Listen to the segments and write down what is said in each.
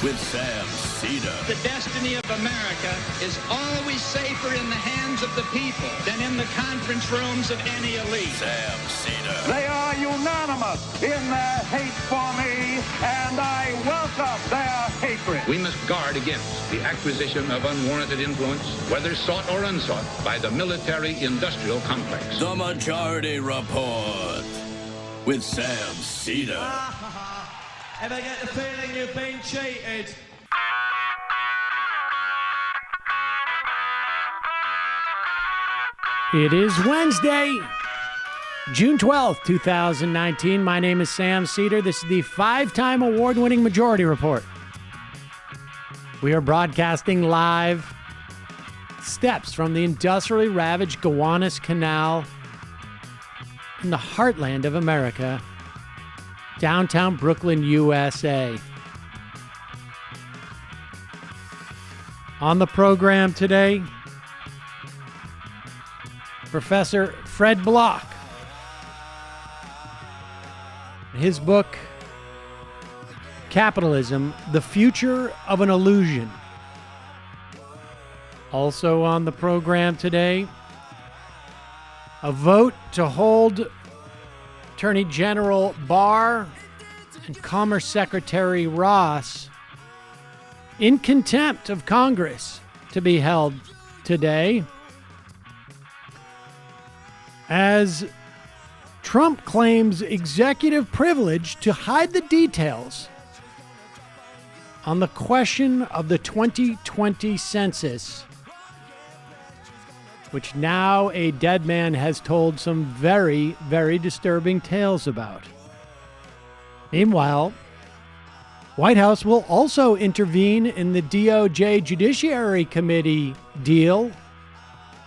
with Sam Seder. The destiny of America is always safer in the hands of the people than in the conference rooms of any elite. Sam Seder. They are unanimous in their hate for me, and I welcome their hatred. We must guard against the acquisition of unwarranted influence, whether sought or unsought, by the military-industrial complex. The Majority Report with Sam Seder. Ever get the feeling you've been cheated? It is Wednesday, June 12th, 2019. My name is Sam Seder. This is the 5-time award-winning Majority Report. We are broadcasting live steps from the industrially ravaged Gowanus Canal in the heartland of America, downtown Brooklyn, USA. On the program today, Professor Fred Block. His book, Capitalism, The Future of an Illusion. Also on the program today, a vote to hold Attorney General Barr and Commerce Secretary Ross in contempt of Congress to be held today, as Trump claims executive privilege to hide the details on the question of the 2020 census, which now a dead man has told some very, very disturbing tales about. Meanwhile, White House will also intervene in the DOJ Judiciary Committee deal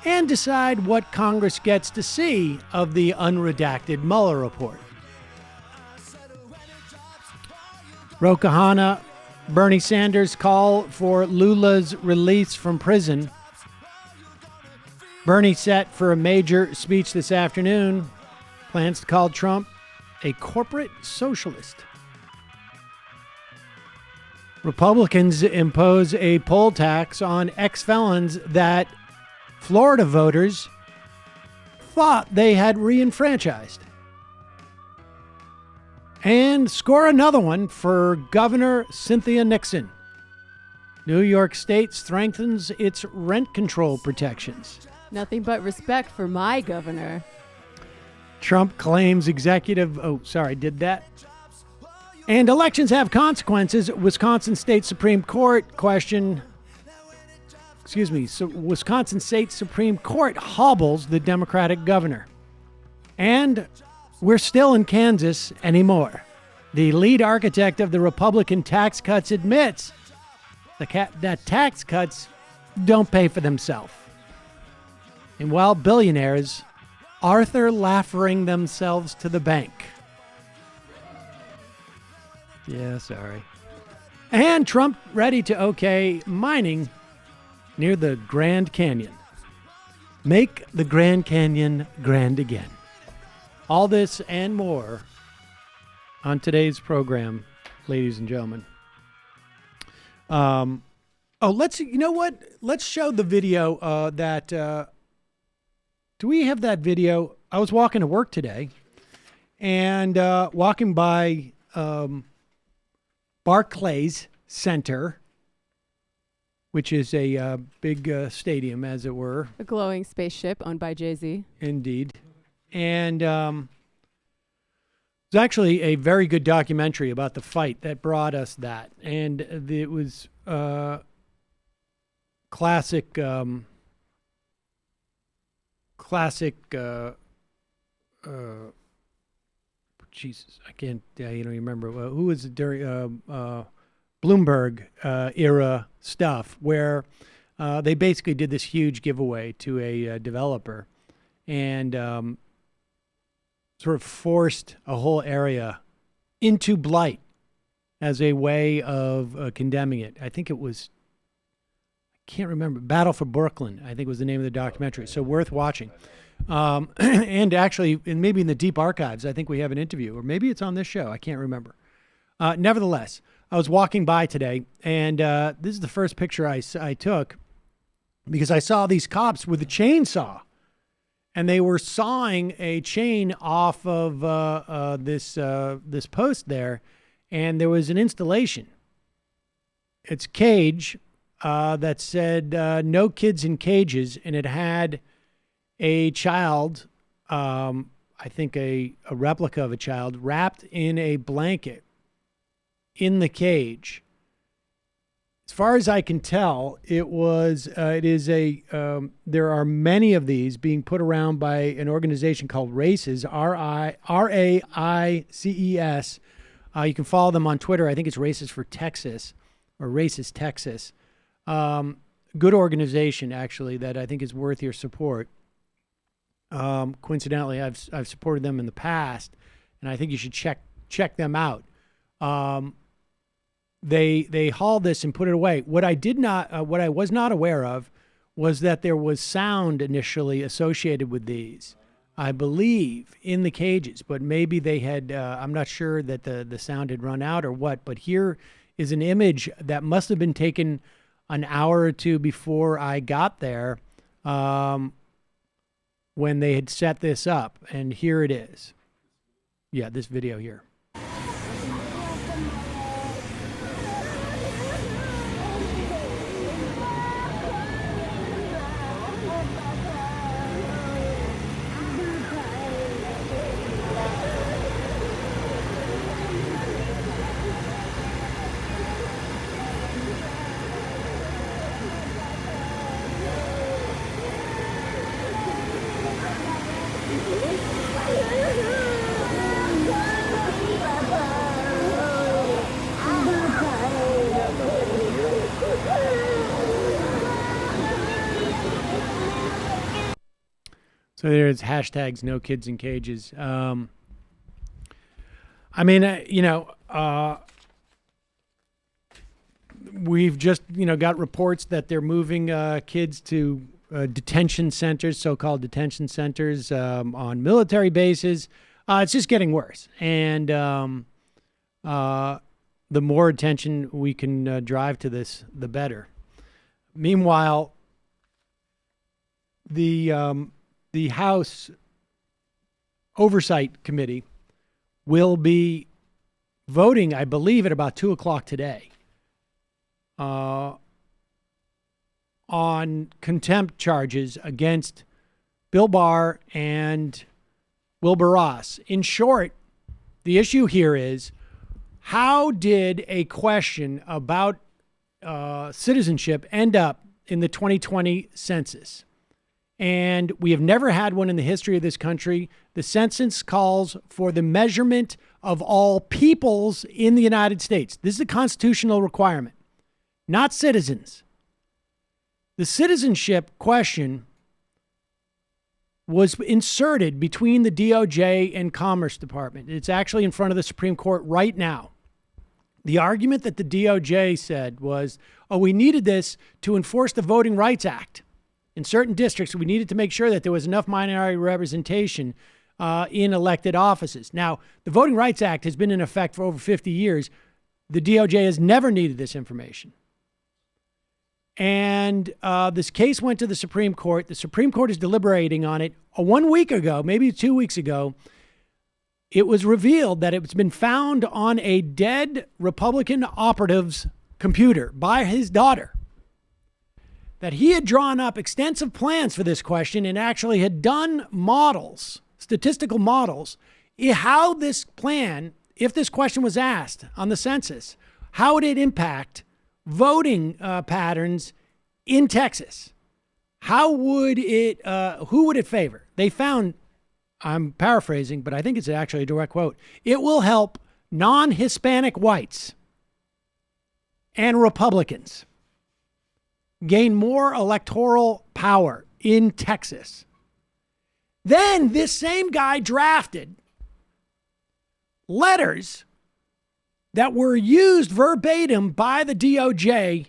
and decide what Congress gets to see of the unredacted Mueller report. Ro Khanna, Bernie Sanders' call for Lula's release from prison. Bernie set for a major speech this afternoon, plans to call Trump a corporate socialist. Republicans impose a poll tax on ex-felons that Florida voters thought they had re-enfranchised. And score another one for Governor Cynthia Nixon. New York State strengthens its rent control protections. Nothing but respect for my governor. Trump claims And elections have consequences. Wisconsin State Supreme Court Wisconsin State Supreme Court hobbles the Democratic governor. And we're still in Kansas anymore. The lead architect of the Republican tax cuts admits that tax cuts don't pay for themselves. And while billionaires Arthur Laffering themselves to the bank. Yeah, sorry. And Trump ready to okay mining near the Grand Canyon. Make the Grand Canyon grand again. All this and more on today's program, ladies and gentlemen. Let's show the video that, do we have that video? I was walking to work today and walking by Barclays Center, which is a big stadium, as it were. A glowing spaceship owned by Jay-Z. Indeed. And it's actually a very good documentary about the fight that brought us that. And it was classic, Jesus, I can't remember. Who was it during Bloomberg era stuff where they basically did this huge giveaway to a developer and sort of forced a whole area into blight as a way of condemning it. I think it was, I can't remember, Battle for Brooklyn, I think was the name of the documentary. So worth watching. And actually, maybe in the deep archives, I think we have an interview, or maybe it's on this show. I can't remember. Nevertheless, I was walking by today, and this is the first picture I took because I saw these cops with a chainsaw, and they were sawing a chain off of this post there, and there was an installation. It's cage that said "No kids in cages," and it had a child, I think a replica of a child, wrapped in a blanket in the cage. As far as I can tell, there are many of these being put around by an organization called Races, RAICES. You can follow them on Twitter. I think it's Races for Texas or Races Texas. Good organization, actually, that I think is worth your support. Coincidentally, I've supported them in the past, and I think you should check them out. They hauled this and put it away. What I was not aware of was that there was sound initially associated with these, I believe, in the cages, but maybe they had, I'm not sure that the sound had run out or what, but here is an image that must have been taken an hour or two before I got there, when they had set this up, and here it is. Yeah, this video here. So there's hashtags no kids in cages. We've just, got reports that they're moving kids to detention centers, so-called detention centers on military bases. It's just getting worse. And the more attention we can drive to this, the better. Meanwhile, the House Oversight Committee will be voting, I believe, at about 2:00 today on contempt charges against Bill Barr and Wilbur Ross. In short, the issue here is, how did a question about citizenship end up in the 2020 census? And we have never had one in the history of this country. The census calls for the measurement of all peoples in the United States. This is a constitutional requirement, not citizens. The citizenship question was inserted between the DOJ and Commerce Department. It's actually in front of the Supreme Court right now. The argument that the DOJ said was, we needed this to enforce the Voting Rights Act. In certain districts, we needed to make sure that there was enough minority representation in elected offices. Now, the Voting Rights Act has been in effect for over 50 years. The DOJ has never needed this information. And this case went to the Supreme Court. The Supreme Court is deliberating on it. 1 week ago, maybe 2 weeks ago, it was revealed that it's been found on a dead Republican operative's computer by his daughter, that he had drawn up extensive plans for this question and actually had done models, statistical models, how this plan, if this question was asked on the census, how would it impact voting patterns in Texas? How would it, who would it favor? They found, I'm paraphrasing, but I think it's actually a direct quote, it will help non-Hispanic whites and Republicans gain more electoral power in Texas. Then this same guy drafted letters that were used verbatim by the DOJ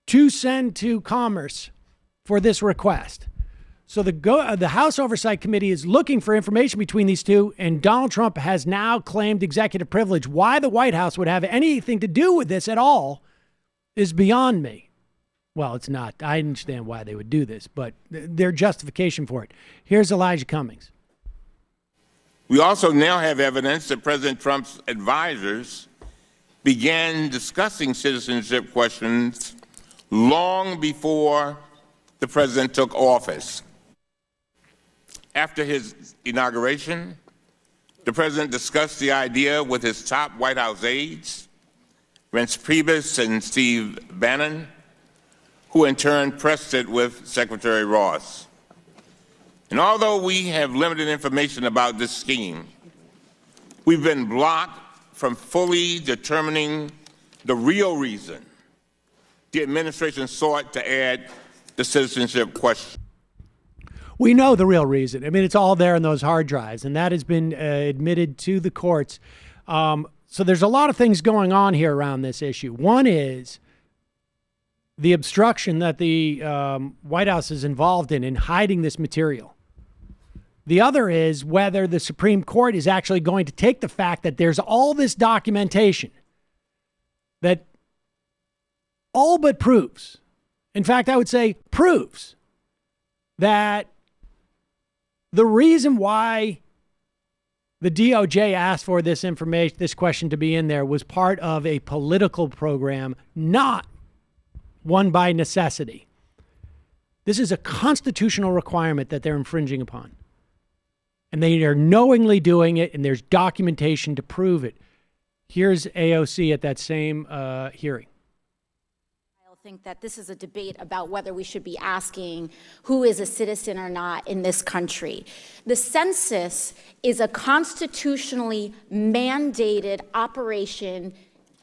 to send to Commerce for this request. So the House Oversight Committee is looking for information between these two, and Donald Trump has now claimed executive privilege. Why the White House would have anything to do with this at all is beyond me. Well, it's not. I understand why they would do this, but their justification for it. Here's Elijah Cummings. We also now have evidence that President Trump's advisors began discussing citizenship questions long before the president took office. After his inauguration, the president discussed the idea with his top White House aides, Reince Priebus and Steve Bannon, who in turn pressed it with Secretary Ross. And although we have limited information about this scheme, we've been blocked from fully determining the real reason the administration sought to add the citizenship question. We know the real reason. I mean, it's all there in those hard drives, and that has been admitted to the courts. So there's a lot of things going on here around this issue. One is the obstruction that the White House is involved in hiding this material. The other is whether the Supreme Court is actually going to take the fact that there's all this documentation that all but proves, in fact, I would say proves, that the reason why the DOJ asked for this information, this question to be in there, was part of a political program, not one by necessity. This is a constitutional requirement that they're infringing upon. And they are knowingly doing it, and there's documentation to prove it. Here's AOC at that same hearing. I think that this is a debate about whether we should be asking who is a citizen or not in this country. The census is a constitutionally mandated operation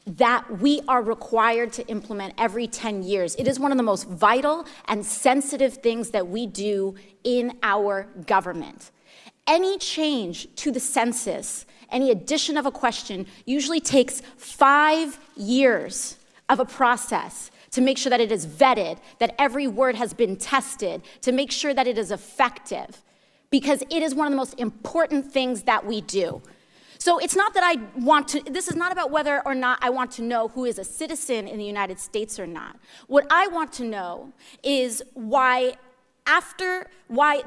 that we are required to implement every 10 years. It is one of the most vital and sensitive things that we do in our government. Any change to the census, any addition of a question, usually takes 5 years of a process to make sure that it is vetted, that every word has been tested, to make sure that it is effective, because it is one of the most important things that we do. So it's not that I want to, this is not about whether or not I want to know who is a citizen in the United States or not. What I want to know is why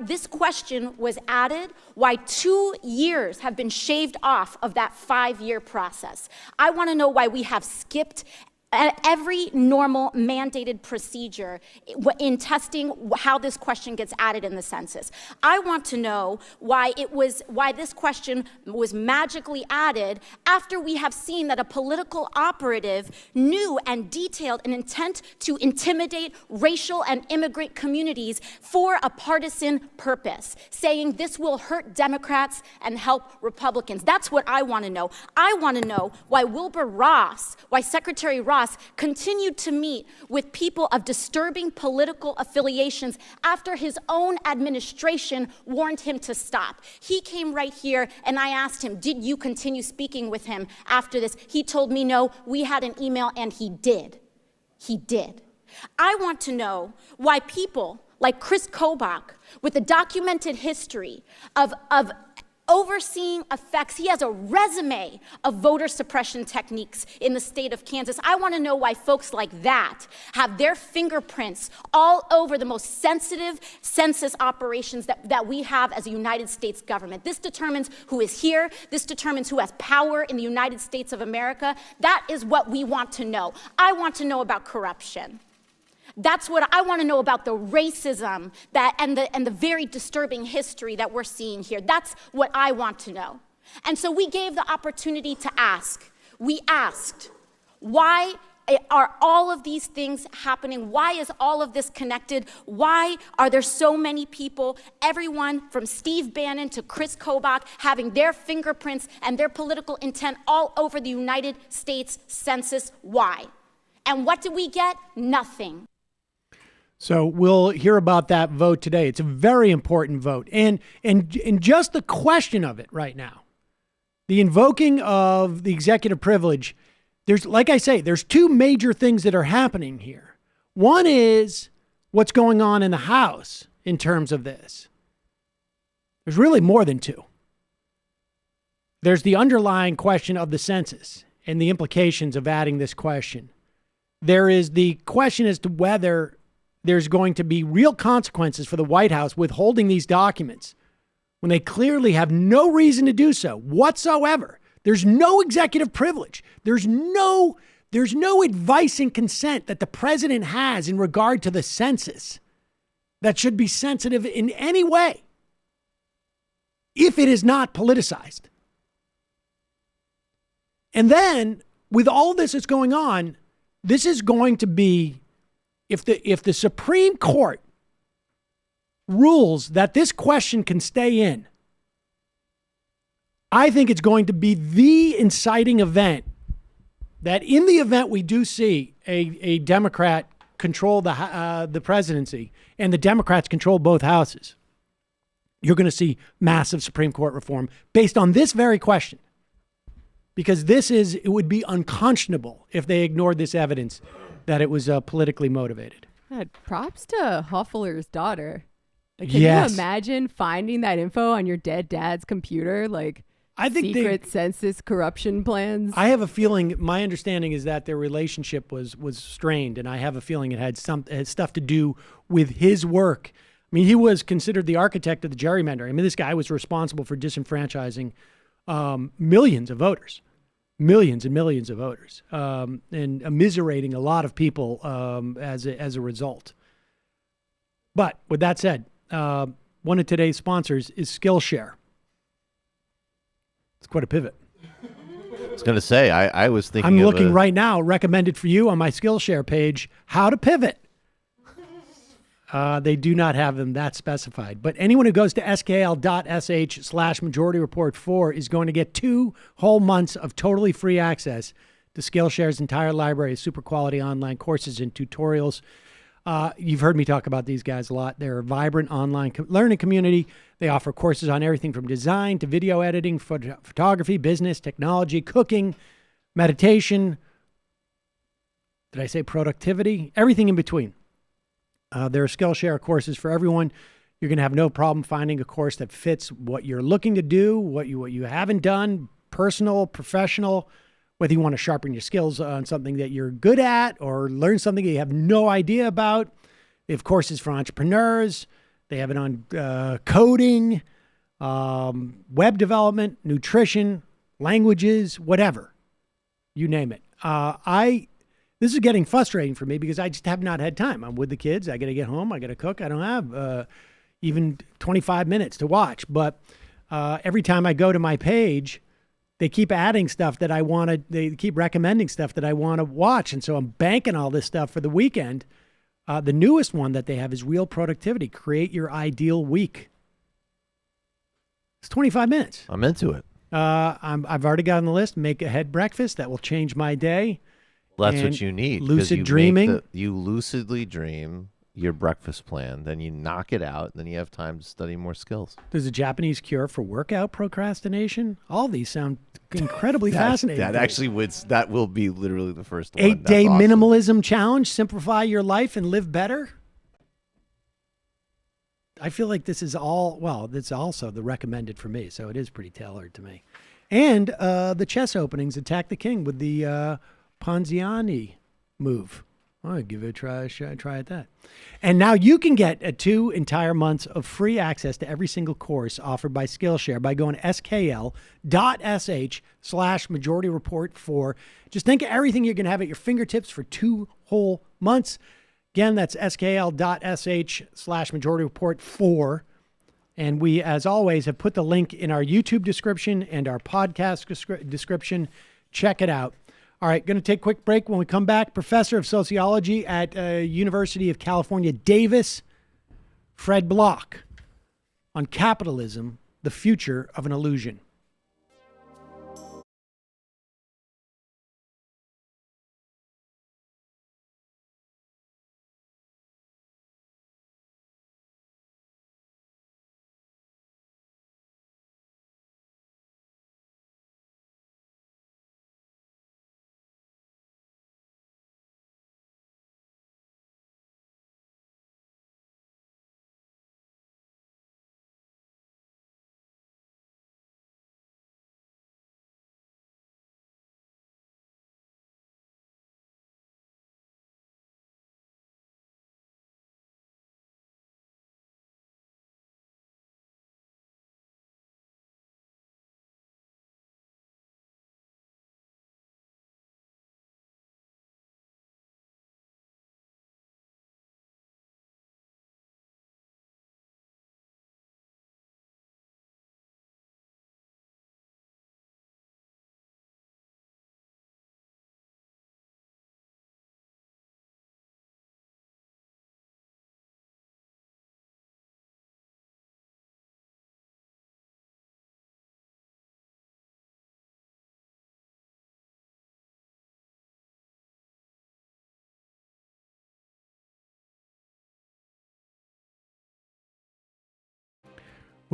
this question was added, why 2 years have been shaved off of that 5-year process. I want to know why we have skipped every normal mandated procedure in testing how this question gets added in the census. I want to know why this question was magically added after we have seen that a political operative knew and detailed an intent to intimidate racial and immigrant communities for a partisan purpose, saying this will hurt Democrats and help Republicans. That's what I want to know. I want to know why Secretary Ross continued to meet with people of disturbing political affiliations after his own administration warned him to stop. He came right here and I asked him, did you continue speaking with him after this? He told me no, we had an email, and he did. He did. I want to know why people like Chris Kobach, with a documented history of overseeing effects. He has a resume of voter suppression techniques in the state of Kansas. I want to know why folks like that have their fingerprints all over the most sensitive census operations that we have as a United States government. This determines who is here. This determines who has power in the United States of America. That is what we want to know. I want to know about corruption. That's what I want to know about, the racism and the very disturbing history that we're seeing here. That's what I want to know. And so we gave the opportunity to ask. We asked, why are all of these things happening? Why is all of this connected? Why are there so many people, everyone from Steve Bannon to Chris Kobach, having their fingerprints and their political intent all over the United States Census? Why? And what did we get? Nothing. So we'll hear about that vote today. It's a very important vote. And just the question of it right now, the invoking of the executive privilege, there's, like I say, there's two major things that are happening here. One is what's going on in the House in terms of this. There's really more than two. There's the underlying question of the census and the implications of adding this question. There is the question as to whether there's going to be real consequences for the White House withholding these documents when they clearly have no reason to do so whatsoever. There's no executive privilege. There's no advice and consent that the president has in regard to the census that should be sensitive in any way if it is not politicized. And then with all this that's going on, this is going to be, if the Supreme Court rules that this question can stay in, I think it's going to be the inciting event that in the event we do see a Democrat control the presidency and the Democrats control both houses, you're going to see massive Supreme Court reform based on this very question. Because it would be unconscionable if they ignored this evidence that it was politically motivated. God, props to Hoeffler's daughter. Like, can Yes. you imagine finding that info on your dead dad's computer? Like, I think secret census corruption plans? I have a feeling, my understanding is that their relationship was strained, and I have a feeling it had stuff to do with his work. I mean, he was considered the architect of the gerrymandering. I mean, this guy was responsible for disenfranchising millions of voters, millions and millions of voters, and immiserating a lot of people as a result. But with that said, one of today's sponsors is Skillshare. It's quite a pivot. I was going to say, I was thinking I'm looking right now, recommended for you on my Skillshare page, how to pivot. They do not have them that specified. But anyone who goes to skl.sh/Majority Report 4 is going to get 2 whole months of totally free access to Skillshare's entire library of super quality online courses and tutorials. You've heard me talk about these guys a lot. They're a vibrant online learning community. They offer courses on everything from design to video editing, photography, business, technology, cooking, meditation. Did I say productivity? Everything in between. There are Skillshare courses for everyone. You're going to have no problem finding a course that fits what you're looking to do, what you haven't done, personal, professional, whether you want to sharpen your skills on something that you're good at or learn something that you have no idea about. They have courses for entrepreneurs. They have it on coding, web development, nutrition, languages, whatever. You name it. This is getting frustrating for me because I just have not had time. I'm with the kids. I got to get home. I got to cook. I don't have even 25 minutes to watch. But every time I go to my page, they keep adding stuff that I want to, they keep recommending stuff that I want to watch. And so I'm banking all this stuff for the weekend. The newest one that they have is Real Productivity. Create your ideal week. It's 25 minutes. I'm into it. I've already got on the list. Make a head breakfast. That will change my day. Well, that's what you need. Lucid dreaming. You lucidly dream your breakfast plan, then you knock it out, and then you have time to study more skills. There's a Japanese cure for workout procrastination. All these sound incredibly fascinating. That will be literally the first one. 8-day awesome. minimalism challenge. Simplify your life and live better. I feel like this is all, well, it's also the recommended for me, so it is pretty tailored to me. And the chess openings, Attack the King with the Ponziani move. I'll give it a try at that. And now you can get 2 entire months of free access to every single course offered by Skillshare by going to skl.sh/Majority Report 4. Just think of everything you're going to have at your fingertips for 2 whole months. Again, that's skl.sh/Majority Report 4. And we, as always, have put the link in our YouTube description and our podcast description. Check it out. All right, going to take a quick break. When we come back, professor of sociology at University of California, Davis, Fred Block, on capitalism, the future of an illusion.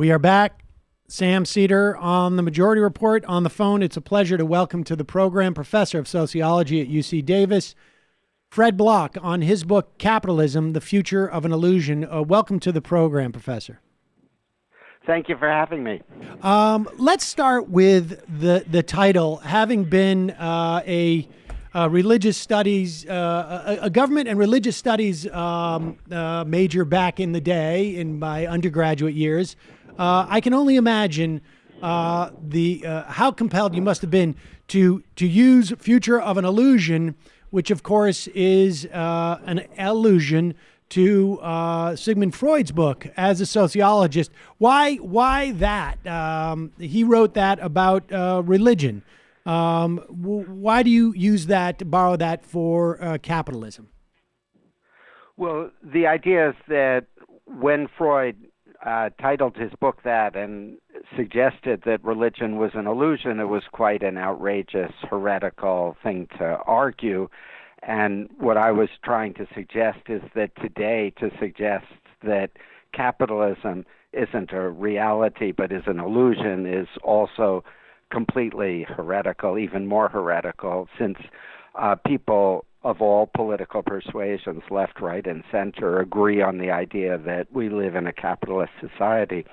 We are back. Sam Seder on the Majority Report on the phone. It's a pleasure to welcome to the program Professor of Sociology at UC Davis, Fred Block, on his book, Capitalism, The Future of an Illusion. Welcome to the program, Professor. Thank you for having me. Let's start with the title. Having been a religious studies, a government and religious studies major back in the day in my undergraduate years, I can only imagine how compelled you must have been to use "Future of an Illusion," which of course is an allusion to Sigmund Freud's book as a sociologist. Why that? He wrote that about religion. Why do you use that, borrow that for capitalism? Well, the idea is that when Freud titled his book that and suggested that religion was an illusion, it was quite an outrageous, heretical thing to argue. And what I was trying to suggest is that today, to suggest that capitalism isn't a reality but is an illusion is also completely heretical, even more heretical, since people of all political persuasions, left, right, and center, agree on the idea that we live in a capitalist society.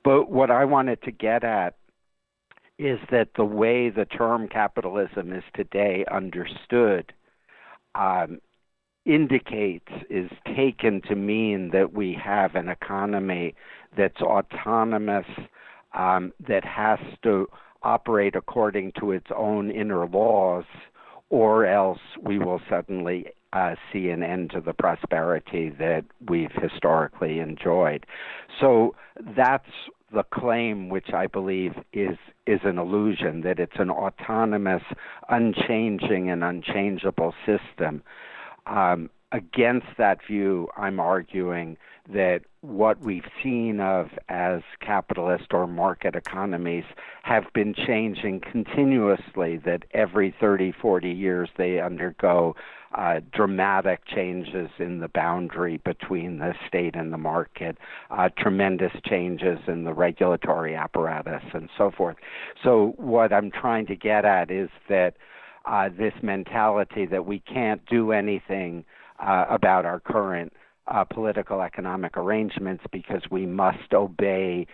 But what I wanted to get at is that the way the term capitalism is today understood is taken to mean that we have an economy that's autonomous, that has to operate according to its own inner laws, or else we will suddenly see an end to the prosperity that we've historically enjoyed. So that's the claim, which I believe is an illusion, that it's an autonomous, unchanging, and unchangeable system. Against that view, I'm arguing that what we've seen of as capitalist or market economies have been changing continuously, that every 30, 40 years they undergo dramatic changes in the boundary between the state and the market, tremendous changes in the regulatory apparatus, and so forth. So what I'm trying to get at is that this mentality that we can't do anything about our current political economic arrangements because we must obey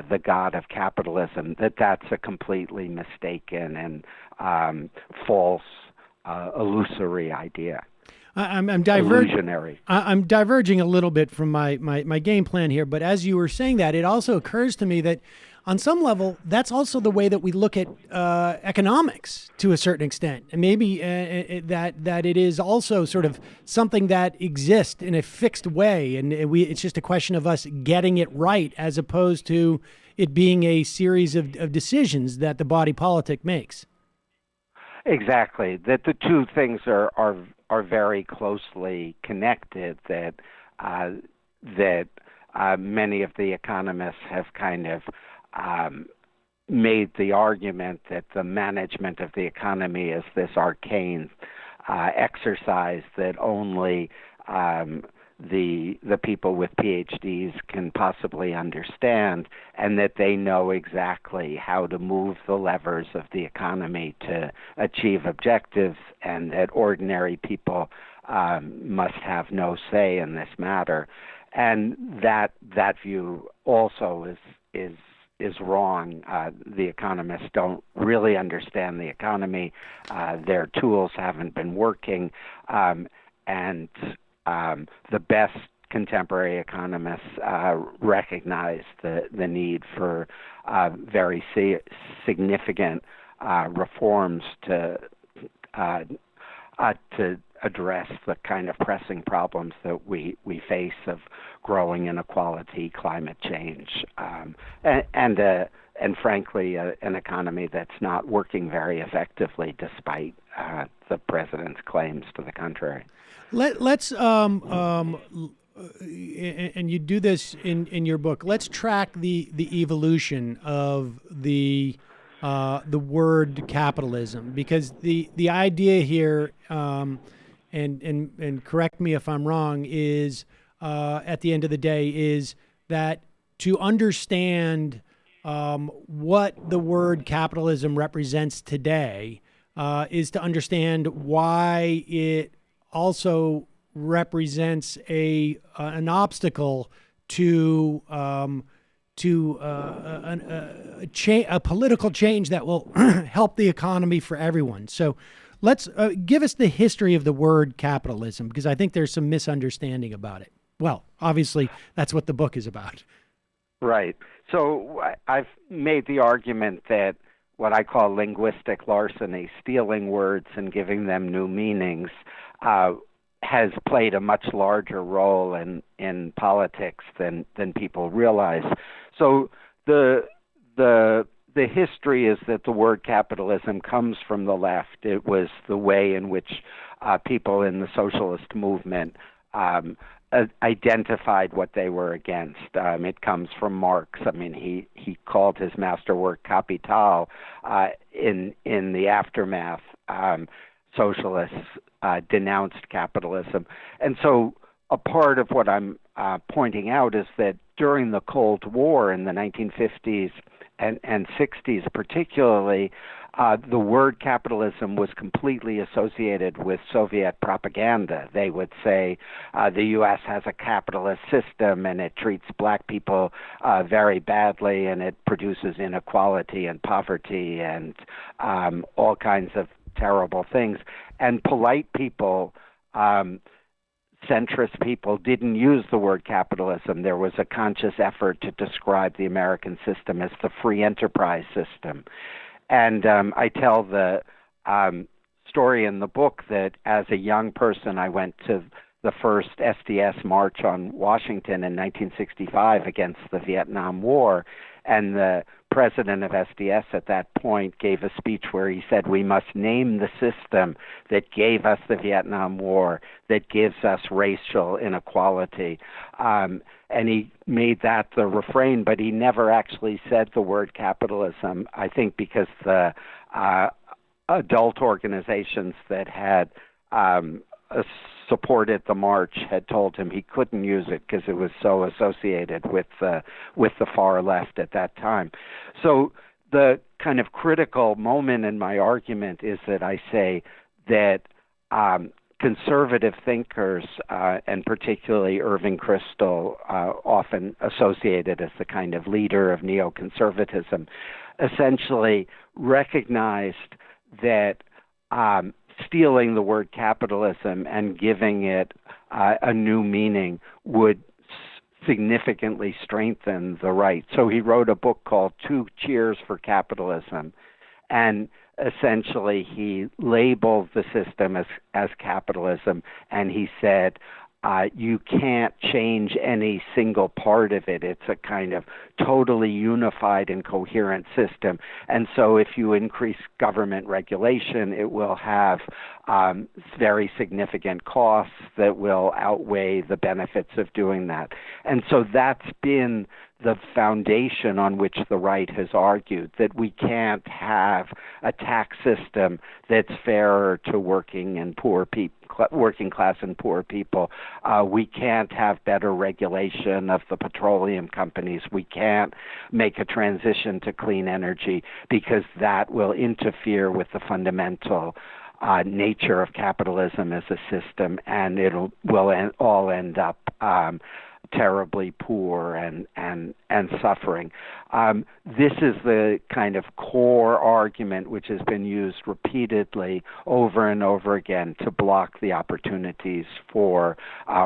the god of capitalism, that's a completely mistaken and false, illusory idea. I'm illusionary. I'm diverging a little bit from my game plan here, but as you were saying that, it also occurs to me that on some level, that's also the way that we look at economics to a certain extent, and maybe that it is also sort of something that exists in a fixed way, and it's just a question of us getting it right, as opposed to it being a series of decisions that the body politic makes. Exactly. That the two things are very closely connected. That many of the economists have kind of made the argument that the management of the economy is this arcane exercise that only the people with PhDs can possibly understand, and that they know exactly how to move the levers of the economy to achieve objectives, and that ordinary people must have no say in this matter. And that view also is wrong. The economists don't really understand the economy. Their tools haven't been working, and the best contemporary economists recognize the need for very significant reforms to address the kind of pressing problems that we face of growing inequality, climate change, and frankly, an economy that's not working very effectively despite the president's claims to the contrary. Let's and you do this in your book. Let's track the evolution of the word capitalism, because the idea here, and correct me if I'm wrong, is at the end of the day is that to understand what the word capitalism represents today is to understand why it also represents an obstacle to a political change that will help the economy for everyone. So let's give us the history of the word capitalism, because I think there's some misunderstanding about it. Well, obviously, that's what the book is about. Right. So I've made the argument that what I call linguistic larceny, stealing words and giving them new meanings, has played a much larger role in politics than people realize. So the history is that the word capitalism comes from the left. It was the way in which people in the socialist movement identified what they were against. It comes from Marx. I mean, he called his masterwork Capital. In the aftermath, socialists denounced capitalism. And so a part of what I'm pointing out is that during the Cold War in the 1950s and 60s particularly, the word capitalism was completely associated with Soviet propaganda. They would say the U.S. has a capitalist system and it treats black people very badly, and it produces inequality and poverty and all kinds of terrible things. And polite people, centrist people, didn't use the word capitalism. There was a conscious effort to describe the American system as the free enterprise system. And I tell the story in the book that as a young person, I went to the first SDS march on Washington in 1965 against the Vietnam War. And the president of SDS at that point gave a speech where he said, we must name the system that gave us the Vietnam War, that gives us racial inequality. And he made that the refrain, but he never actually said the word capitalism, I think because the adult organizations that had supported the march had told him he couldn't use it because it was so associated with the far left at that time. So the kind of critical moment in my argument is that I say that conservative thinkers, and particularly Irving Kristol, often associated as the kind of leader of neoconservatism, essentially recognized that stealing the word capitalism and giving it a new meaning would significantly strengthen the right. So he wrote a book called Two Cheers for Capitalism, and essentially he labeled the system as capitalism, and he said, you can't change any single part of it. It's a kind of totally unified and coherent system. And so if you increase government regulation, it will have very significant costs that will outweigh the benefits of doing that. And so that's been the foundation on which the right has argued, that we can't have a tax system that's fairer to working and poor people, working class and poor people. We can't have better regulation of the petroleum companies. We can't make a transition to clean energy because that will interfere with the fundamental nature of capitalism as a system, and will all end up terribly poor and suffering. This is the kind of core argument which has been used repeatedly over and over again to block the opportunities for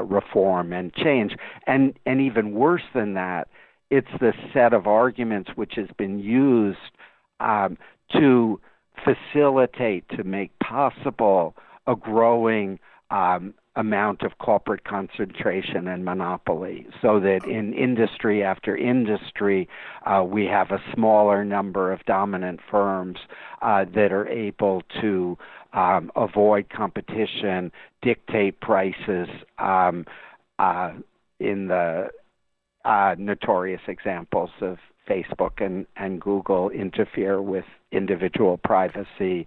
reform and change. And even worse than that, it's the set of arguments which has been used to facilitate, to make possible a growing amount of corporate concentration and monopoly, so that in industry after industry, we have a smaller number of dominant firms that are able to avoid competition, dictate prices, in the notorious examples of Facebook and Google interfere with individual privacy,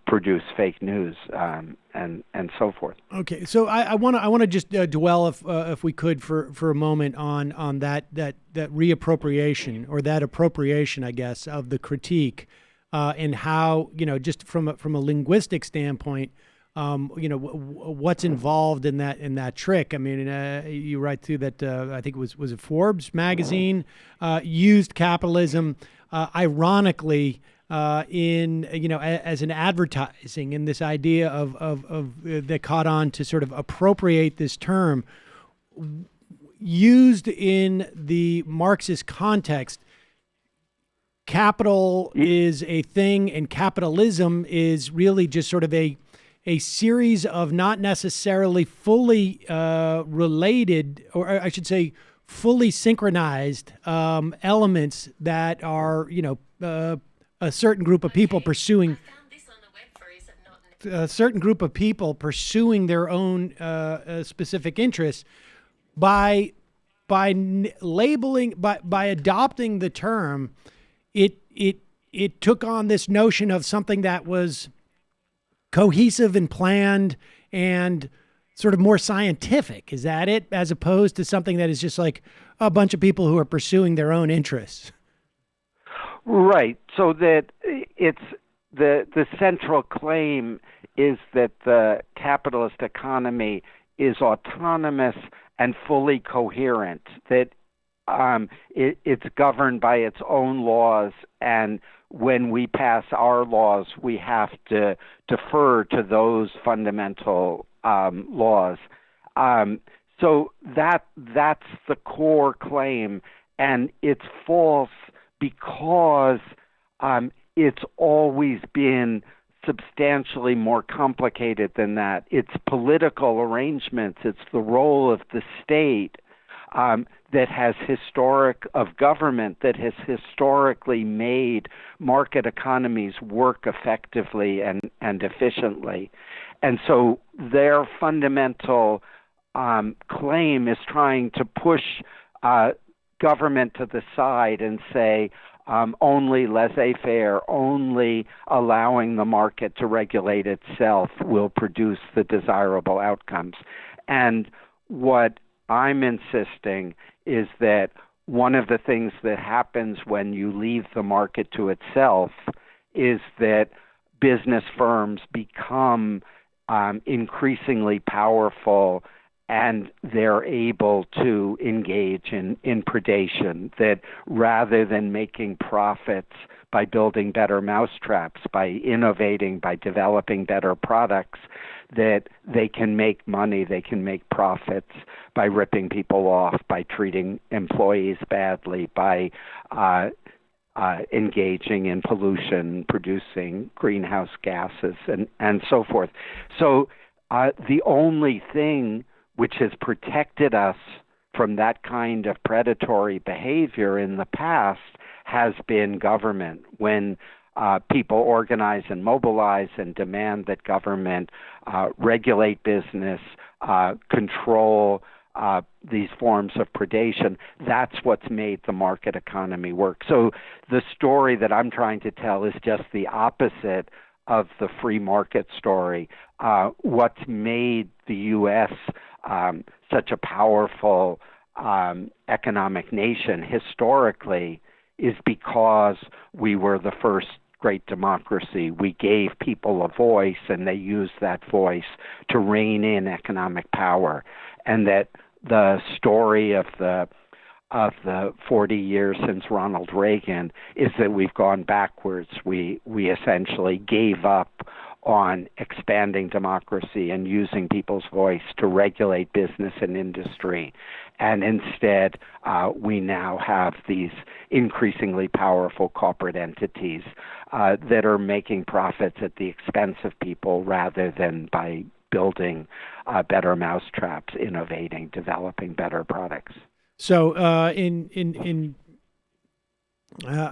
produce fake news, and so forth. Okay, so I want to just dwell, if we could, for a moment on that reappropriation, or that appropriation, I guess, of the critique, and how, just from a linguistic standpoint, what's involved in that trick. I mean, you write too that I think it was Forbes magazine used capitalism, ironically, in as an advertising, in this idea of that caught on to sort of appropriate this term used in the Marxist context. Capital is a thing, and capitalism is really just sort of a series of not necessarily fully related, or I should say fully synchronized elements that are, a certain group of people pursuing their own specific interests by labeling, by adopting the term. It took on this notion of something that was cohesive and planned and sort of more scientific. Is that it? As opposed to something that is just like a bunch of people who are pursuing their own interests. Right. So that it's the central claim is that the capitalist economy is autonomous and fully coherent, that it's governed by its own laws, and when we pass our laws, we have to defer to those fundamental laws. So that's the core claim, and it's false because it's always been substantially more complicated than that. It's political arrangements. It's the role of the state that has government that has historically made market economies work effectively and efficiently. And so their fundamental claim is trying to push government to the side and say only laissez-faire, only allowing the market to regulate itself will produce the desirable outcomes. And what I'm insisting is that one of the things that happens when you leave the market to itself is that business firms become increasingly powerful, and they're able to engage in predation, that rather than making profits by building better mousetraps, by innovating, by developing better products, that they can make money, they can make profits by ripping people off, by treating employees badly, by engaging in pollution, producing greenhouse gases, and so forth. So the only thing which has protected us from that kind of predatory behavior in the past has been government. When people organize and mobilize and demand that government regulate business, control these forms of predation, that's what's made the market economy work. So the story that I'm trying to tell is just the opposite of the free market story. What's made the U.S. Such a powerful economic nation historically is because we were the first great democracy. We gave people a voice, and they used that voice to rein in economic power. And that the story of the 40 years since Ronald Reagan is that we've gone backwards. We essentially gave up on expanding democracy and using people's voice to regulate business and industry. And instead, we now have these increasingly powerful corporate entities that are making profits at the expense of people rather than by building better mousetraps, innovating, developing better products. So I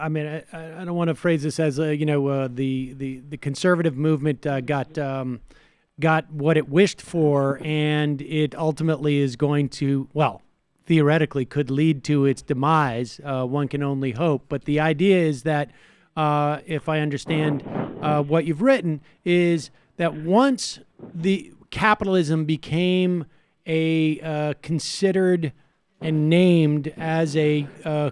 mean, I don't want to phrase this as the conservative movement got what it wished for, and it ultimately is going to, well, theoretically could lead to its demise. One can only hope. But the idea is that, if I understand what you've written, is that once the capitalism became a considered and named as a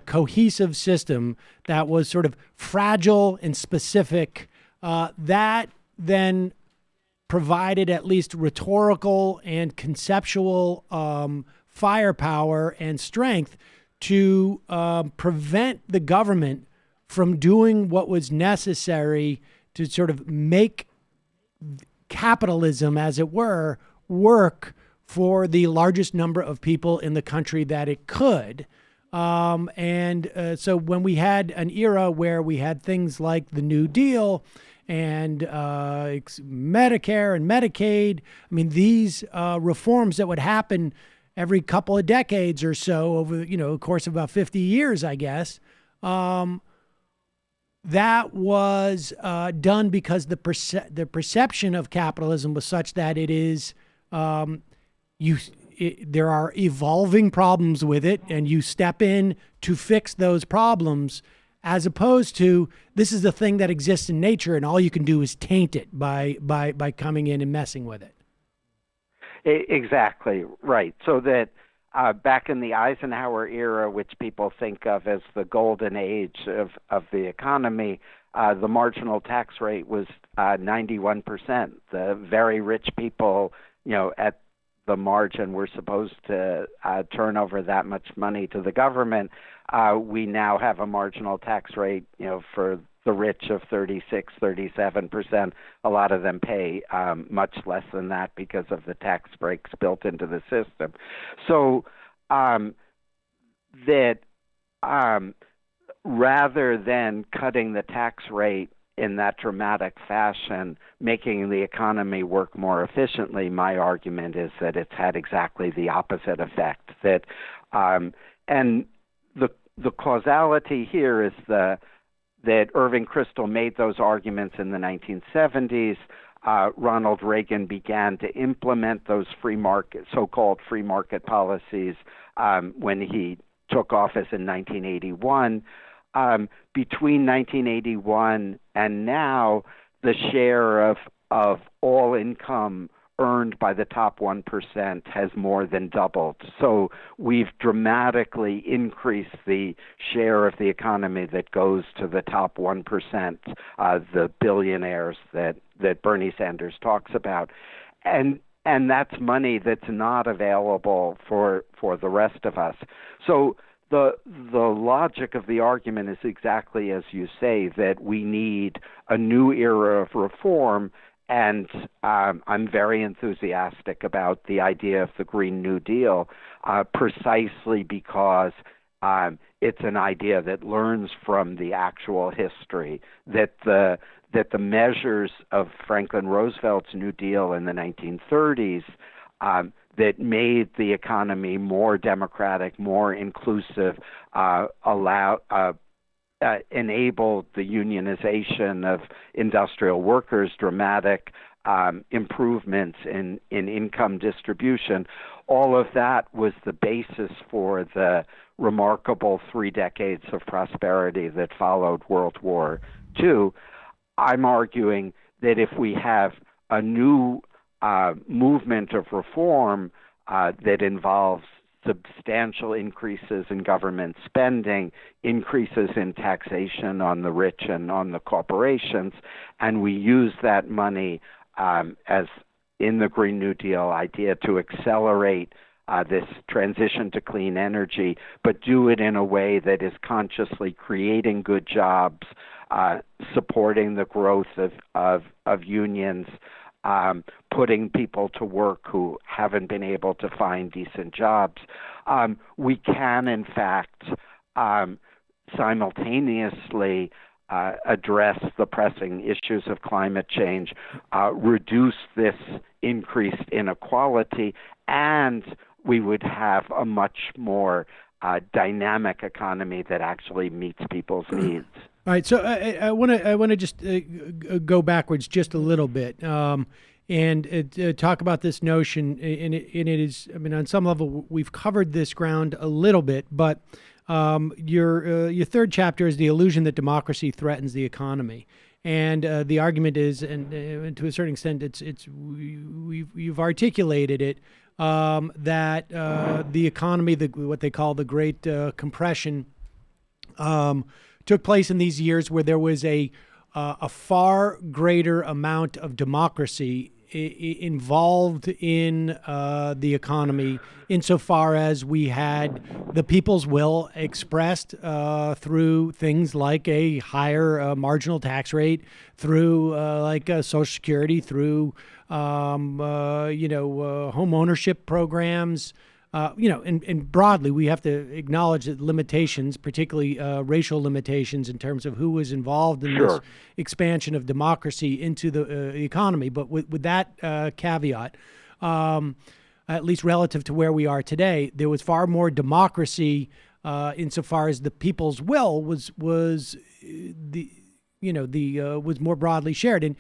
cohesive system that was sort of fragile and specific, that then provided at least rhetorical and conceptual firepower and strength to prevent the government from doing what was necessary to sort of make capitalism, as it were, work for the largest number of people in the country that it could. So when we had an era where we had things like the New Deal and Medicare and Medicaid, I mean, these reforms that would happen every couple of decades or so over, the course of about 50 years, I guess, that was done because the perception of capitalism was such that it is there are evolving problems with it, and you step in to fix those problems, as opposed to this is a thing that exists in nature, and all you can do is taint it by coming in and messing with it. Exactly right. So that back in the Eisenhower era, which people think of as the golden age of the economy, the marginal tax rate was 91%. The very rich people, at the margin, were supposed to turn over that much money to the government. We now have a marginal tax rate, for the rich of 36, 37%. A lot of them pay much less than that because of the tax breaks built into the system. So rather than cutting the tax rate in that dramatic fashion, making the economy work more efficiently, my argument is that it's had exactly the opposite effect. That and the causality here is that Irving Kristol made those arguments in the 1970s. Ronald Reagan began to implement those so-called free market policies when he took office in 1981. Between 1981 and now, the share of all income earned by the top 1% has more than doubled. So we've dramatically increased the share of the economy that goes to the top 1%, the billionaires that Bernie Sanders talks about. And that's money that's not available for the rest of us. So the logic of the argument is exactly as you say, that we need a new era of reform. And I'm very enthusiastic about the idea of the Green New Deal, precisely because it's an idea that learns from the actual history, that the measures of Franklin Roosevelt's New Deal in the 1930s that made the economy more democratic, more inclusive, enabled the unionization of industrial workers, dramatic improvements in income distribution. All of that was the basis for the remarkable 3 decades of prosperity that followed World War II. I'm arguing that if we have a new movement of reform that involves substantial increases in government spending, increases in taxation on the rich and on the corporations, and we use that money as in the Green New Deal idea to accelerate this transition to clean energy, but do it in a way that is consciously creating good jobs, supporting the growth of unions, putting people to work who haven't been able to find decent jobs. We can, in fact, simultaneously address the pressing issues of climate change, reduce this increased inequality, and we would have a much more dynamic economy that actually meets people's needs. All right, so I want to just go backwards just a little bit. and talk about this notion. And it is, I mean, on some level, we've covered this ground a little bit, but your third chapter is the illusion that democracy threatens the economy. And the argument is, and to a certain extent, you've articulated it, that the economy, what they call the Great Compression, took place in these years where there was a far greater amount of democracy involved in the economy, insofar as we had the people's will expressed through things like a higher marginal tax rate, through like Social Security, through home ownership programs. And broadly, we have to acknowledge that limitations, particularly racial limitations in terms of who was involved in this expansion of democracy into the economy. But with that caveat, at least relative to where we are today, there was far more democracy insofar as the people's will was more broadly shared. And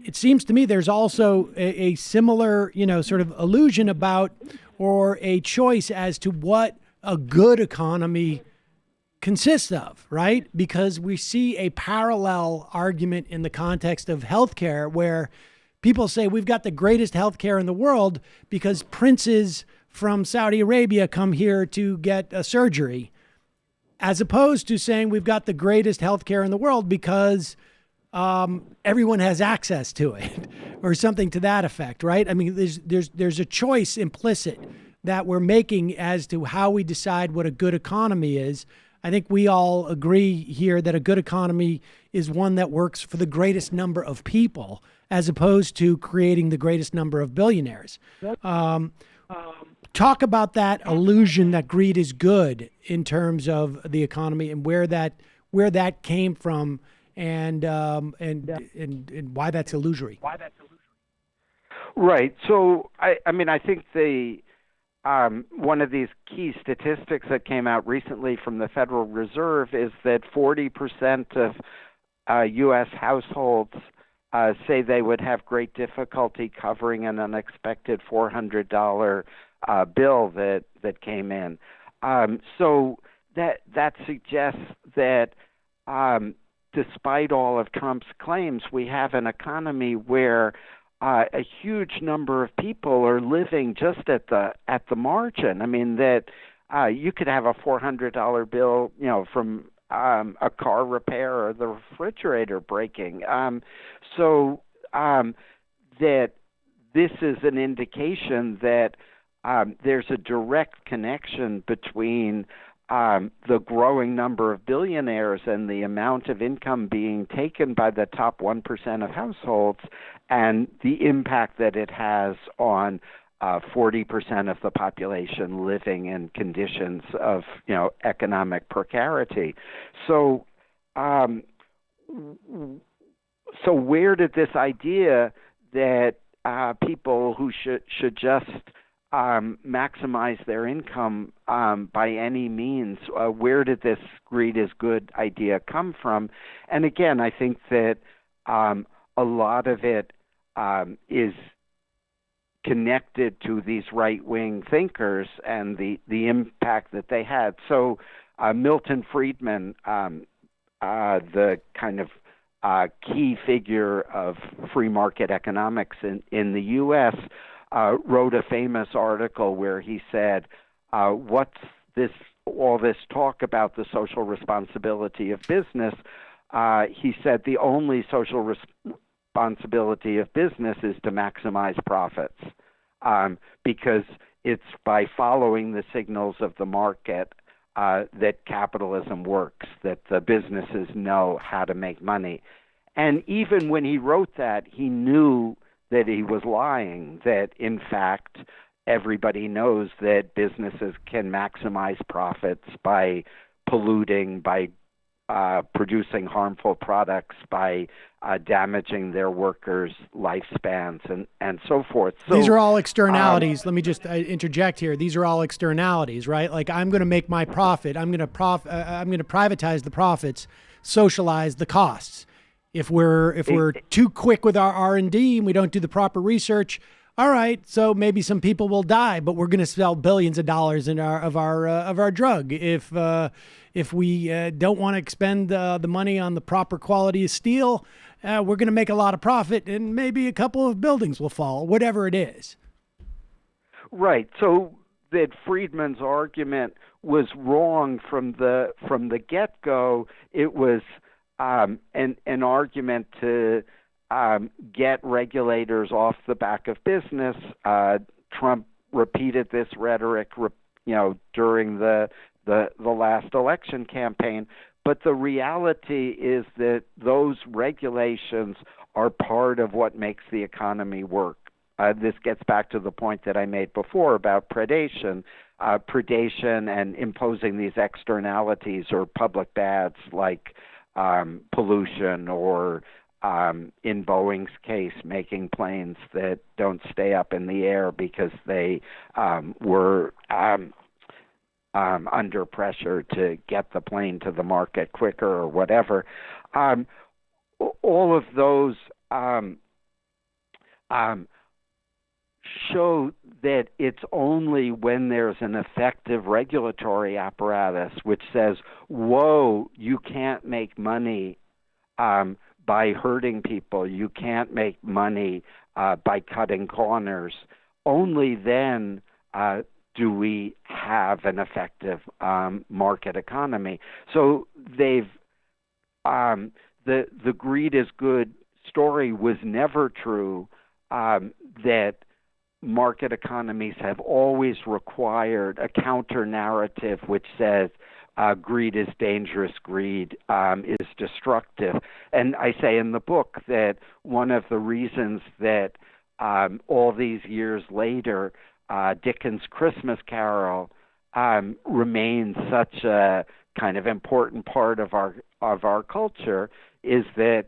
it seems to me there's also a similar, sort of illusion about, or a choice as to what a good economy consists of, right? Because we see a parallel argument in the context of healthcare, where people say we've got the greatest healthcare in the world because princes from Saudi Arabia come here to get a surgery, as opposed to saying we've got the greatest healthcare in the world because everyone has access to it, or something to that effect, right? I mean, there's a choice implicit that we're making as to how we decide what a good economy is. I think we all agree here that a good economy is one that works for the greatest number of people, as opposed to creating the greatest number of billionaires. Talk about that illusion that greed is good in terms of the economy, and where that came from. And why that's illusory. Right. So I mean, I think the one of these key statistics that came out recently from the Federal Reserve is that 40% of U.S. households say they would have great difficulty covering an unexpected $400 bill that came in. So that suggests that despite all of Trump's claims, we have an economy where a huge number of people are living just at the margin. I mean, that you could have a $400 bill, from a car repair or the refrigerator breaking. So that this is an indication that there's a direct connection between the growing number of billionaires and the amount of income being taken by the top 1% of households, and the impact that it has on 40% of the population living in conditions of, economic precarity. So, so where did this idea that people who should just maximize their income by any means, where did this greed is good idea come from? And again, I think that a lot of it is connected to these right-wing thinkers and the impact that they had. So Milton Friedman, the kind of key figure of free market economics in the U.S., wrote a famous article where he said, what's all this talk about the social responsibility of business? He said the only social responsibility of business is to maximize profits, because it's by following the signals of the market that capitalism works, that the businesses know how to make money. And even when he wrote that, he knew that he was lying, that in fact everybody knows that businesses can maximize profits by polluting, by producing harmful products, by damaging their workers' lifespans, and so forth. So, these are all externalities. Let me just interject here. These are all externalities, right? Like, I'm going to make my profit. I'm going to privatize the profits, socialize the costs. If we're too quick with our R&D and we don't do the proper research, all right, so maybe some people will die, but we're going to sell billions of dollars of our drug. If we don't want to expend the money on the proper quality of steel, we're going to make a lot of profit, and maybe a couple of buildings will fall, whatever it is. Right. So that Friedman's argument was wrong from the get-go. It was an argument to get regulators off the back of business. Trump repeated this rhetoric, during the last election campaign. But the reality is that those regulations are part of what makes the economy work. This gets back to the point that I made before about predation. Predation and imposing these externalities or public bads like pollution or, in Boeing's case, making planes that don't stay up in the air because they were under pressure to get the plane to the market quicker or whatever. All of those show that it's only when there's an effective regulatory apparatus which says, whoa, you can't make money by hurting people, you can't make money by cutting corners, only then do we have an effective market economy. So they've the greed is good story was never true, that market economies have always required a counter narrative which says greed is dangerous, greed is destructive. And I say in the book that one of the reasons that all these years later Dickens' Christmas Carol remains such a kind of important part of our culture is that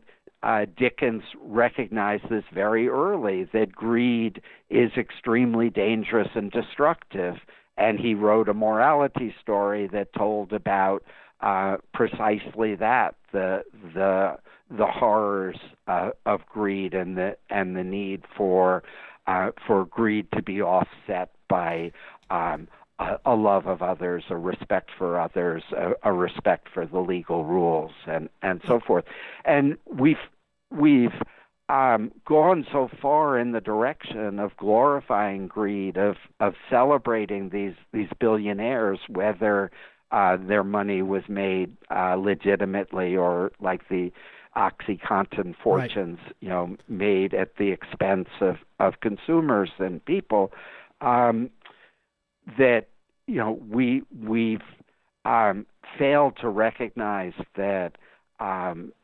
Dickens recognized this very early, that greed is extremely dangerous and destructive, and he wrote a morality story that told about precisely that, the horrors of greed and the need for greed to be offset by a love of others, a respect for others, a respect for the legal rules, and so forth. And we've gone so far in the direction of glorifying greed, of celebrating these billionaires, whether their money was made legitimately or like the OxyContin fortunes, right, made at the expense of consumers and people, that we've failed to recognize that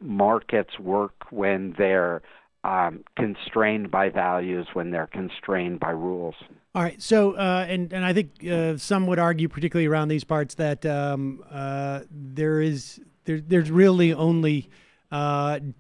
markets work when they're constrained by values, when they're constrained by rules. All right. So, and I think some would argue, particularly around these parts, that there's really only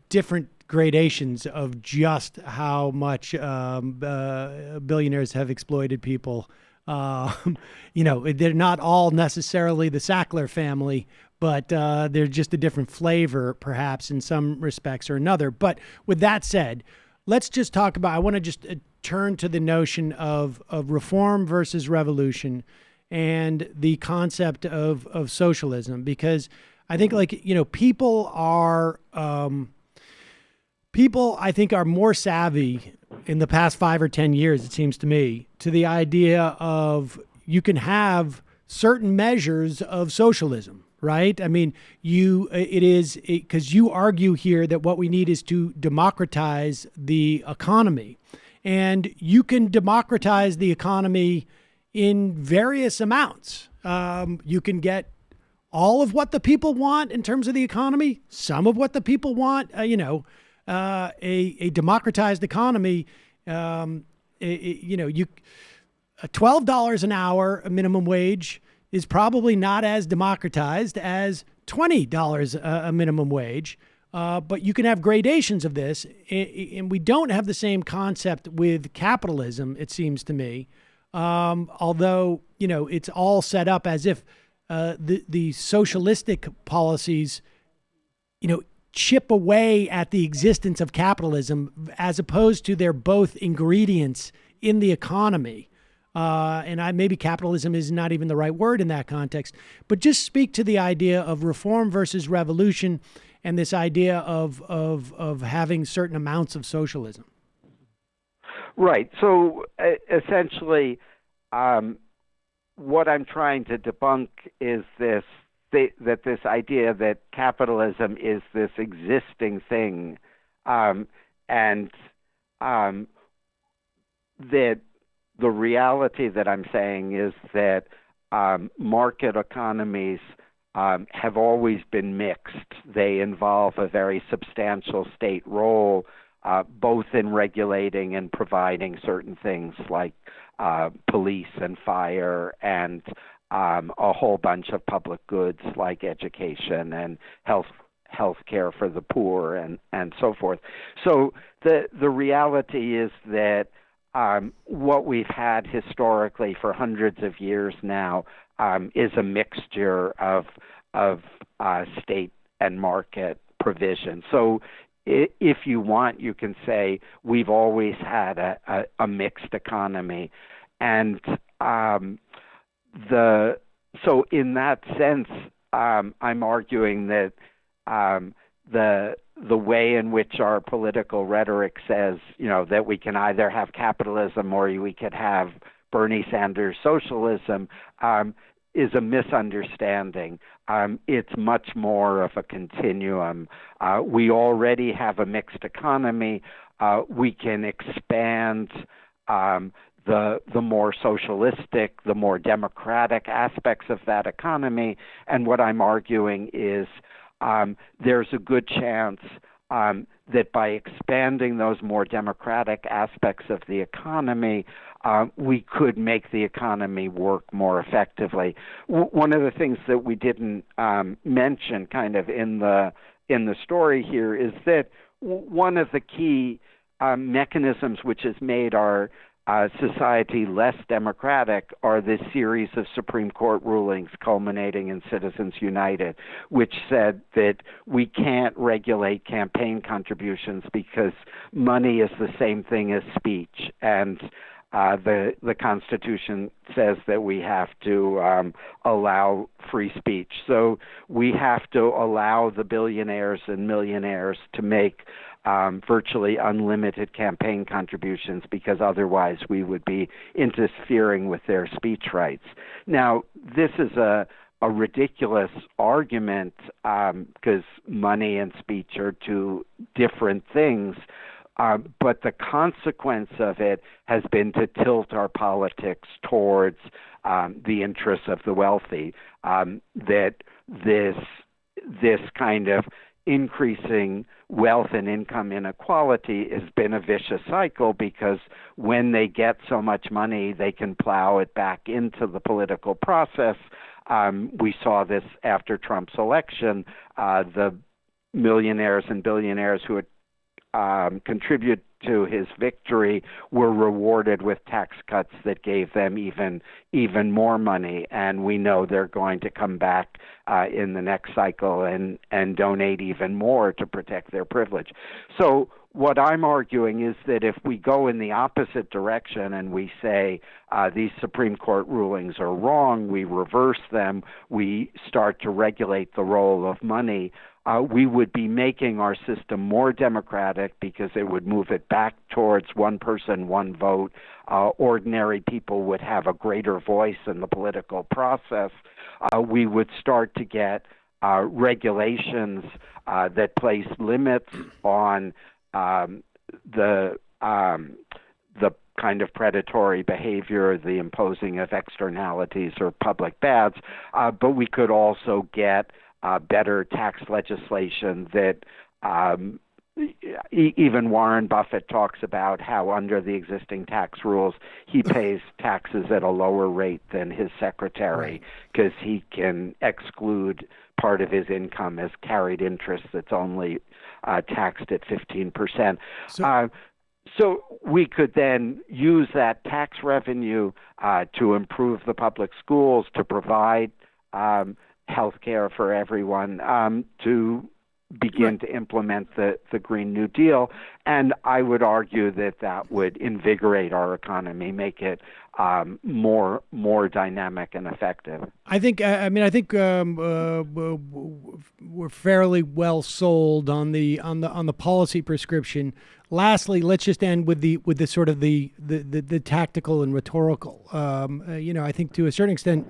different gradations of just how much billionaires have exploited people. They're not all necessarily the Sackler family, but they're just a different flavor, perhaps, in some respects or another. But with that said, let's just talk about, I want to just turn to the notion of reform versus revolution and the concept of socialism, because I think, people I think are more savvy in the past 5 or 10 years, it seems to me, to the idea of you can have certain measures of socialism, right? I mean, because you argue here that what we need is to democratize the economy. And you can democratize the economy in various amounts. You can get all of what the people want in terms of the economy, some of what the people want, a democratized economy, $12 an hour, a minimum wage, is probably not as democratized as $20 a minimum wage. But you can have gradations of this, and we don't have the same concept with capitalism, it seems to me. Although, it's all set up as if the socialistic policies, chip away at the existence of capitalism, as opposed to they're both ingredients in the economy. And maybe capitalism is not even the right word in that context, but just speak to the idea of reform versus revolution and this idea of having certain amounts of socialism. Right. So essentially, what I'm trying to debunk is this idea that capitalism is this existing thing, and that the reality that I'm saying is that market economies have always been mixed. They involve a very substantial state role, both in regulating and providing certain things like police and fire and a whole bunch of public goods like education and health care for the poor and so forth. So the reality is that what we've had historically for hundreds of years now is a mixture of state and market provision. So if you want, you can say we've always had a mixed economy, and so in that sense, I'm arguing that the way in which our political rhetoric says, that we can either have capitalism or we could have Bernie Sanders socialism is a misunderstanding. It's much more of a continuum. We already have a mixed economy. We can expand the more socialistic, the more democratic aspects of that economy. And what I'm arguing is there's a good chance that by expanding those more democratic aspects of the economy, we could make the economy work more effectively. One of the things that we didn't mention kind of in the story here is that one of the key mechanisms which has made our society less democratic are this series of Supreme Court rulings culminating in Citizens United, which said that we can't regulate campaign contributions because money is the same thing as speech, and the Constitution says that we have to allow free speech. So we have to allow the billionaires and millionaires to make virtually unlimited campaign contributions, because otherwise we would be interfering with their speech rights. Now, this is a ridiculous argument because money and speech are two different things. But the consequence of it has been to tilt our politics towards the interests of the wealthy. That this kind of increasing wealth and income inequality has been a vicious cycle, because when they get so much money, they can plow it back into the political process. We saw this after Trump's election. The millionaires and billionaires who had contribute to his victory were rewarded with tax cuts that gave them even more money, and we know they're going to come back in the next cycle and donate even more to protect their privilege. So what I'm arguing is that if we go in the opposite direction and we say these Supreme Court rulings are wrong, we reverse them, we start to regulate the role of money, we would be making our system more democratic, because it would move it back towards one person, one vote. Ordinary people would have a greater voice in the political process. We would start to get regulations that place limits on the kind of predatory behavior, the imposing of externalities or public bads, but we could also get better tax legislation that even Warren Buffett talks about how under the existing tax rules, he pays taxes at a lower rate than his secretary, because he can exclude part of his income as carried interest that's only taxed at 15%. So we could then use that tax revenue to improve the public schools, to provide health care for everyone, to begin to implement the Green New Deal. And I would argue that would invigorate our economy, make it more dynamic and effective. I think. We're fairly well sold on the policy prescription. Lastly, let's just end with the sort of the tactical and rhetorical. I think to a certain extent,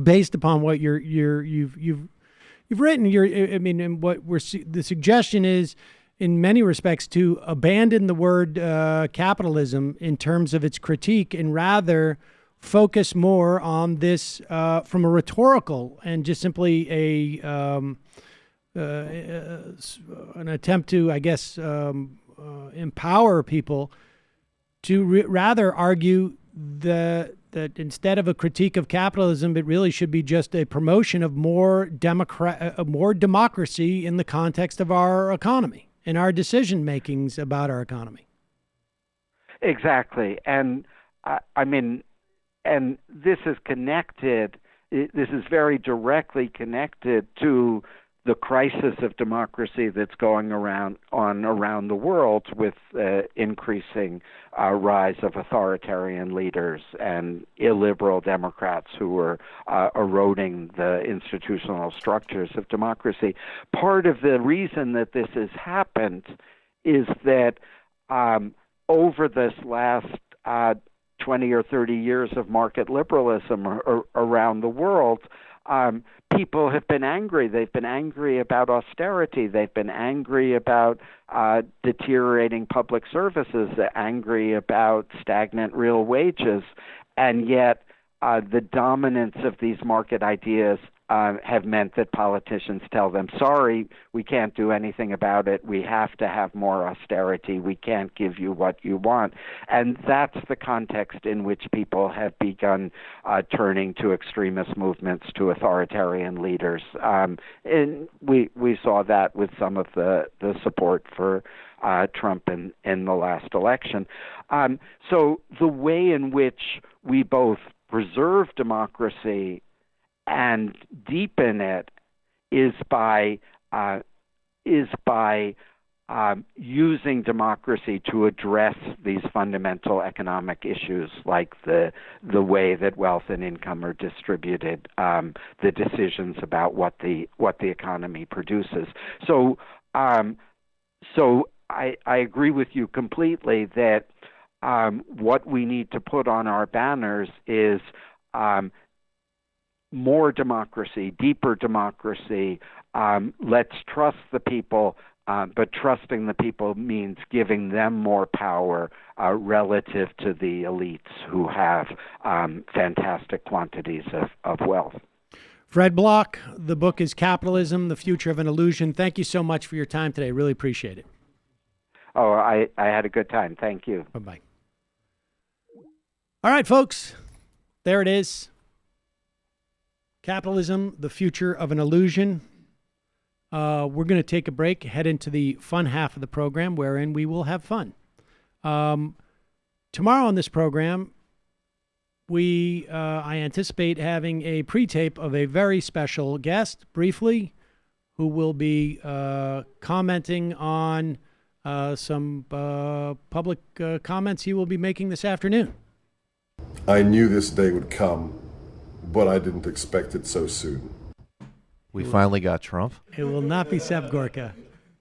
based upon what you've written, and what the suggestion is, in many respects, to abandon the word capitalism in terms of its critique and rather focus more on this from a rhetorical and just simply an attempt to, I guess, empower people to rather argue that instead of a critique of capitalism, it really should be just a promotion of more democracy in the context of our economy and our decision makings about our economy. Exactly, and and this is connected. This is very directly connected to the crisis of democracy that's going around the world, with increasing rise of authoritarian leaders and illiberal Democrats who are eroding the institutional structures of democracy. Part of the reason that this has happened is that over this last 20 or 30 years of market liberalism around the world, people have been angry. They've been angry about austerity. They've been angry about deteriorating public services. They're angry about stagnant real wages. And yet the dominance of these market ideas have meant that politicians tell them, sorry, we can't do anything about it. We have to have more austerity. We can't give you what you want. And that's the context in which people have begun turning to extremist movements, to authoritarian leaders. And we saw that with some of the support for Trump in the last election. So the way in which we both preserve democracy and deepen it is by using democracy to address these fundamental economic issues, like the way that wealth and income are distributed, the decisions about what the economy produces. So I agree with you completely that what we need to put on our banners is more democracy, deeper democracy. Let's trust the people, but trusting the people means giving them more power relative to the elites who have fantastic quantities of wealth. Fred Block, the book is Capitalism, The Future of an Illusion. Thank you so much for your time today. Really appreciate it. Oh, I had a good time. Thank you. Bye-bye. All right, folks, there it is. Capitalism, The Future of an Illusion. We're going to take a break, head into the fun half of the program, wherein we will have fun. Tomorrow on this program, I anticipate having a pre-tape of a very special guest, briefly, who will be commenting on some public comments he will be making this afternoon. I knew this day would come, but I didn't expect it so soon. We finally got Trump. It will not be Sepp Gorka.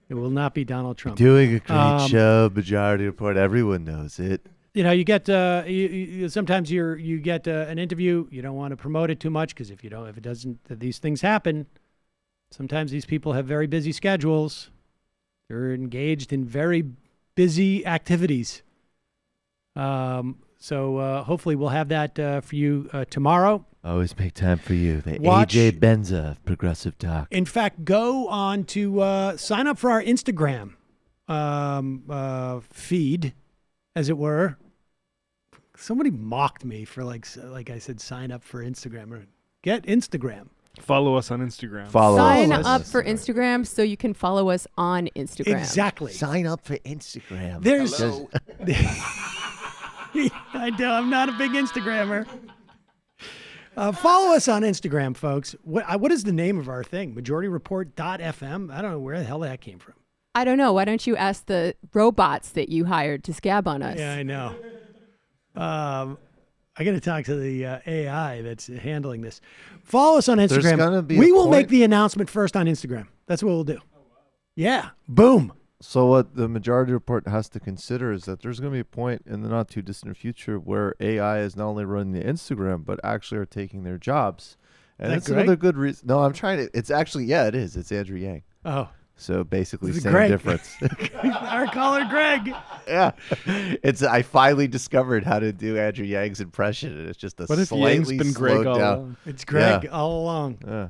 It will not be Donald Trump. Doing a great show, Majority Report. Everyone knows it. You know, you get sometimes you get an interview. You don't want to promote it too much because if it doesn't, these things happen. Sometimes these people have very busy schedules. They're engaged in very busy activities. So hopefully we'll have that for you tomorrow. Always make time for you. The Watch, AJ Benza of Progressive Talk. In fact, go on to sign up for our Instagram feed, as it were. Somebody mocked me for like I said, sign up for Instagram. Get Instagram. Follow us on Instagram. Sign up for Instagram so you can follow us on Instagram. Exactly. Sign up for Instagram. There's. I know I'm not a big Instagrammer. Follow us on Instagram, folks. What is the name of our thing? MajorityReport.fm? I don't know where the hell that came from. I don't know. Why don't you ask the robots that you hired to scab on us? Yeah, I know. I got to talk to the AI that's handling this. Follow us on Instagram. There's gonna be we a will point- make the announcement first on Instagram. That's what we'll do. Yeah. Boom. So what the Majority Report has to consider is that there's going to be a point in the not too distant future where AI is not only running the Instagram, but actually are taking their jobs. And Is it's that Greg? another good reason. No, I'm trying to. It's actually, yeah, it is. It's Andrew Yang. Oh. So basically, This is same Greg. difference. Our caller, Greg. Yeah. I finally discovered how to do Andrew Yang's impression, and it's just a What if slightly Yang's been Greg slowed all down. along? It's Greg Yeah. all along. Yeah.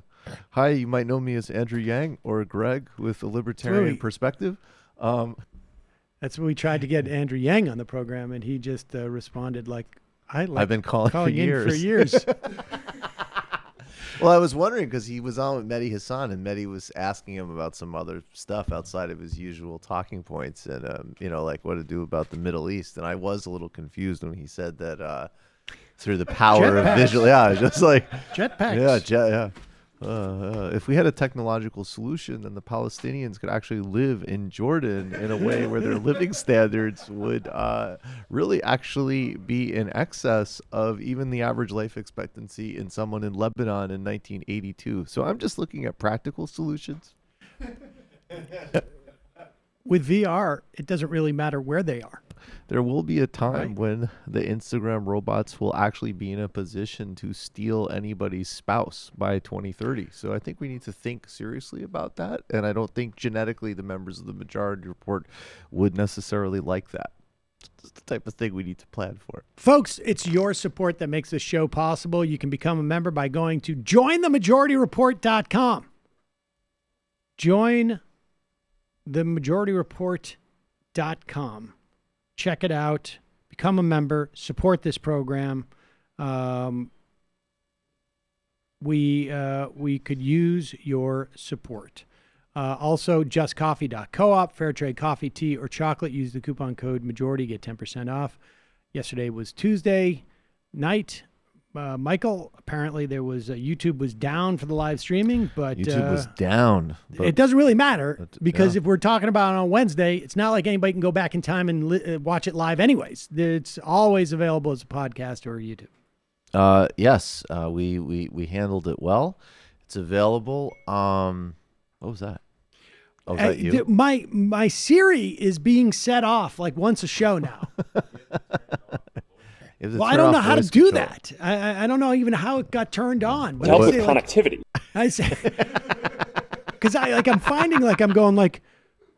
Hi, you might know me as Andrew Yang or Greg with a libertarian Really? perspective. That's what we tried to get Andrew Yang on the program, and he just responded like, I've been calling for in years." for years. Well, I was wondering because he was on with Mehdi Hassan, and Mehdi was asking him about some other stuff outside of his usual talking points, and like what to do about the Middle East. And I was a little confused when he said that through the power of visual, yeah, just like jetpacks. yeah. If we had a technological solution, then the Palestinians could actually live in Jordan in a way where their living standards would really actually be in excess of even the average life expectancy in someone in Lebanon in 1982. So I'm just looking at practical solutions. With VR, it doesn't really matter where they are. There will be a time when the Instagram robots will actually be in a position to steal anybody's spouse by 2030. So I think we need to think seriously about that. And I don't think genetically the members of the Majority Report would necessarily like that. It's the type of thing we need to plan for. Folks, it's your support that makes this show possible. You can become a member by going to jointhemajorityreport.com. Join themajorityreport.com. Check it out. Become a member. Support this program. We could use your support. Also, justcoffee.coop, fair trade coffee, tea, or chocolate. Use the coupon code majority, get 10% off. Yesterday was Tuesday night. Michael, apparently there was YouTube was down for the live streaming, but YouTube was down. It doesn't really matter because yeah. if we're talking about it on Wednesday, it's not like anybody can go back in time and watch it live anyways. It's always available as a podcast or YouTube. Yes, we handled it well. It's available. What was that? Oh, was that you? My Siri is being set off like once a show now. Well, I don't know how to do that. I don't know even how it got turned on. Help with connectivity. I say, because I'm finding I'm going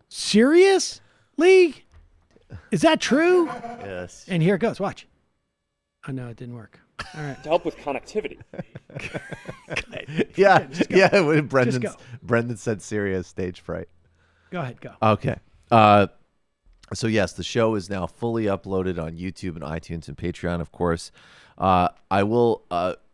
seriously? Is that true? Yes. And here it goes. Watch. Oh no, it didn't work. All right. To help with connectivity. Yeah. When Brendan said serious stage fright. Go ahead. Go. Okay. So yes, the show is now fully uploaded on YouTube and iTunes and Patreon, of course. I will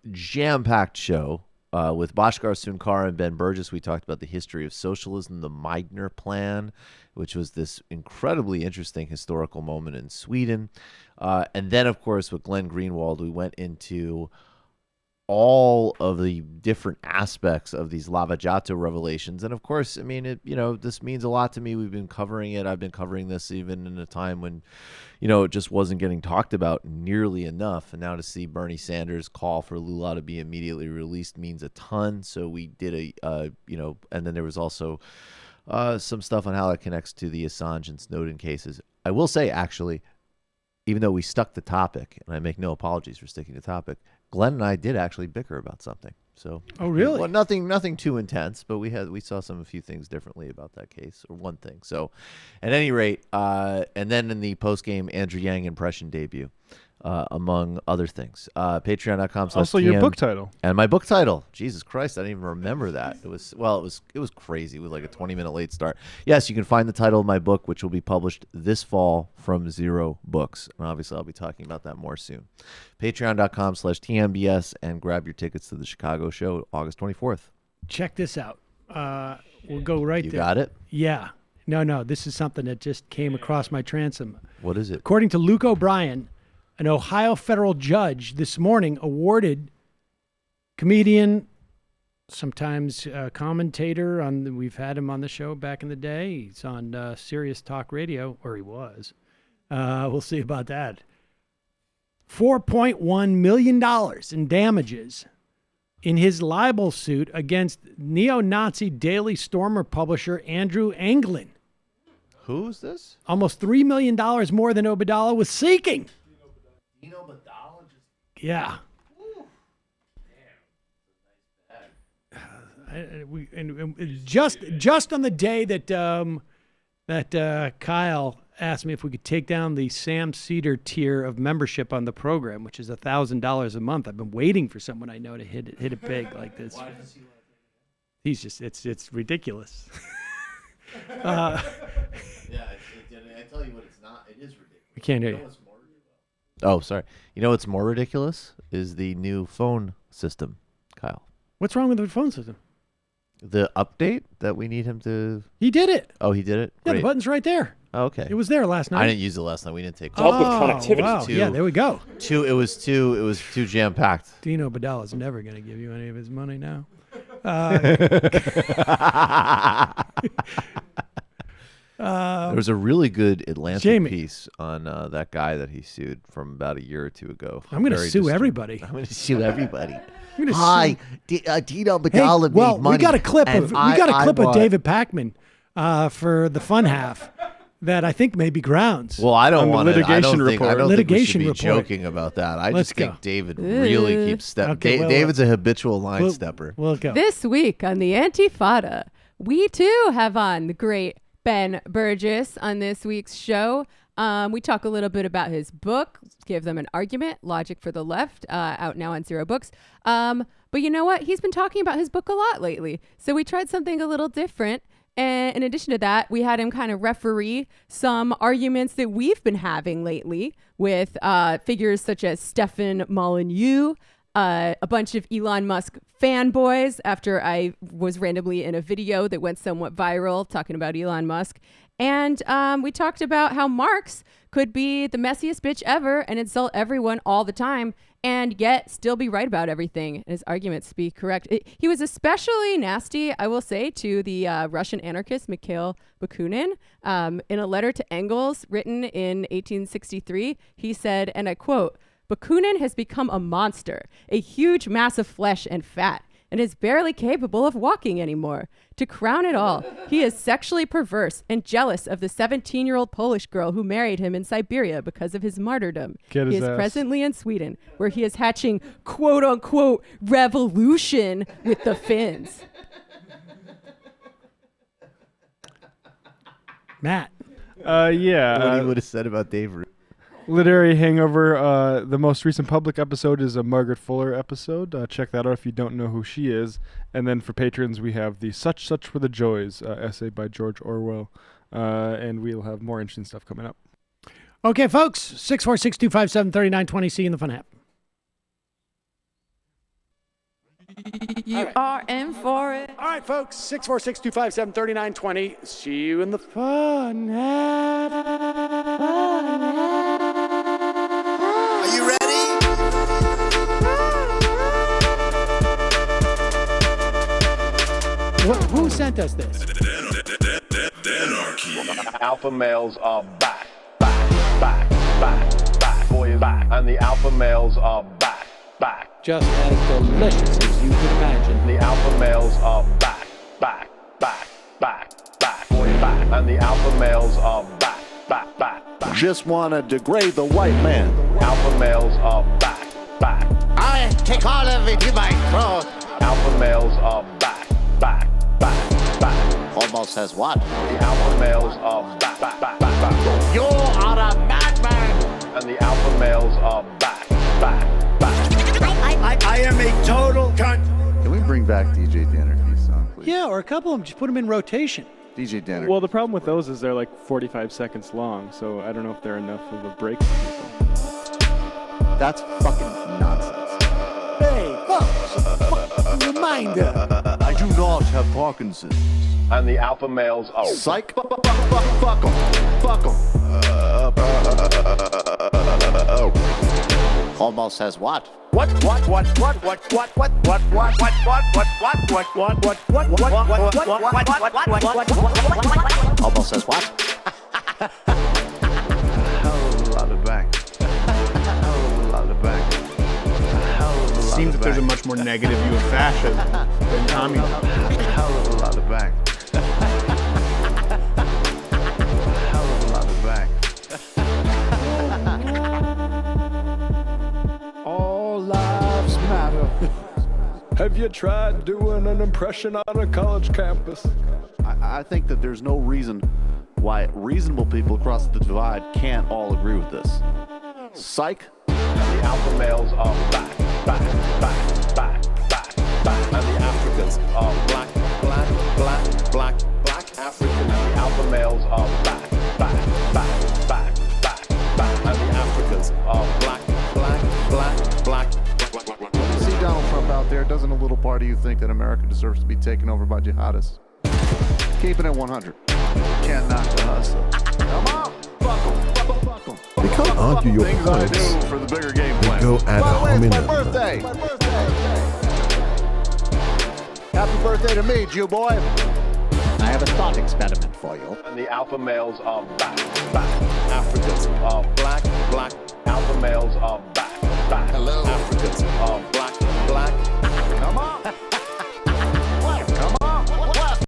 jam-packed show with Bhaskar Sunkar and Ben Burgess. We talked about the history of socialism, the Meidner Plan, which was this incredibly interesting historical moment in Sweden. And then, of course, with Glenn Greenwald, we went into all of the different aspects of these Lava Jato revelations. And of course, I mean, this means a lot to me. We've been covering it. I've been covering this even in a time when, it just wasn't getting talked about nearly enough. And now to see Bernie Sanders call for Lula to be immediately released means a ton. So we did and then there was also some stuff on how it connects to the Assange and Snowden cases. I will say, actually, even though we stuck the topic, and I make no apologies for sticking the topic, Glenn and I did actually bicker about something. So, oh really? Well, nothing too intense, but we saw a few things differently about that case, or one thing. So, at any rate, and then in the post game Andrew Yang impression debut, among other things. Patreon.com/TM. Also, your book title and my book title. Jesus Christ, I didn't even remember that. It was crazy. It was like a 20-minute late start. Yes, you can find the title of my book, which will be published this fall from Zero Books, and obviously I'll be talking about that more soon. Patreon.com/TMBS and grab your tickets to the Chicago show August 24th. Check this out. We'll go right there. You got it? Yeah. No. This is something that just came across my transom. What is it? According to Luke O'Brien, an Ohio federal judge this morning awarded comedian, sometimes commentator on. We've had him on the show back in the day. He's on Sirius Talk Radio, or he was. We'll see about that. $4.1 million in damages in his libel suit against neo-Nazi Daily Stormer publisher Andrew Anglin. Who is this? Almost $3 million more than Obadala was seeking. Yeah. Just on the day that Kyle asked me if we could take down the Sam Seder tier of membership on the program, which is $1,000 a month. I've been waiting for someone I know to hit it big like this. He's just it's ridiculous. Yeah, I tell you what, it's not. It is ridiculous. We can't hear you. Oh, sorry. You know what's more ridiculous is the new phone system, Kyle. What's wrong with the phone system? The update that we need him to. He did it. Oh, he did it. Yeah, Great. the button's right there. Oh, okay. It was there last night. I didn't use it last night. We didn't take. To help with connectivity. Wow. Yeah, there we go. It was too jam packed. Dino Badala's never going to give you any of his money now. There was a really good Atlantic Jamie. piece on that guy that he sued from about a year or two ago. I'm going to sue everybody. I'm going to sue everybody. Hi, Dino Badala made money. We got a clip of bought- David Pacman for the fun half that I think may be grounds. Well, I don't want to. I don't think litigation we should be report. joking about that. I Let's just think go. David really keeps stepping. Okay, David's a habitual line stepper. We'll go. This week on the Antifada, we too have on the great Ben Burgess on this week's show. We talk a little bit about his book, Give Them an Argument, Logic for the Left, out now on Zero Books. But you know what? He's been talking about his book a lot lately. So we tried something a little different. And in addition to that, we had him kind of referee some arguments that we've been having lately with figures such as Stefan Molyneux, a bunch of Elon Musk fanboys after I was randomly in a video that went somewhat viral talking about Elon Musk. And we talked about how Marx could be the messiest bitch ever and insult everyone all the time and yet still be right about everything. His arguments be correct. He was especially nasty, I will say, to the Russian anarchist Mikhail Bakunin. In a letter to Engels written in 1863, he said, and I quote, "Bakunin has become a monster, a huge mass of flesh and fat, and is barely capable of walking anymore. To crown it all, he is sexually perverse and jealous of the 17-year-old Polish girl who married him in Siberia because of his martyrdom. He is presently in Sweden, where he is hatching quote-unquote revolution with the Finns." Matt. Yeah. What he would have said about Dave Root. Literary Hangover, the most recent public episode is a Margaret Fuller episode. Check that out if you don't know who she is. And then for patrons, we have the Such Were the Joys essay by George Orwell. And we'll have more interesting stuff coming up. Okay, folks, 646-257-3920. See you in the fun app. You are in for it. All right, folks, 646-257-3920. See you in the fun app. Are you ready? Who sent us this? Alpha males are back. Boy, back. And the alpha males are back. Just as delicious as you can imagine. The alpha males are back. Boy, back. And the alpha males are back. Just want to degrade the white man. Alpha males are back. I take all of it in my throat. Alpha males are back. Almost has what? The alpha males are back. You are a madman. And the alpha males are back. I am a total cunt. Can we bring back DJ Dannerky's song, please? Yeah, or a couple of them. Just put them in rotation. DJ Danner. Well, the problem with those is they're like 45 seconds long, so I don't know if they're enough of a break for people. That's fucking nonsense. Hey, folks, reminder. I do not have Parkinson's. And the alpha males are psych. Fuck them. Almost has what? Almost says what? Seems that there's a much more negative view of fascism than communism. All lives matter. Have you tried doing an impression on a college campus? I think that there's no reason why reasonable people across the divide can't all agree with this. Psych. And the alpha males are back. And the Africans are black African. And the alpha males are back. And the Africans are black. When you see Donald Trump out there, doesn't a little part of you think that America deserves to be taken over by jihadists? Keeping it 100. Can't knock the hustle. Come on, buckle. They can't argue your Things points. I do for the bigger game They plan. go ad By the way, it's my hominem. birthday. Happy birthday to me, Jew boy. I have a thought experiment for you. And the alpha males are back. Africans are black. Alpha males are back. Hello. Africans are black. Come on.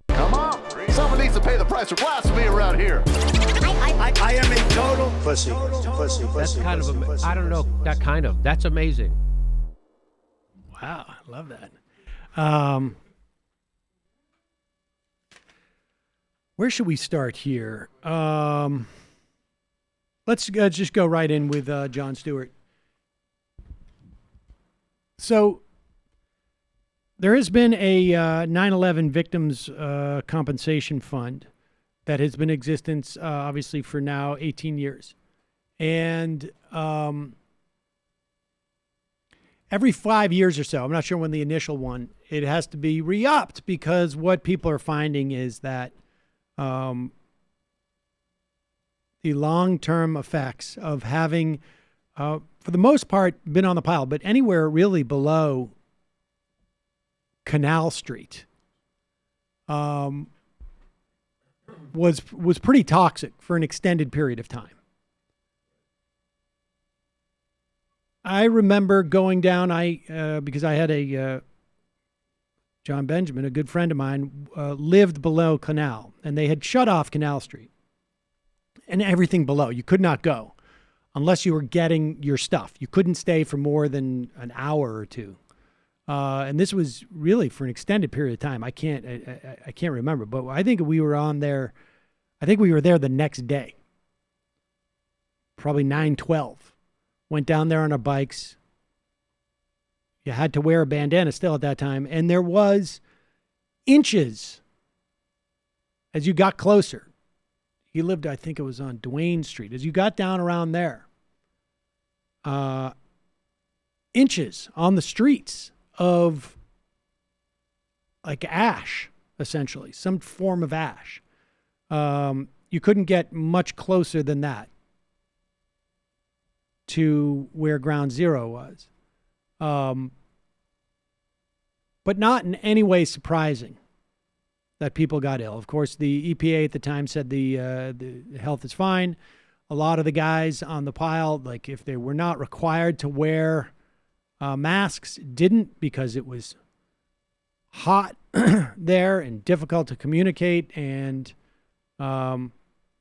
Come on. Someone needs to pay the price for blasphemy around here. I am a total pussy. That's kind of, I don't know, that kind of, that's amazing. Wow, I love that. Where should we start here? Let's just go right in with Jon Stewart. So there has been a 9/11 victims compensation fund that has been in existence, obviously, for now 18 years. And every 5 years or so, I'm not sure when the initial one, it has to be re-upped, because what people are finding is that the long-term effects of having, for the most part, been on the pile, but anywhere really below Canal Street, was pretty toxic for an extended period of time. I remember going down, because I had a John Benjamin, a good friend of mine, lived below Canal, and they had shut off Canal Street and everything below. You could not go unless you were getting your stuff. You couldn't stay for more than an hour or two. And this was really for an extended period of time. I can't remember, but I think we were on there. I think we were there the next day, probably 9/12. Went down there on our bikes. You had to wear a bandana still at that time, and there was inches as you got closer. He lived, I think it was on Duane Street. As you got down around there, inches on the streets of like ash, essentially, some form of ash. You couldn't get much closer than that to where Ground Zero was. But not in any way surprising that people got ill. Of course, the EPA at the time said the health is fine. A lot of the guys on the pile, like if they were not required to wear masks, didn't, because it was hot there and difficult to communicate, and a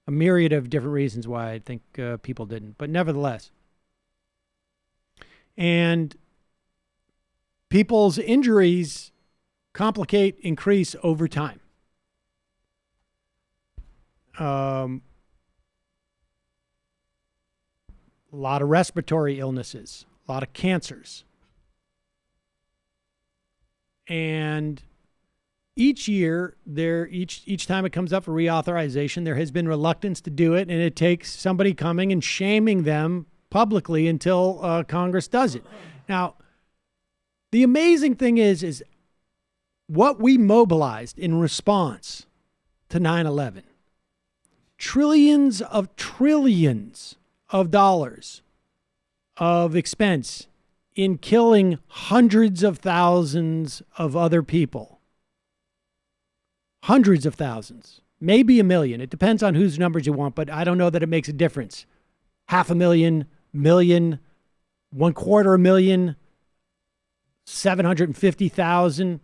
myriad of different reasons why I think people didn't. But nevertheless, and people's injuries increase over time. A lot of respiratory illnesses, a lot of cancers. And each year, each time it comes up for reauthorization, there has been reluctance to do it, and it takes somebody coming and shaming them publicly until Congress does it. Now, the amazing thing is what we mobilized in response to 9/11. Trillions of dollars of expense in killing hundreds of thousands of other people. Hundreds of thousands. Maybe 1 million. It depends on whose numbers you want, but I don't know that it makes a difference. 500,000, million, 250,000, 750,000.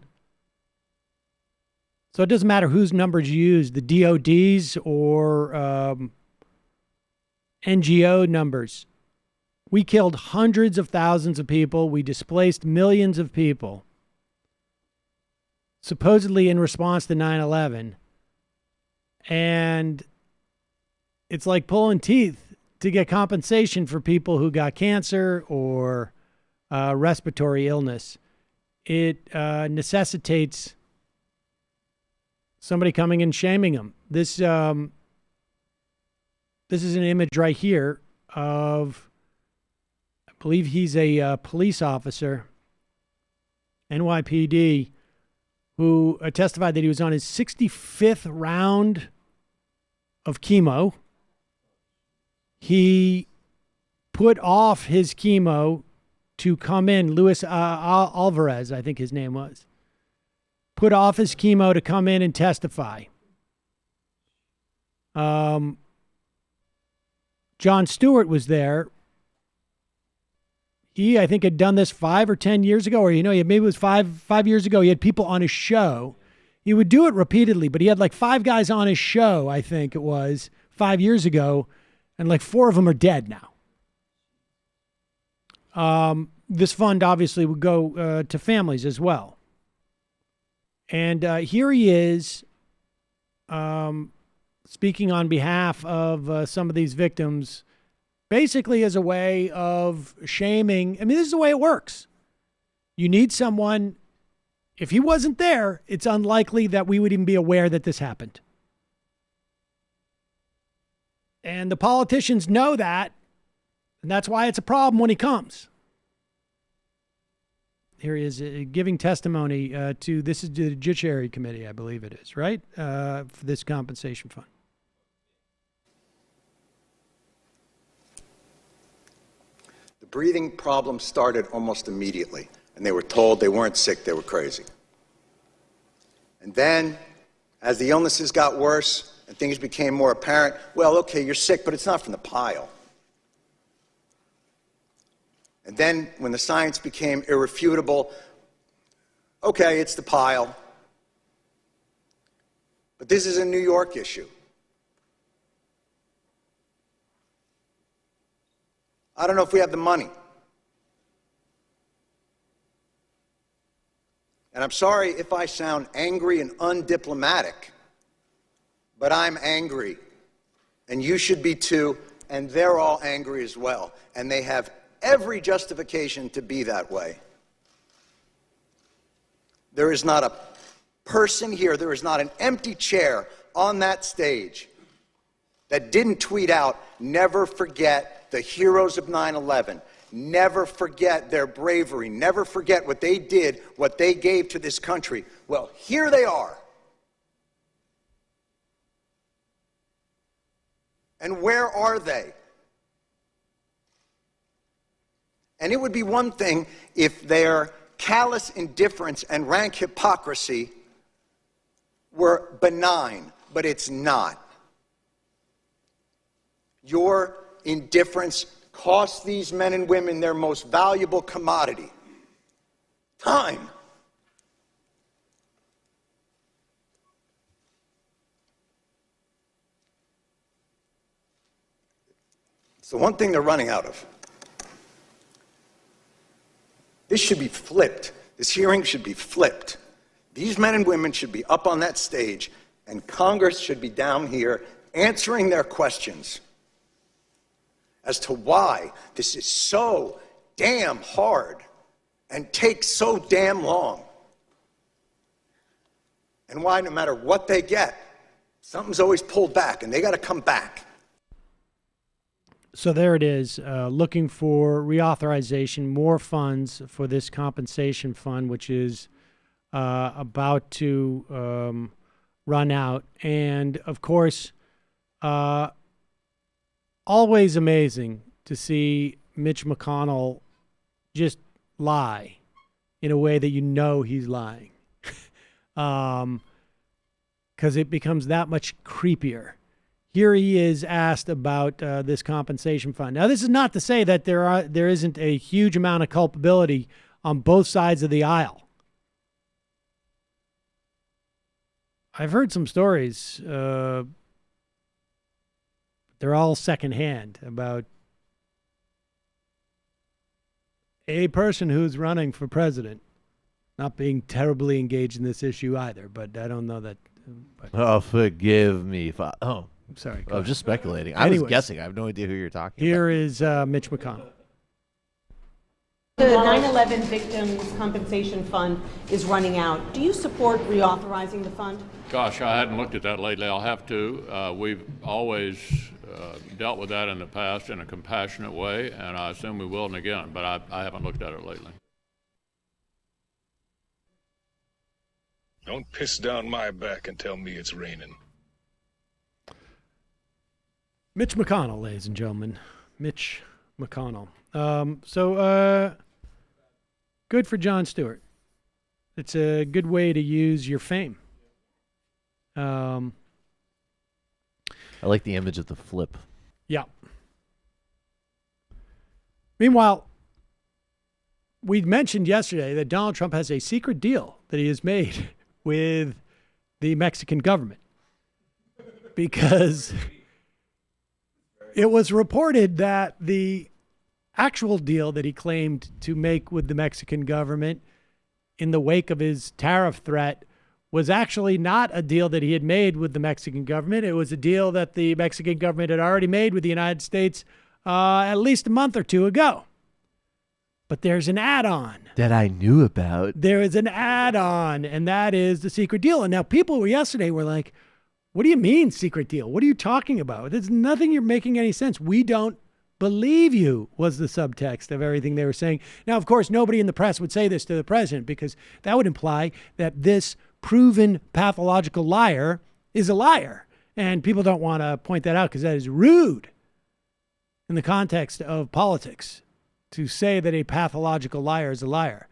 So it doesn't matter whose numbers you use, the DOD's or NGO numbers. We killed hundreds of thousands of people. We displaced millions of people, supposedly in response to 9/11. And it's like pulling teeth to get compensation for people who got cancer or respiratory illness. It necessitates somebody coming and shaming them. This is an image right here of, I believe he's a police officer, NYPD, who testified that he was on his 65th round of chemo. He put off his chemo to come in. Luis Alvarez, I think his name was. Put off his chemo to come in and testify. Jon Stewart was there. He, I think, had done this 5 or 10 years ago, or, maybe it was five years ago. He had people on his show. He would do it repeatedly, but he had like 5 guys on his show, I think it was, 5 years ago, and like 4 of them are dead now. This fund obviously would go to families as well. And here he is speaking on behalf of some of these victims, basically as a way of shaming. I mean, this is the way it works. You need someone. If he wasn't there, it's unlikely that we would even be aware that this happened. And the politicians know that, and that's why it's a problem when he comes. Here he is giving testimony to, this is the Judiciary Committee, I believe it is, right? For this compensation fund. The breathing problem started almost immediately, and they were told they weren't sick, they were crazy. And then, as the illnesses got worse and things became more apparent, well, okay, you're sick, but it's not from the pile. And then, when the science became irrefutable, okay, it's the pile. But this is a New York issue. I don't know if we have the money. And I'm sorry if I sound angry and undiplomatic, but I'm angry. And you should be too, and they're all angry as well. And they have every justification to be that way. There is not a person here, there is not an empty chair on that stage that didn't tweet out, never forget the heroes of 9/11. Never forget their bravery. Never forget what they did, what they gave to this country. Well, here they are. And where are they? And it would be one thing if their callous indifference and rank hypocrisy were benign, but it's not. Your indifference costs these men and women their most valuable commodity, time. It's the one thing they're running out of. This should be flipped. This hearing should be flipped. These men and women should be up on that stage, and Congress should be down here answering their questions as to why this is so damn hard and takes so damn long. And why, no matter what they get, something's always pulled back, and they got to come back. So there it is, looking for reauthorization, more funds for this compensation fund, which is about to run out. And, of course, always amazing to see Mitch McConnell just lie in a way that you know he's lying. Because it becomes that much creepier. Here he is asked about this compensation fund. Now, this is not to say that there isn't a huge amount of culpability on both sides of the aisle. I've heard some stories, they're all secondhand, about a person who's running for president not being terribly engaged in this issue either, but I don't know that. Oh, forgive me. I'm sorry. I was just speculating. I Anyways, was guessing. I have no idea who you're talking Here is Mitch McConnell. The 9/11 Victims Compensation Fund is running out. Do you support reauthorizing the fund? Gosh, I hadn't looked at that lately. I'll have to. We've always dealt with that in the past in a compassionate way, and I assume we will again, but I haven't looked at it lately. Don't piss down my back and tell me it's raining. Mitch McConnell, ladies and gentlemen. Mitch McConnell. Good for Jon Stewart. It's a good way to use your fame. I like the image of the flip. Yeah. Meanwhile, we mentioned yesterday that Donald Trump has a secret deal that he has made with the Mexican government, because it was reported that the actual deal that he claimed to make with the Mexican government in the wake of his tariff threat was actually not a deal that he had made with the Mexican government. It was a deal that the Mexican government had already made with the United States at least a month or two ago. But there's an add-on. That I knew about. There is an add-on, and that is the secret deal. And now people yesterday were like, what do you mean secret deal? What are you talking about? There's nothing you're making any sense. We don't believe you, was the subtext of everything they were saying. Now, of course, nobody in the press would say this to the president, because that would imply that this proven pathological liar is a liar. And people don't want to point that out because that is rude in the context of politics, to say that a pathological liar is a liar.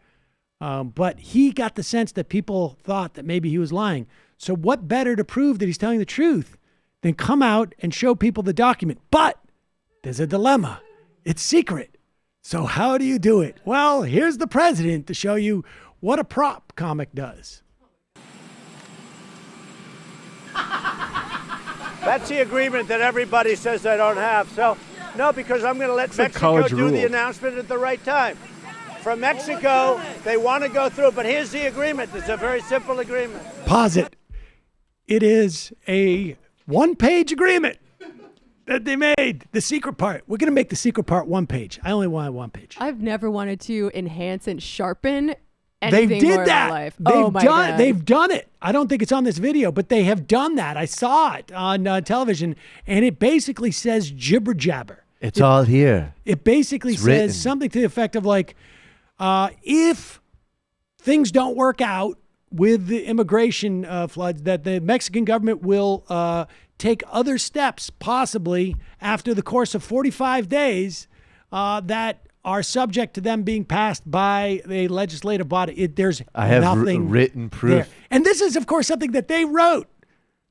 But he got the sense that people thought that maybe he was lying. So what better to prove that he's telling the truth than come out and show people the document? But there's a dilemma. It's secret. So how do you do it? Well, here's the president to show you what a prop comic does. That's the agreement that everybody says I don't have. So, no, because I'm going to let It's like Mexico college do rule. the announcement at the right time. From Mexico, they want to go through, but here's the agreement. It's a very simple agreement. Pause it. It is a one-page agreement that they made. The secret part. We're going to make the secret part one page. I only want one page. I've never wanted to enhance and sharpen They anything did more in that. my life. They've my done. God. They've done it. I don't think it's on this video, but they have done that. I saw it on television, and it basically says jibber jabber. It's all here. It basically It's says written. something to the effect of like, if things don't work out with the immigration floods, that the Mexican government will take other steps, possibly after the course of 45 days, that are subject to them being passed by a legislative body. There's I have nothing written proof. there. And this is, of course, something that they wrote.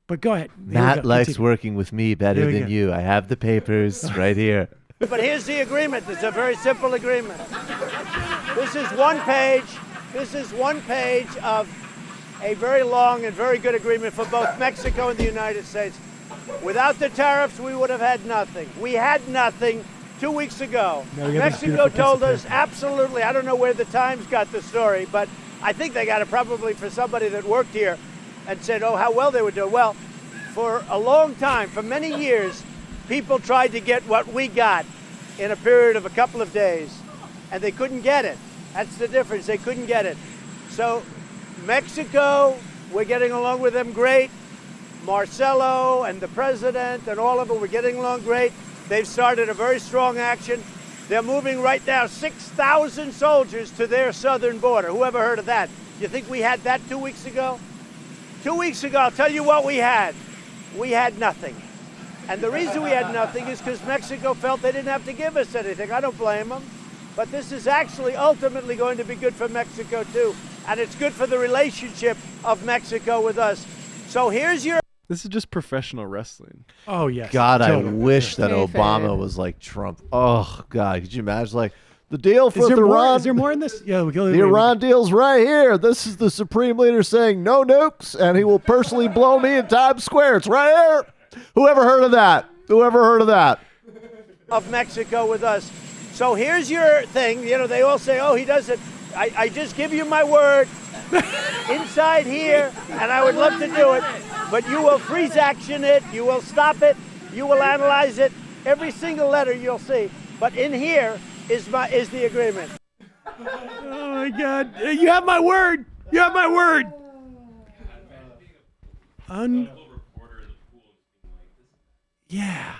But go ahead. Here we Matt go. likes Continue. working with me better Here we than go. you. I have the papers right here. But here's the agreement. It's a very simple agreement. This is one page. This is one page of a very long and very good agreement for both Mexico and the United States. Without the tariffs, we would have had nothing. We had nothing 2 weeks ago. Now we got this Mexico beautiful piece told of us absolutely, I don't know where the Times got the story, but I think they got it probably for somebody that worked here and said, oh, how well they were doing. Well, for a long time, for many years, people tried to get what we got in a period of a couple of days, and they couldn't get it. That's the difference. They couldn't get it. So Mexico, we're getting along with them great. Marcelo and the president and all of them, we're getting along great. They've started a very strong action. They're moving right now 6,000 soldiers to their southern border. Who ever heard of that? You think we had that 2 weeks ago? 2 weeks ago, I'll tell you what we had. We had nothing. And the reason we had nothing is because Mexico felt they didn't have to give us anything. I don't blame them. but this is actually ultimately going to be good for Mexico too, and it's good for the relationship of Mexico with us. So here's your... This is just professional wrestling. Oh, yes. God, I Totally. wish that Kayfabe. Obama was like Trump. Oh, God. Could you imagine? Like, the deal Is for there, Iran. more, is there more in this? Yeah, The Iran deal's right here. This is the Supreme Leader saying no nukes, and he will personally blow me in Times Square. It's right here. Whoever heard of that? Whoever heard of that? Of Mexico with us. So here's your thing. You know, they all say, oh, he does it. I just give you my word inside here, and I would love to do it, but you will freeze action it, you will stop it, you will analyze it, every single letter you'll see. But in here is the agreement. Oh, my God. You have my word. You have my word. Yeah.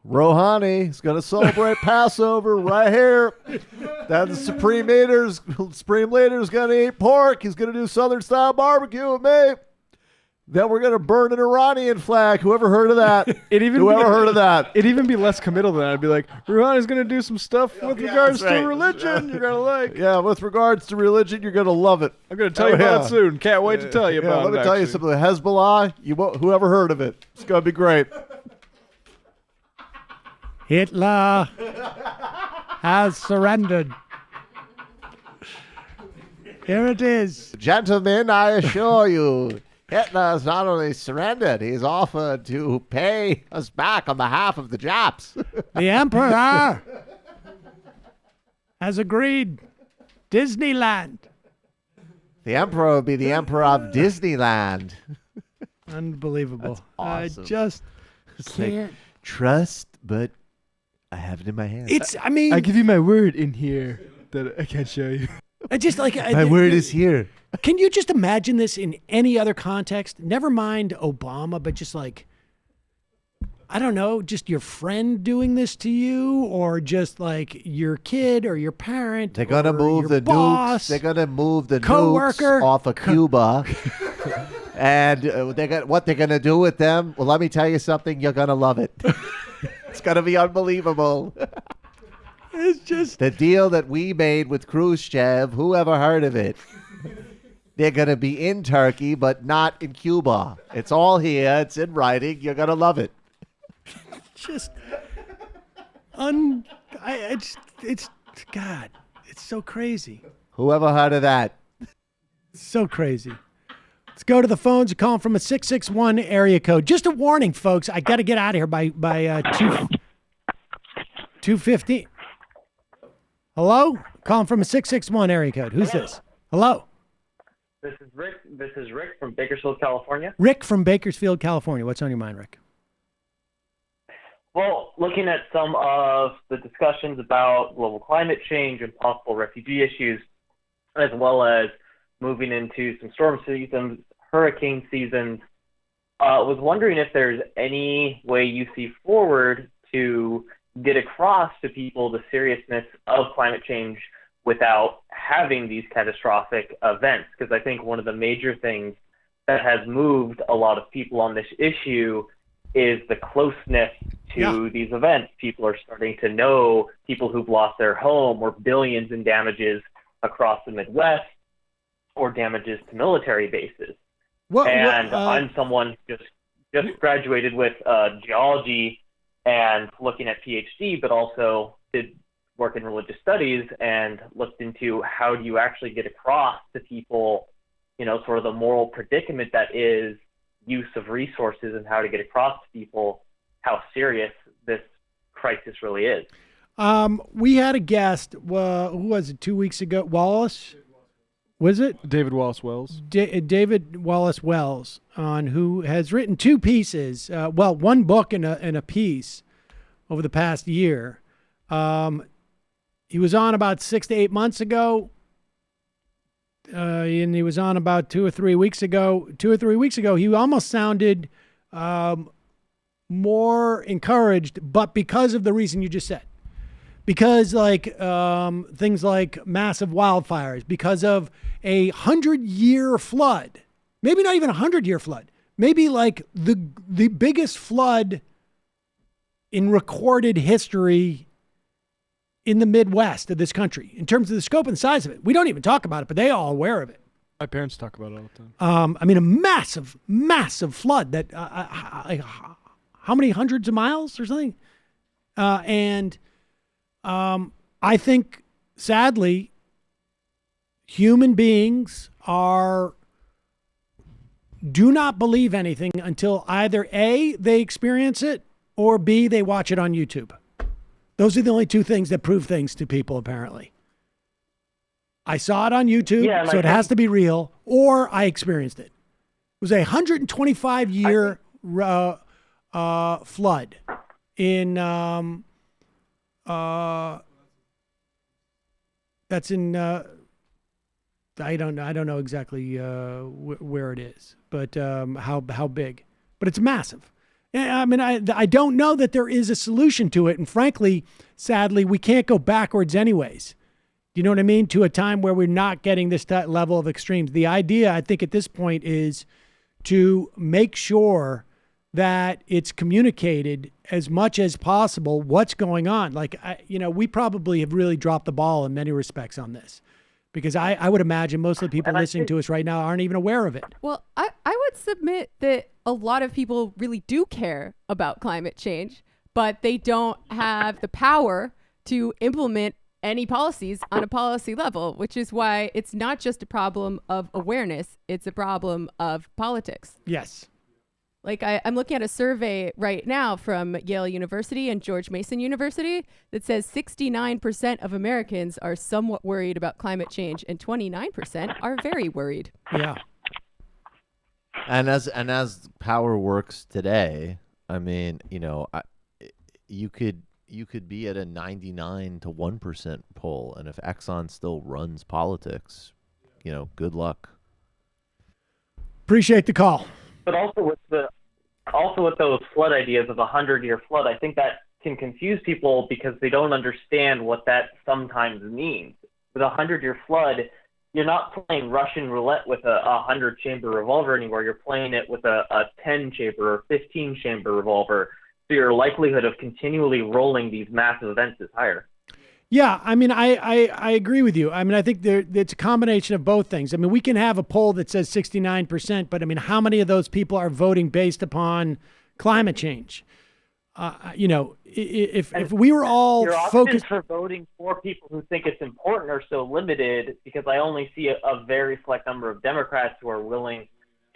Rouhani is going to celebrate Passover right here. Then the Supreme Leader's going to eat pork. He's going to do Southern-style barbecue with me. Then we're going to burn an Iranian flag. Whoever heard of that? Whoever heard of that? It'd even be less committal than that. I'd be like, Rouhani's going to do some stuff with regards to religion you're going to like. Yeah, with regards to religion, you're going to love it. I'm going to tell you about it soon. Can't wait to tell you about it. Let me tell you something. Hezbollah, whoever heard of it? It's going to be great. Hitler has surrendered. Here it is. Gentlemen, I assure you, Hitler has not only surrendered, he's offered to pay us back on behalf of the Japs. The Emperor has agreed. Disneyland. The Emperor will be the Emperor of Disneyland. Unbelievable. That's awesome. I just can't. Like, trust, but I have it in my hand. I give you my word in here that I can't show you. I just like my word is here. Can you just imagine this in any other context? Never mind Obama, but just like, I don't know, just your friend doing this to you, or just like your kid or your parent. They're gonna move the boss, nukes. They're gonna move the coworker nukes off of Cuba. And what they're gonna do with them? Well, let me tell you something. You're gonna love it. It's gonna be unbelievable. It's just the deal that we made with Khrushchev. Who ever heard of it? They're gonna be in Turkey, but not in Cuba. It's all here. It's in writing. You're gonna love it. Just it's God. It's so crazy. Whoever heard of that? So crazy. Let's go to the phones. You're calling from a 661 area code. Just a warning, folks. I got to get out of here by 2:15. Hello? Calling from a 661 area code. Who's this? Hello? This is Rick. This is Rick from Bakersfield, California. Rick from Bakersfield, California. What's on your mind, Rick? Well, looking at some of the discussions about global climate change and possible refugee issues, as well as moving into some storm seasons, hurricane seasons, was wondering if there's any way you see forward to get across to people the seriousness of climate change without having these catastrophic events. Because I think one of the major things that has moved a lot of people on this issue is the closeness to these events. People are starting to know people who've lost their home, or billions in damages across the Midwest, or damages to military bases. I'm someone who just graduated with geology and looking at PhD, but also did work in religious studies and looked into how do you actually get across to people, sort of the moral predicament that is use of resources, and how to get across to people how serious this crisis really is. We had a guest, who was it, 2 weeks ago? Wallace? Was it? David Wallace Wells. David Wallace Wells, who has written two pieces, one book and a piece over the past year. He was on about 6 to 8 months ago, and he was on about 2 or 3 weeks ago. 2 or 3 weeks ago, he almost sounded more encouraged, but because of the reason you just said. Because things like massive wildfires, because of a 100-year flood, maybe not even a 100-year flood, maybe like the biggest flood in recorded history in the Midwest of this country in terms of the scope and size of it. We don't even talk about it, but they're all aware of it. My parents talk about it all the time. I mean, a massive, massive flood that, how many hundreds of miles or something? And I think, sadly, human beings do not believe anything until either A, they experience it, or B, they watch it on YouTube. Those are the only two things that prove things to people, apparently. I saw it on YouTube, so it has to be real, or I experienced it. It was a 125-year flood in that's in I don't know exactly where it is, but how big. But it's massive. I mean, I don't know that there is a solution to it. And frankly, sadly, we can't go backwards anyways. You know what I mean? To a time where we're not getting this level of extremes. The idea, I think, at this point is to make sure that it's communicated as much as possible what's going on. Like, we probably have really dropped the ball in many respects on this. Because I would imagine most of the people listening to us right now aren't even aware of it. Well, I would submit that a lot of people really do care about climate change, but they don't have the power to implement any policies on a policy level, which is why it's not just a problem of awareness, it's a problem of politics. Yes. Like I'm looking at a survey right now from Yale University and George Mason University that says 69% of Americans are somewhat worried about climate change and 29% are very worried. Yeah. And as power works today, I mean, you could be at a 99 to 1% poll, and if Exxon still runs politics, good luck. Appreciate the call. But also with those flood ideas of a 100-year flood, I think that can confuse people because they don't understand what that sometimes means. With a 100-year flood, you're not playing Russian roulette with a 100-chamber revolver anymore. You're playing it with a 10-chamber or 15-chamber revolver. So your likelihood of continually rolling these massive events is higher. Yeah, I mean, I agree with you. I mean, I think it's a combination of both things. I mean, we can have a poll that says 69%, but I mean, how many of those people are voting based upon climate change? If we were all your focused options for voting for people who think it's important are so limited because I only see a very select number of Democrats who are willing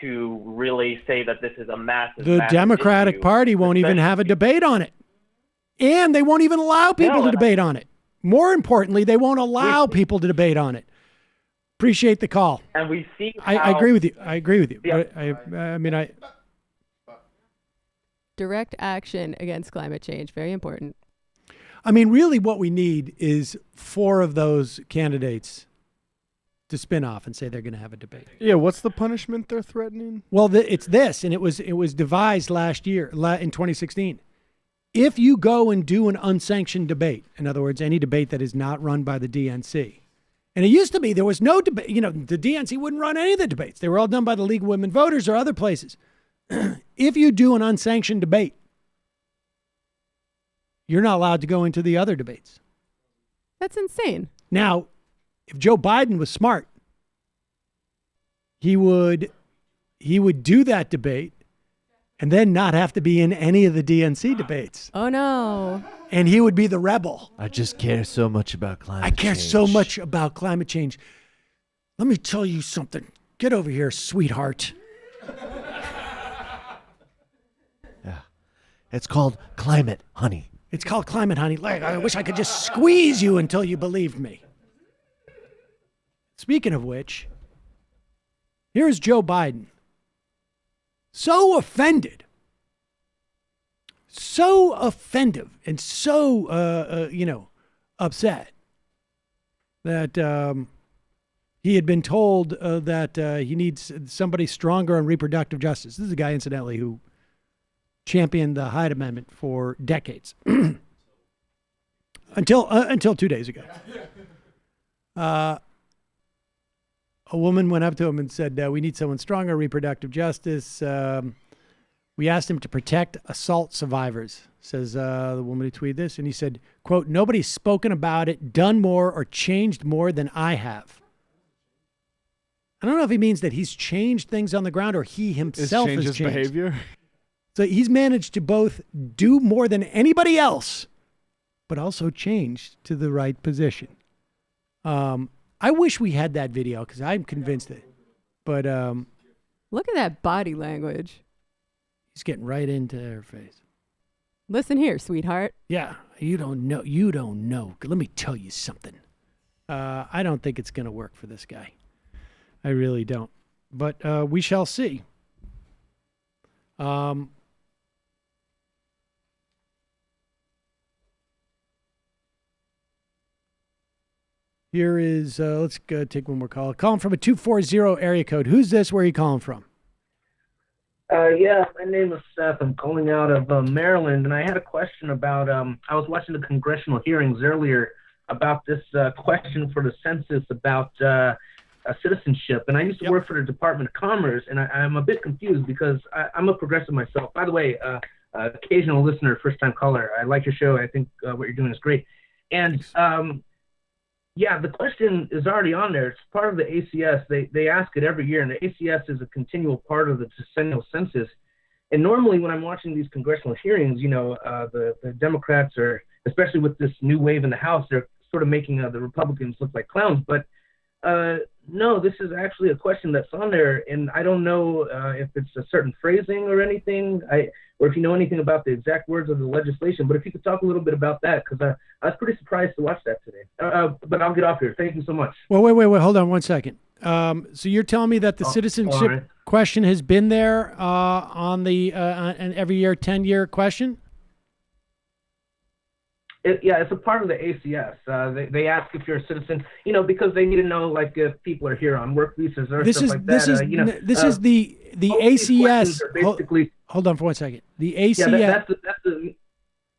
to really say that this is a massive. The Democratic issue, Party won't even have a debate on it, and they won't even allow people to debate on it. More importantly, they won't allow people to debate on it. Appreciate the call. And we see I agree with you. Yeah. But Direct action against climate change, very important. I mean, really what we need is 4 of those candidates to spin off and say they're going to have a debate. Yeah, what's the punishment they're threatening? Well, it's this, and it was devised last year, in 2016. If you go and do an unsanctioned debate, in other words, any debate that is not run by the DNC, and it used to be there was no debate, the DNC wouldn't run any of the debates. They were all done by the League of Women Voters or other places. If you do an unsanctioned debate, you're not allowed to go into the other debates. That's insane. Now, if Joe Biden was smart, he would do that debate and then not have to be in any of the DNC debates. Oh, no. And he would be the rebel. I just care so much about climate change. I care so much about climate change. Let me tell you something. Get over here, sweetheart. Yeah. It's called climate, honey. It's called climate, honey. Like, I wish I could just squeeze you until you believed me. Speaking of which, here's Joe Biden. So offended and so, upset that he had been told that he needs somebody stronger on reproductive justice. This is a guy, incidentally, who championed the Hyde Amendment for decades, until 2 days ago. A woman went up to him and said, we need someone stronger, reproductive justice. We asked him to protect assault survivors, says the woman who tweeted this. And he said, quote, nobody's spoken about it, done more, or changed more than I have. I don't know if he means that he's changed things on the ground or he himself has changed. Behavior. So he's managed to both do more than anybody else, but also change to the right position. I wish we had that video because I'm convinced it. But look at that body language. He's getting right into her face. Listen here, sweetheart. Yeah, you don't know. You don't know. Let me tell you something. I don't think it's going to work for this guy. I really don't. But we shall see. Here is, let's go take one more call. Calling from a 240 area code. Who's this? Where are you calling from? Yeah, my name is Seth. I'm calling out of Maryland, and I had a question about, I was watching the congressional hearings earlier about this question for the census about citizenship. And I used to work for the Department of Commerce, and I'm a bit confused because I'm a progressive myself. By the way, occasional listener, first-time caller. I like your show. I think what you're doing is great. And yeah, the question is already on there. It's part of the ACS. They ask it every year, and the ACS is a continual part of the decennial census. And normally when I'm watching these congressional hearings, you know, the Democrats are, especially with this new wave in the House, they're sort of making the Republicans look like clowns. But no, this is actually a question that's on there, and I don't know if it's a certain phrasing or anything, or if you know anything about the exact words of the legislation. But if you could talk a little bit about that, because I was pretty surprised to watch that today. But I'll get off here. Thank you so much. Well, wait. Hold on one second. So you're telling me that the citizenship question has been there on the an every year 10-year question? Yeah, it's a part of the ACS. They ask if you're a citizen, you know, because they need to know, like, if people are here on work visas or stuff like that. This is the ACS. Hold on for 1 second. The ACS. Yeah,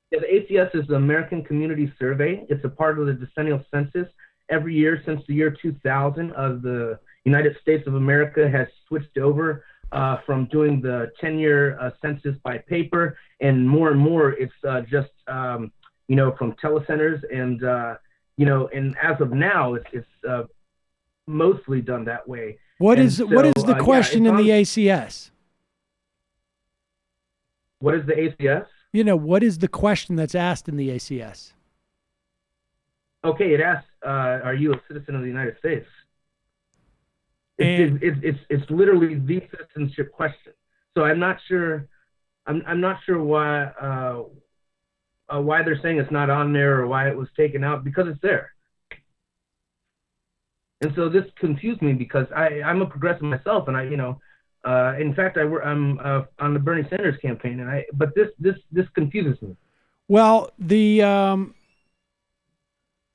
the ACS is the American Community Survey. It's a part of the decennial census. Every year since the year 2000, the United States of America has switched over from doing the 10-year census by paper, and more it's just you know, from telecenters, and you know, and as of now, it's mostly done that way. What is the question in the ACS? What is the ACS? You know, what is the question that's asked in the ACS? Okay, it asks, "Are you a citizen of the United States?" It's literally the citizenship question. So I'm not sure. I'm not sure why they're saying it's not on there or why it was taken out, because it's there. And so this confused me because I'm a progressive myself, and in fact I'm on the Bernie Sanders campaign, but this confuses me. Well,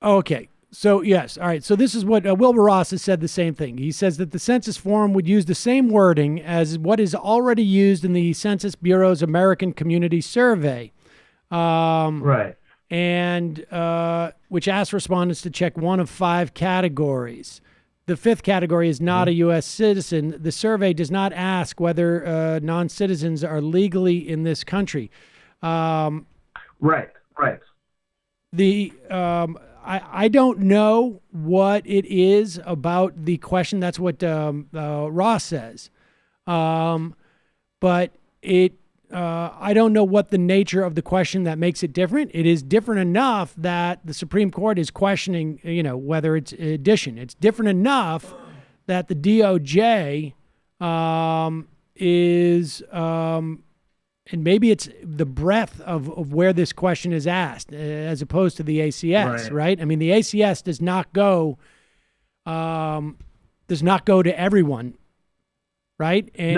okay. So yes, all right. So this is what Wilbur Ross has said the same thing. He says that the Census Forum would use the same wording as what is already used in the Census Bureau's American Community Survey. Right. And which asks respondents to check one of 5 categories. The 5th category is not a U.S. citizen. The survey does not ask whether non-citizens are legally in this country. Right. I don't know what it is about the question. That's what Ross says. But I don't know what the nature of the question that makes it different. It is different enough that the Supreme Court is questioning, you know, whether it's addition. It's different enough that the DOJ is, and maybe it's the breadth of where this question is asked, as opposed to the ACS, right? I mean, the ACS does not go to everyone, right? And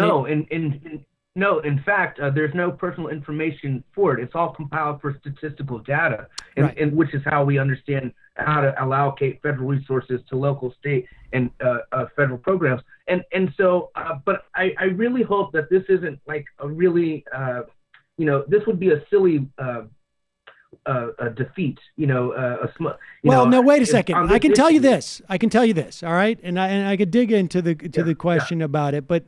No, in fact, there's no personal information for it. It's all compiled for statistical data, and which is how we understand how to allocate federal resources to local, state, and federal programs. And so, but I really hope that this isn't like a really, you know, this would be a silly a defeat, you know, no, wait a second. I can tell you this. All right, and I could dig into the question about it, but.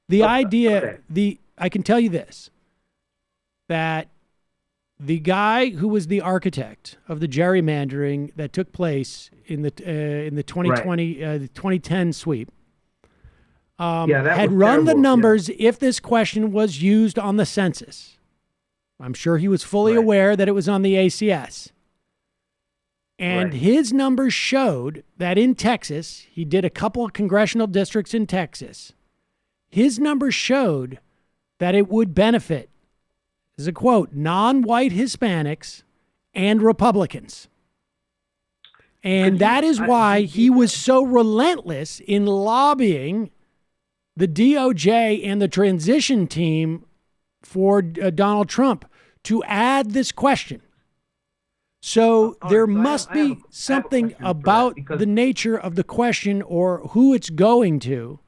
The idea, I can tell you this, that the guy who was the architect of the gerrymandering that took place in the 2010 sweep had run the numbers if this question was used on the census. I'm sure he was fully aware that it was on the ACS. And his numbers showed that in Texas, he did a couple of congressional districts in Texas. His numbers showed that it would benefit, this is a quote, non-white Hispanics and Republicans. And that is why he was so relentless in lobbying the DOJ and the transition team for Donald Trump to add this question. So there must be something about the nature of the question or who it's going to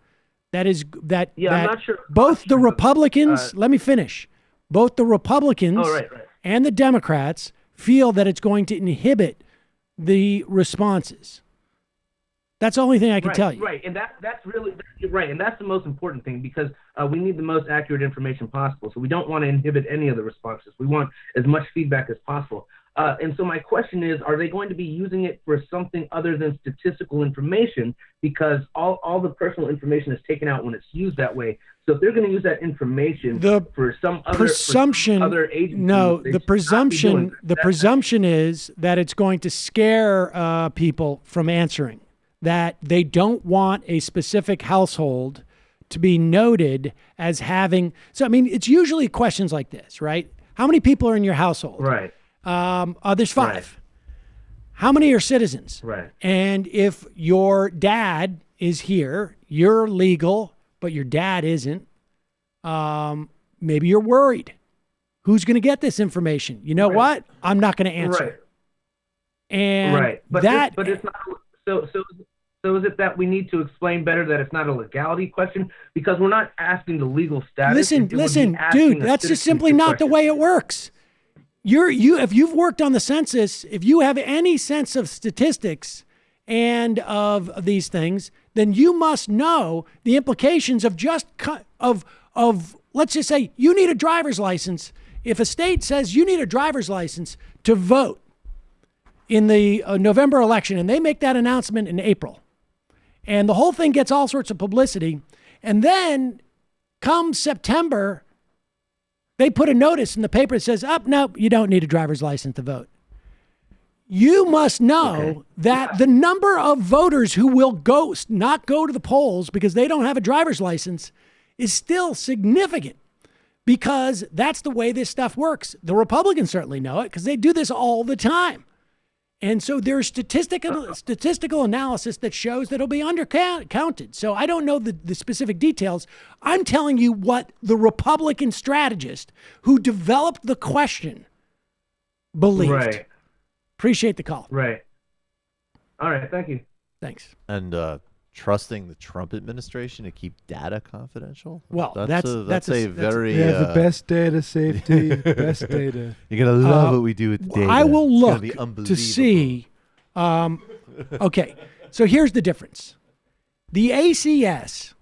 that is that I'm not sure both the Republicans, let me finish, both the Republicans and the Democrats feel that it's going to inhibit the responses. That's the only thing I can tell you. Right, and that's really right, and that's the most important thing because we need the most accurate information possible. So we don't want to inhibit any of the responses. We want as much feedback as possible. And so my question is, are they going to be using it for something other than statistical information? Because all the personal information is taken out when it's used that way. So if they're going to use that information for some other agency, the presumption is that it's going to scare people from answering. That they don't want a specific household to be noted as having. So, I mean, it's usually questions like this, right? How many people are in your household? Right. There's 5. Right. How many are citizens? Right. And if your dad is here, you're legal, but your dad isn't, maybe you're worried. Who's going to get this information? You know what? I'm not going to answer. Right. And but it's not. So is it that we need to explain better that it's not a legality question? Because we're not asking the legal status. Listen, dude, that's just simply not the way it works. If you've worked on the census, if you have any sense of statistics and of these things, then you must know the implications of let's just say you need a driver's license. If a state says you need a driver's license to vote in the November election, and they make that announcement in April, and the whole thing gets all sorts of publicity, and then come September, they put a notice in the paper that says, no, you don't need a driver's license to vote. You must know that the number of voters who will not go to the polls because they don't have a driver's license is still significant, because that's the way this stuff works. The Republicans certainly know it because they do this all the time. And so there's statistical analysis that shows that it'll be undercounted. So I don't know the specific details. I'm telling you what the Republican strategist who developed the question believed. Right. Appreciate the call. Right. All right. Thank you. Thanks. And trusting the Trump administration to keep data confidential? Well, that's a very we have the best data safety, best data. You're gonna love what we do with data. I will look to see. Okay, so here's the difference. The ACS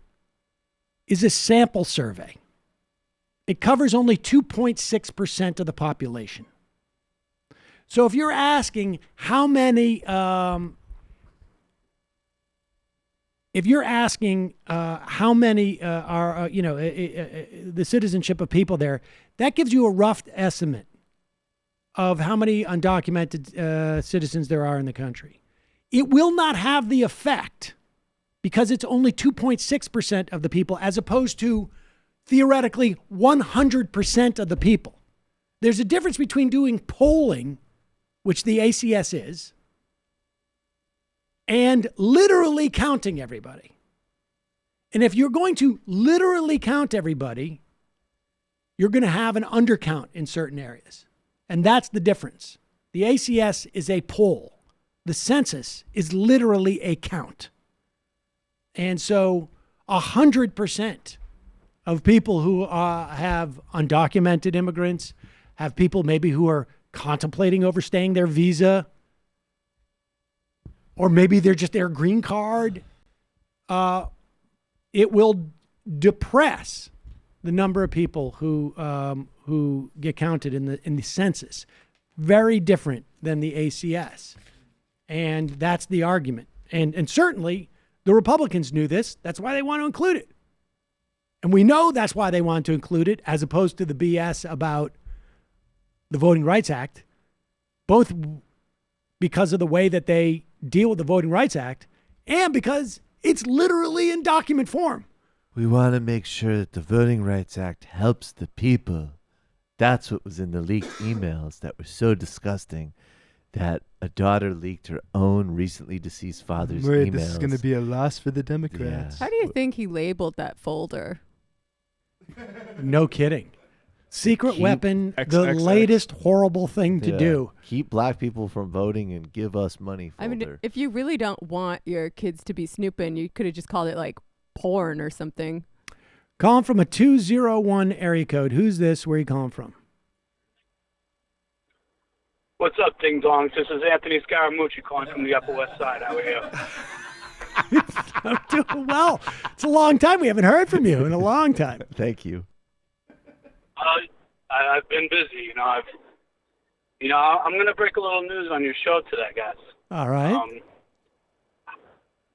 is a sample survey. It covers only 2.6% of the population. So if you're asking how many how many are, the citizenship of people there, that gives you a rough estimate of how many undocumented citizens there are in the country. It will not have the effect because it's only 2.6% of the people as opposed to theoretically 100% of the people. There's a difference between doing polling, which the ACS is, and literally counting everybody. And if you're going to literally count everybody, you're going to have an undercount in certain areas. And that's the difference. The ACS is a poll. The census is literally a count. And so 100% of people who have undocumented immigrants, have people maybe who are contemplating overstaying their visa, or maybe they're just their green card, it will depress the number of people who get counted in the census. Very different than the ACS. And that's the argument. And certainly the Republicans knew this. That's why they want to include it. And we know that's why they want to include it, as opposed to the BS about the Voting Rights Act, both because of the way that they deal with the Voting Rights Act and because it's literally in document form. We want to make sure that the Voting Rights Act helps the people. That's what was in the leaked emails that were so disgusting that a daughter leaked her own recently deceased father's emails. This is going to be a loss for the Democrats. Yeah. How do you think he labeled that folder? No kidding. Secret Keep weapon, the XXX. latest horrible thing to do. Keep black people from voting and give us money folder. I mean, if you really don't want your kids to be snooping, you could have just called it like porn or something. Calling from a 201 area code. Who's this? Where are you calling from? What's up, Ding Dongs? This is Anthony Scaramucci calling from the Upper West Side. How are you? I'm doing well. It's a long time. We haven't heard from you in a long time. Thank you. I've been busy. I'm going to break a little news on your show today, guys. All right.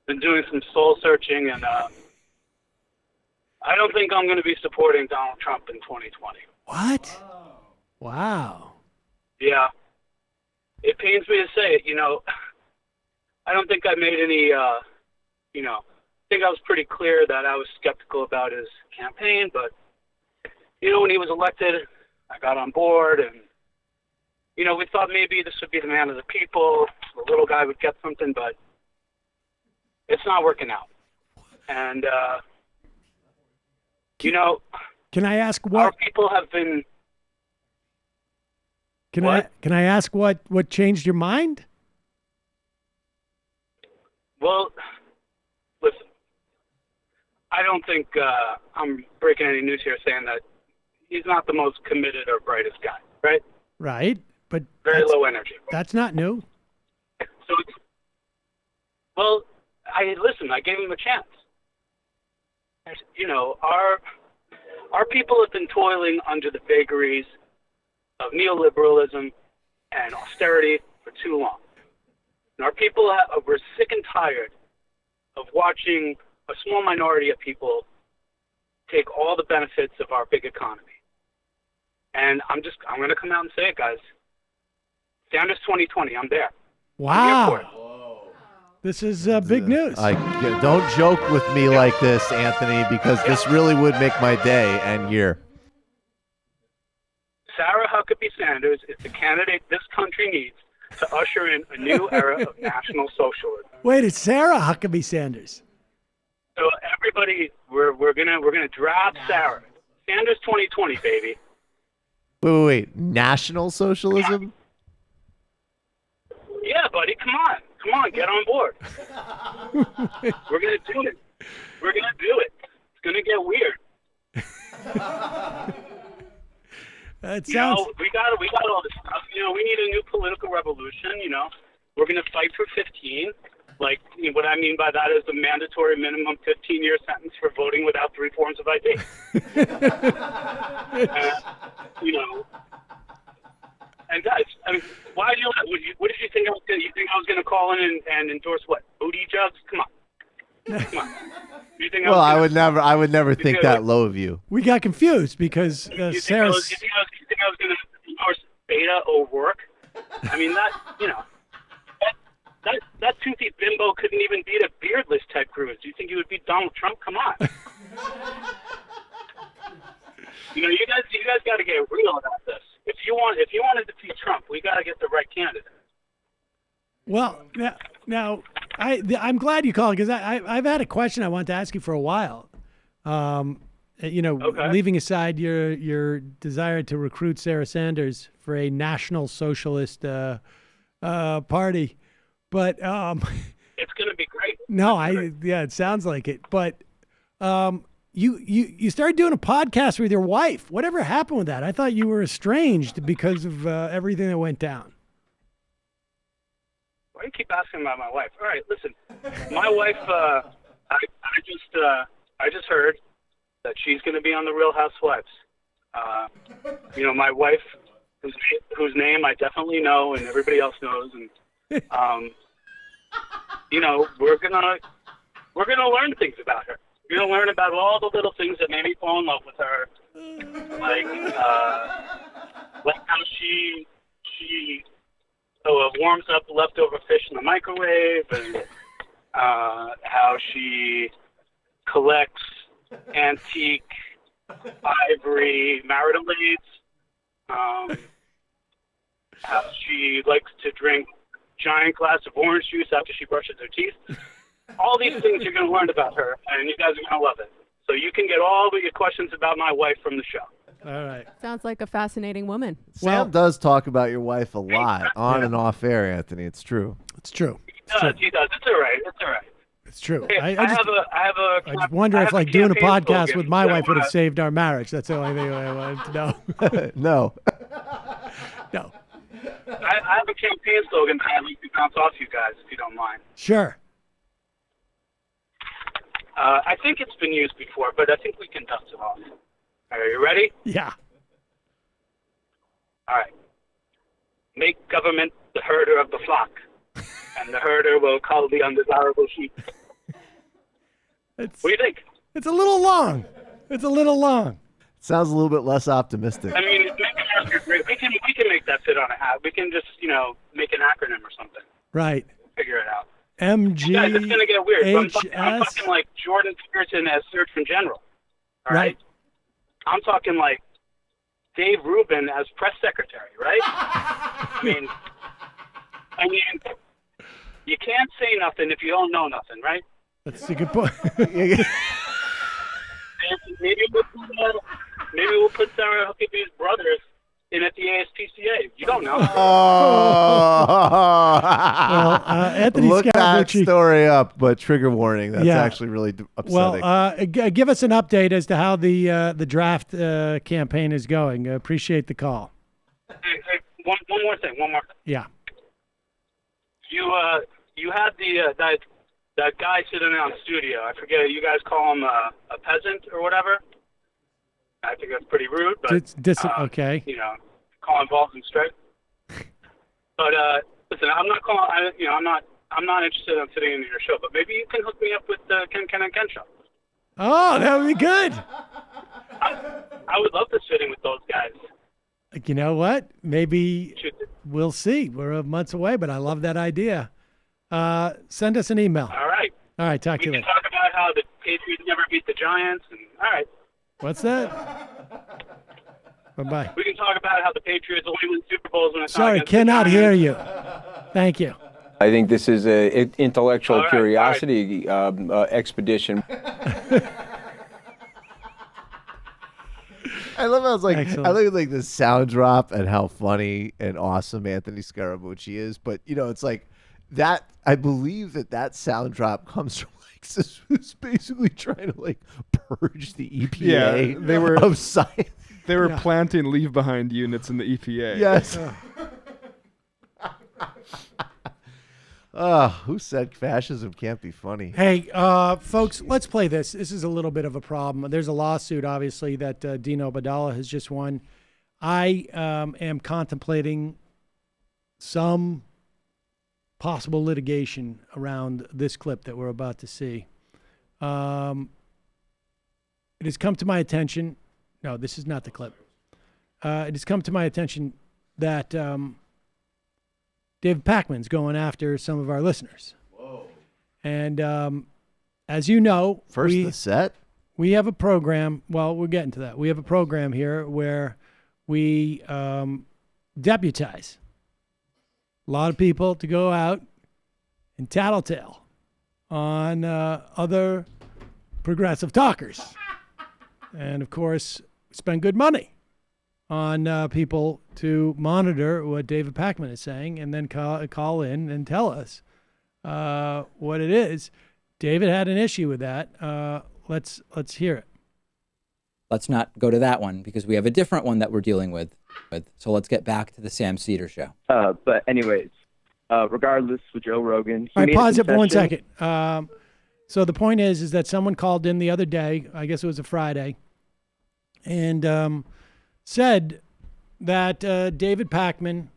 Been doing some soul searching, and I don't think I'm going to be supporting Donald Trump in 2020. What? Wow. Yeah. It pains me to say it. I don't think I made any, I think I was pretty clear that I was skeptical about his campaign, but, when he was elected, I got on board, and, we thought maybe this would be the man of the people, the little guy would get something, but it's not working out. And, Can I ask what? Our people have been... Can I ask what changed your mind? Well, listen, I don't think I'm breaking any news here saying that he's not the most committed or brightest guy, right? Right, but very low energy. That's not new. So, I gave him a chance. Our people have been toiling under the vagaries of neoliberalism and austerity for too long. And our people were sick and tired of watching a small minority of people take all the benefits of our big economy. And I'm going to come out and say it, guys. Sanders 2020, I'm there. Wow. This is big news. Don't joke with me like this, Anthony, because this really would make my day and year. Sarah Huckabee Sanders is the candidate this country needs to usher in a new era of national socialism. Wait, it's Sarah Huckabee Sanders. So everybody, we're gonna draft Sarah. Sanders 2020, baby. Wait. National socialism? Yeah, buddy, come on, get on board. We're gonna do it. It's gonna get weird. It sounds... we got all this stuff. We need a new political revolution. We're gonna fight for 15. Like, what I mean by that is a mandatory minimum 15-year sentence for voting without 3 forms of ID. And guys, I mean, why do you? What did you think I was going to? You think I was going to call in and endorse what? Booty jugs? Come on. You think I would never think that low of you. We got confused because Sarah's... You think I was going to endorse Beta O'Rourke? I mean, that toothy bimbo couldn't even beat a beardless Ted Cruz. Do you think he would beat Donald Trump? Come on. You guys got to get real about this. If you want to defeat Trump, we got to get the right candidate. Well, now I'm glad you called because I've had a question I want to ask you for a while. Leaving aside your desire to recruit Sarah Sanders for a national socialist party, but it's going to be great. No, it sounds like it. But you started doing a podcast with your wife. Whatever happened with that? I thought you were estranged because of everything that went down. Why do you keep asking about my wife? All right, listen. My wife, I just heard that she's going to be on The Real Housewives. My wife, whose name I definitely know and everybody else knows, and we're gonna learn things about her. We're gonna learn about all the little things that made me fall in love with her, like how she warms up leftover fish in the microwave, and how she collects antique ivory marital aids, how she likes to drink giant glass of orange juice after she brushes her teeth. All these things you're going to learn about her, and you guys are going to love it. So you can get all of your questions about my wife from the show. All right. Sounds like a fascinating woman. Sam does talk about your wife a lot on and off air, Anthony. It's true. It's true. He does. It's all right. It's true. Hey, I just wonder if doing a podcast slogan with my that I wife would have wanna- saved our marriage. That's the only thing I wanted to know. No. No. I have a campaign slogan that I'd like to bounce off you guys, if you don't mind. Sure. I think it's been used before, but I think we can dust it off. Are you ready? Yeah. All right. Make government the herder of the flock, and the herder will cull the undesirable sheep. What do you think? It's a little long. Sounds a little bit less optimistic. I mean, we can make that fit on a hat. We can just, make an acronym or something. Right. Figure it out. MG. Guys, it's gonna get weird. I'm talking HS. like Jordan Peterson as Surgeon General. All Right. I'm talking like Dave Rubin as press secretary, right? I mean, you can't say nothing if you don't know nothing, right? That's a good point. Maybe we'll put Sarah Huckabee's brothers in at the ASPCA. You don't know. Anthony Look that Scaramucci. story up, but trigger warning. That's actually really upsetting. Well, give us an update as to how the draft campaign is going. Appreciate the call. Hey, one more thing. Yeah. You had that guy sitting in the studio. I forget. You guys call him a peasant or whatever. I think that's pretty rude, but okay. Call him balls and straight. But listen, I'm not calling. I'm not interested in sitting in your show. But maybe you can hook me up with the Ken and Ken show. Oh, that would be good. I would love to sit in with those guys. You know what? Maybe we'll see. We're months away, but I love that idea. Send us an email. All right. All right. Talk to you We later. can talk about how the Patriots never beat the Giants. And all right. What's that? Bye-bye. We can talk about how the Patriots only win Super Bowls when it's not Sorry, against the cannot Giants. hear you. Thank you. I think this is an intellectual All right, curiosity expedition. I love how it's like Excellent. I love like the sound drop and how funny and awesome Anthony Scaramucci is. But it's like that. I believe that sound drop comes from who's basically trying to purge the EPA. Yeah, they were of science. They were planting leave behind units in the EPA. Yes. Who said fascism can't be funny? Hey, folks, let's play this. This is a little bit of a problem. There's a lawsuit, obviously, that Dino Badala has just won. I am contemplating some possible litigation around this clip that we're about to see. It has come to my attention. No, this is not the clip. It has come to my attention that David Pakman's going after some of our listeners. Whoa. And as you know, the set. We have a program. Well, we're getting to that. We have a program here where we deputize a lot of people to go out and tattletale on other progressive talkers. And, of course, spend good money on people to monitor what David Pakman is saying and then call in and tell us what it is. David had an issue with that. Let's hear it. Let's not go to that one because we have a different one that we're dealing with. So let's get back to the Sam Seder show. But anyways, regardless with Joe Rogan. All right, pause it for 1 second. So the point is that someone called in the other day, I guess it was a Friday, and said that David Pakman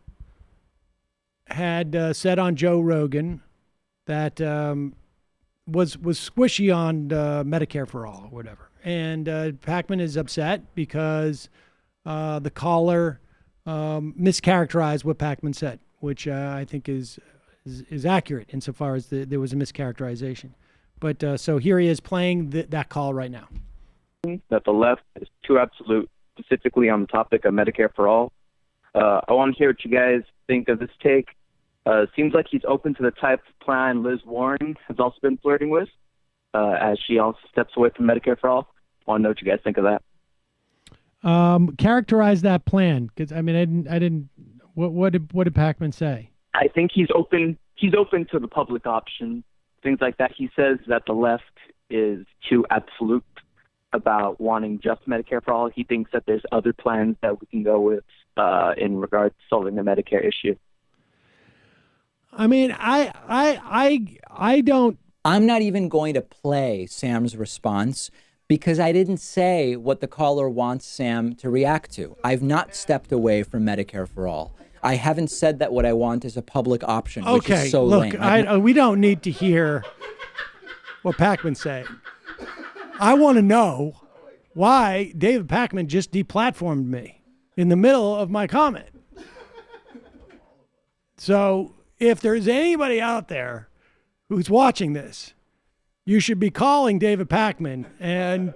had said on Joe Rogan that was squishy on Medicare for all or whatever. And Pakman is upset because the caller mischaracterized what Pakman said, which I think is accurate insofar as there was a mischaracterization. But so here he is playing that call right now. That the left is too absolute, specifically on the topic of Medicare for all. I want to hear what you guys think of this take. Seems like he's open to the type of plan Liz Warren has also been flirting with, as she also steps away from Medicare for all. I want to know what you guys think of that. Characterize that plan, because I mean, I didn't. What did Pakman say? I think he's open to the public option, things like that. He says that the left is too absolute about wanting just Medicare for all. He thinks that there's other plans that we can go with in regards to solving the Medicare issue. I mean, I don't. I'm not even going to play Sam's response because I didn't say what the caller wants Sam to react to. I've not stepped away from Medicare for all. I haven't said that what I want is a public option, which is so lame. Look, we don't need to hear what Pakman's saying. I want to know why David Pakman just deplatformed me in the middle of my comment. So if there's anybody out there who's watching this, you should be calling David Pakman and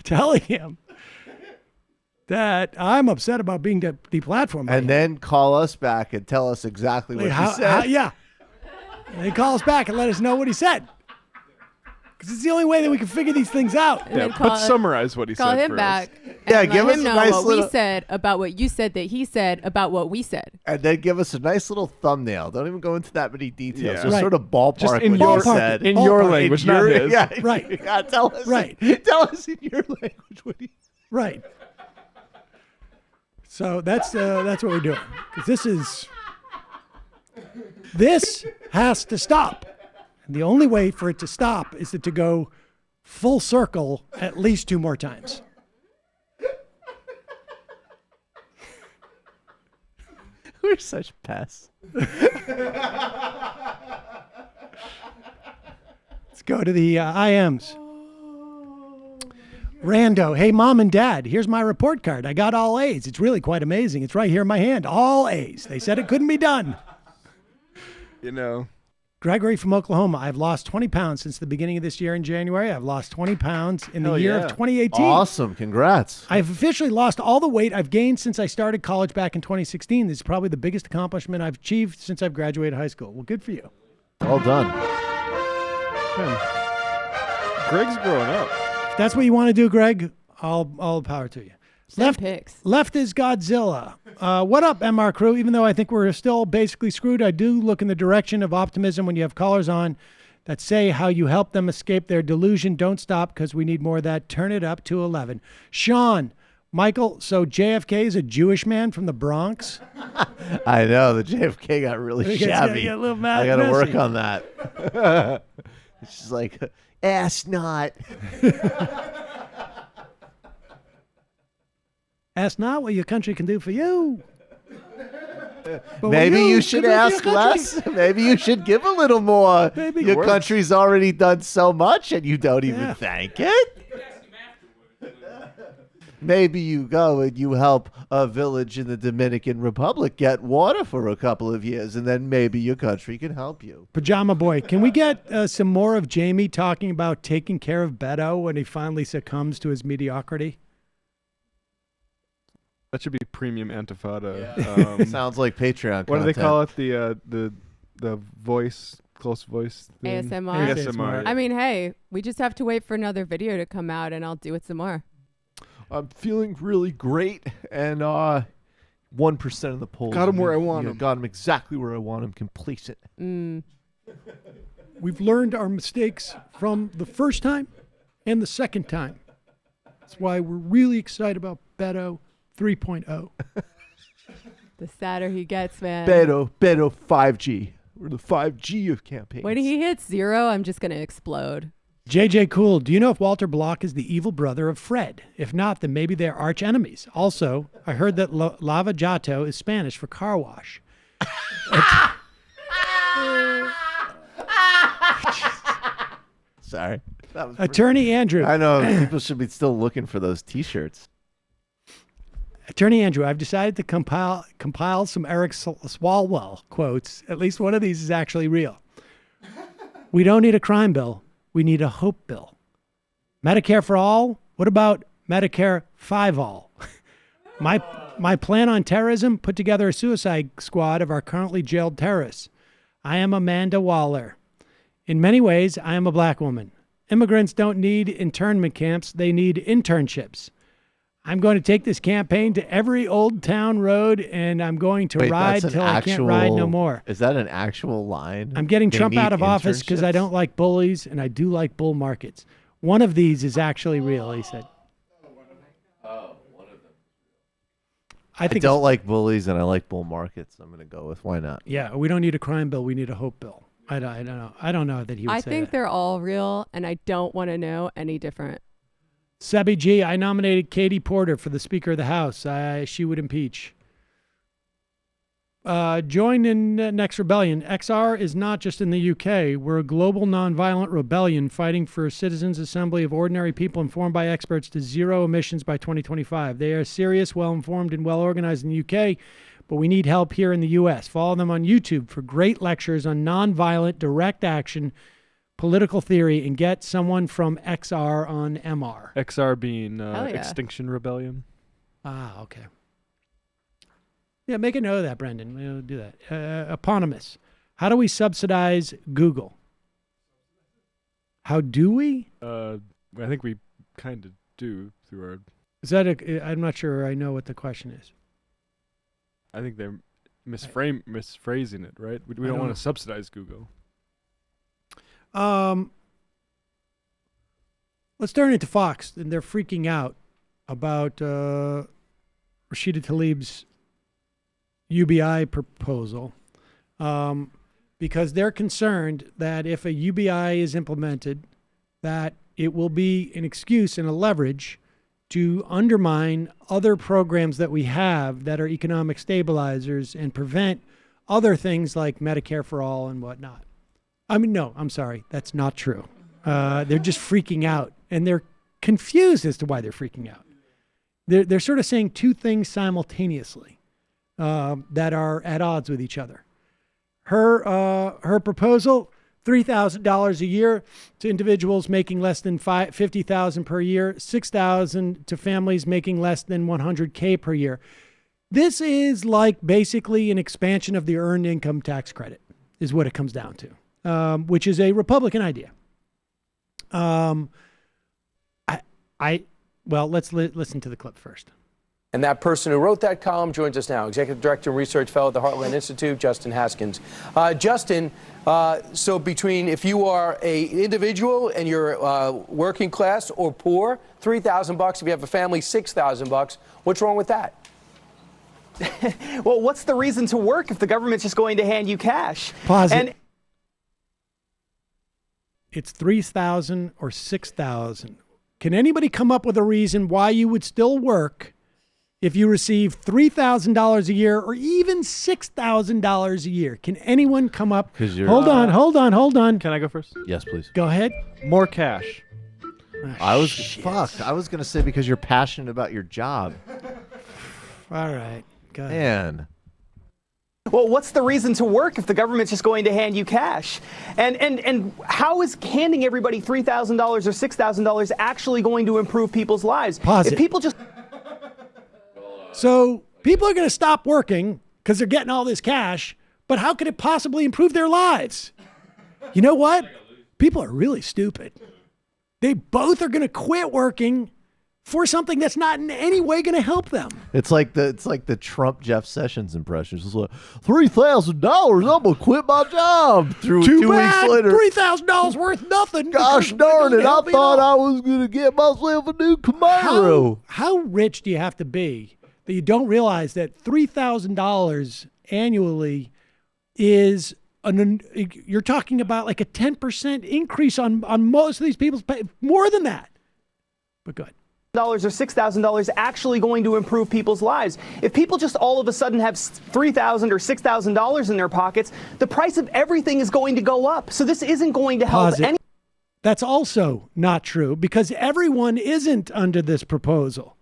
telling him that I'm upset about being deplatformed. And then call us back and tell us exactly what he said. Yeah. And then call us back and let us know what he said. Because it's the only way that we can figure these things out. Yeah, but summarize what he said Call him for back. us. Yeah, and give let us him a know nice what little- we said about what you said that he said about what we said. And then give us a nice little thumbnail. Don't even go into that many details. Yeah. Just Right. sort of ballpark Just in what your- you said. in your language, not his. Yeah, Right. You gotta tell us. Right. Tell us in your language what he said. Right. So that's what we're doing. 'Cause this has to stop. And the only way for it to stop is to go full circle at least 2 more times. We're such pests. Let's go to the IMs. Rando, hey, Mom and Dad, here's my report card. I got all A's. It's really quite amazing. It's right here in my hand. All A's. They said it couldn't be done. You know. Gregory from Oklahoma, I've lost 20 pounds since the beginning of this year in January. I've lost 20 pounds in the Hell year yeah. of 2018. Awesome. Congrats. I've officially lost all the weight I've gained since I started college back in 2016. This is probably the biggest accomplishment I've achieved since I've graduated high school. Well, good for you. Well done. Greg's growing up. If that's what you want to do, Greg, all power to you. Send pics. Left is Godzilla. What up, MR crew? Even though I think we're still basically screwed, I do look in the direction of optimism when you have callers on that say how you help them escape their delusion. Don't stop because we need more of that. Turn it up to 11. Sean, Michael, so JFK is a Jewish man from the Bronx? I know. The JFK got really shabby. Yeah, a little I got to work messy. on that. It's just like, ass not. Ask not what your country can do for you. But Maybe what you should can do for your ask country- less. Maybe you should give a little more. Maybe. Your Works. country's already done so much and you don't even thank it. Maybe you go and you help a village in the Dominican Republic get water for a couple of years, and then maybe your country can help you. Pajama Boy, can we get some more of Jamie talking about taking care of Beto when he finally succumbs to his mediocrity? That should be premium Antifada. Sounds like Patreon What do they content. call it? The voice, close voice thing? ASMR. ASMR. I mean, hey, we just have to wait for another video to come out and I'll do it some more. I'm feeling really great, and 1% of the polls. Got him where I want him. Got him exactly where I want him. Complacent. We've learned our mistakes from the first time and the second time. That's why we're really excited about Beto 3.0. The sadder he gets, man. Beto 5G. We're the 5G of campaigns. When he hits 0, I'm just going to explode. JJ Cool, do you know if Walter Block is the evil brother of Fred? If not, then maybe they're arch enemies. Also, I heard that Lava Jato is Spanish for car wash. Sorry. Attorney Andrew. I know. People should be still looking for those T-shirts. Attorney Andrew, I've decided to compile some Eric Swalwell quotes. At least one of these is actually real. We don't need a crime bill. We need a hope bill. Medicare for all? What about Medicare 5 all? My plan on terrorism, put together a suicide squad of our currently jailed terrorists. I am Amanda Waller. In many ways, I am a black woman. Immigrants don't need internment camps. They need internships. I'm going to take this campaign to every old town road, and I'm going to ride till I can't ride no more. Is that an actual line? I'm getting They Trump need out of office because I internships? don't like bullies, and I do like bull markets. One of these is actually real, he said. I think don't like bullies and I like bull markets. I'm going to go with why not? Yeah, we don't need a crime bill. We need a hope bill. I don't know. I don't know that he would I say think that. they're all real, and I don't want to know any different. Sebby G, I nominated Katie Porter for the Speaker of the House. She would impeach. Join in next rebellion. XR is not just in the UK. We're a global nonviolent rebellion fighting for a citizens' assembly of ordinary people informed by experts to zero emissions by 2025. They are serious, well-informed, and well-organized in the UK, but we need help here in the US. Follow them on YouTube for great lectures on nonviolent, direct action, political theory, and get someone from XR on MR. XR being Hell yeah. Extinction Rebellion. Ah, okay. Yeah, make a note of that, Brendan. We'll do that. Eponymous. How do we subsidize Google? How do we? I think we kind of do through our. Is that I'm not sure I know what the question is. I think they're misphrasing it, right? We don't want to subsidize Google. Let's turn it to Fox, and they're freaking out about Rashida Tlaib's UBI proposal because they're concerned that if a UBI is implemented, that it will be an excuse and a leverage to undermine other programs that we have that are economic stabilizers and prevent other things like Medicare for all and whatnot. I mean, no, I'm sorry. That's not true. They're just freaking out, and they're confused as to why they're freaking out. They're sort of saying two things simultaneously that are at odds with each other. Her proposal, $3,000 a year to individuals making less than $50,000 per year, $6,000 to families making less than $100K per year. This is like basically an expansion of the earned income tax credit, is what it comes down to, which is a Republican idea. Well, let's listen to the clip first. And that person who wrote that column joins us now, Executive Director and Research Fellow at the Heartland Institute, Justin Haskins. Justin, so between if you are an individual and you're working class or poor, $3,000. If you have a family, $6,000. What's wrong with that? Well, what's the reason to work if the government's just going to hand you cash? Pause it. It's $3,000 or $6,000. Can anybody come up with a reason why you would still work if you receive $3,000 a year or even $6,000 a year? Can anyone come up? Hold on. Can I go first? Yes, please. Go ahead. More cash. I was going to say because you're passionate about your job. All right. Go ahead. Man. Well, what's the reason to work if the government's just going to hand you cash? And how is handing everybody $3,000 or $6,000 actually going to improve people's lives? Pause if it. people just So people are going to stop working because they're getting all this cash, but how could it possibly improve their lives? You know what? People are really stupid. They both are going to quit working for something that's not in any way going to help them. It's like the Trump Jeff Sessions impressions. It's like $3,000. I'm gonna quit my job. Two weeks later, $3,000 worth nothing. Gosh darn it! I thought I was gonna get myself a new Camaro. How rich do you have to be that you don't realize that $3,000 annually is you're talking about like a 10% increase on most of these people's pay, more than that. But go ahead. Or $6,000 actually going to improve people's lives? If people just all of a sudden have $3,000 or $6,000 in their pockets, the price of everything is going to go up. So this isn't going to help any. That's also not true because everyone isn't under this proposal.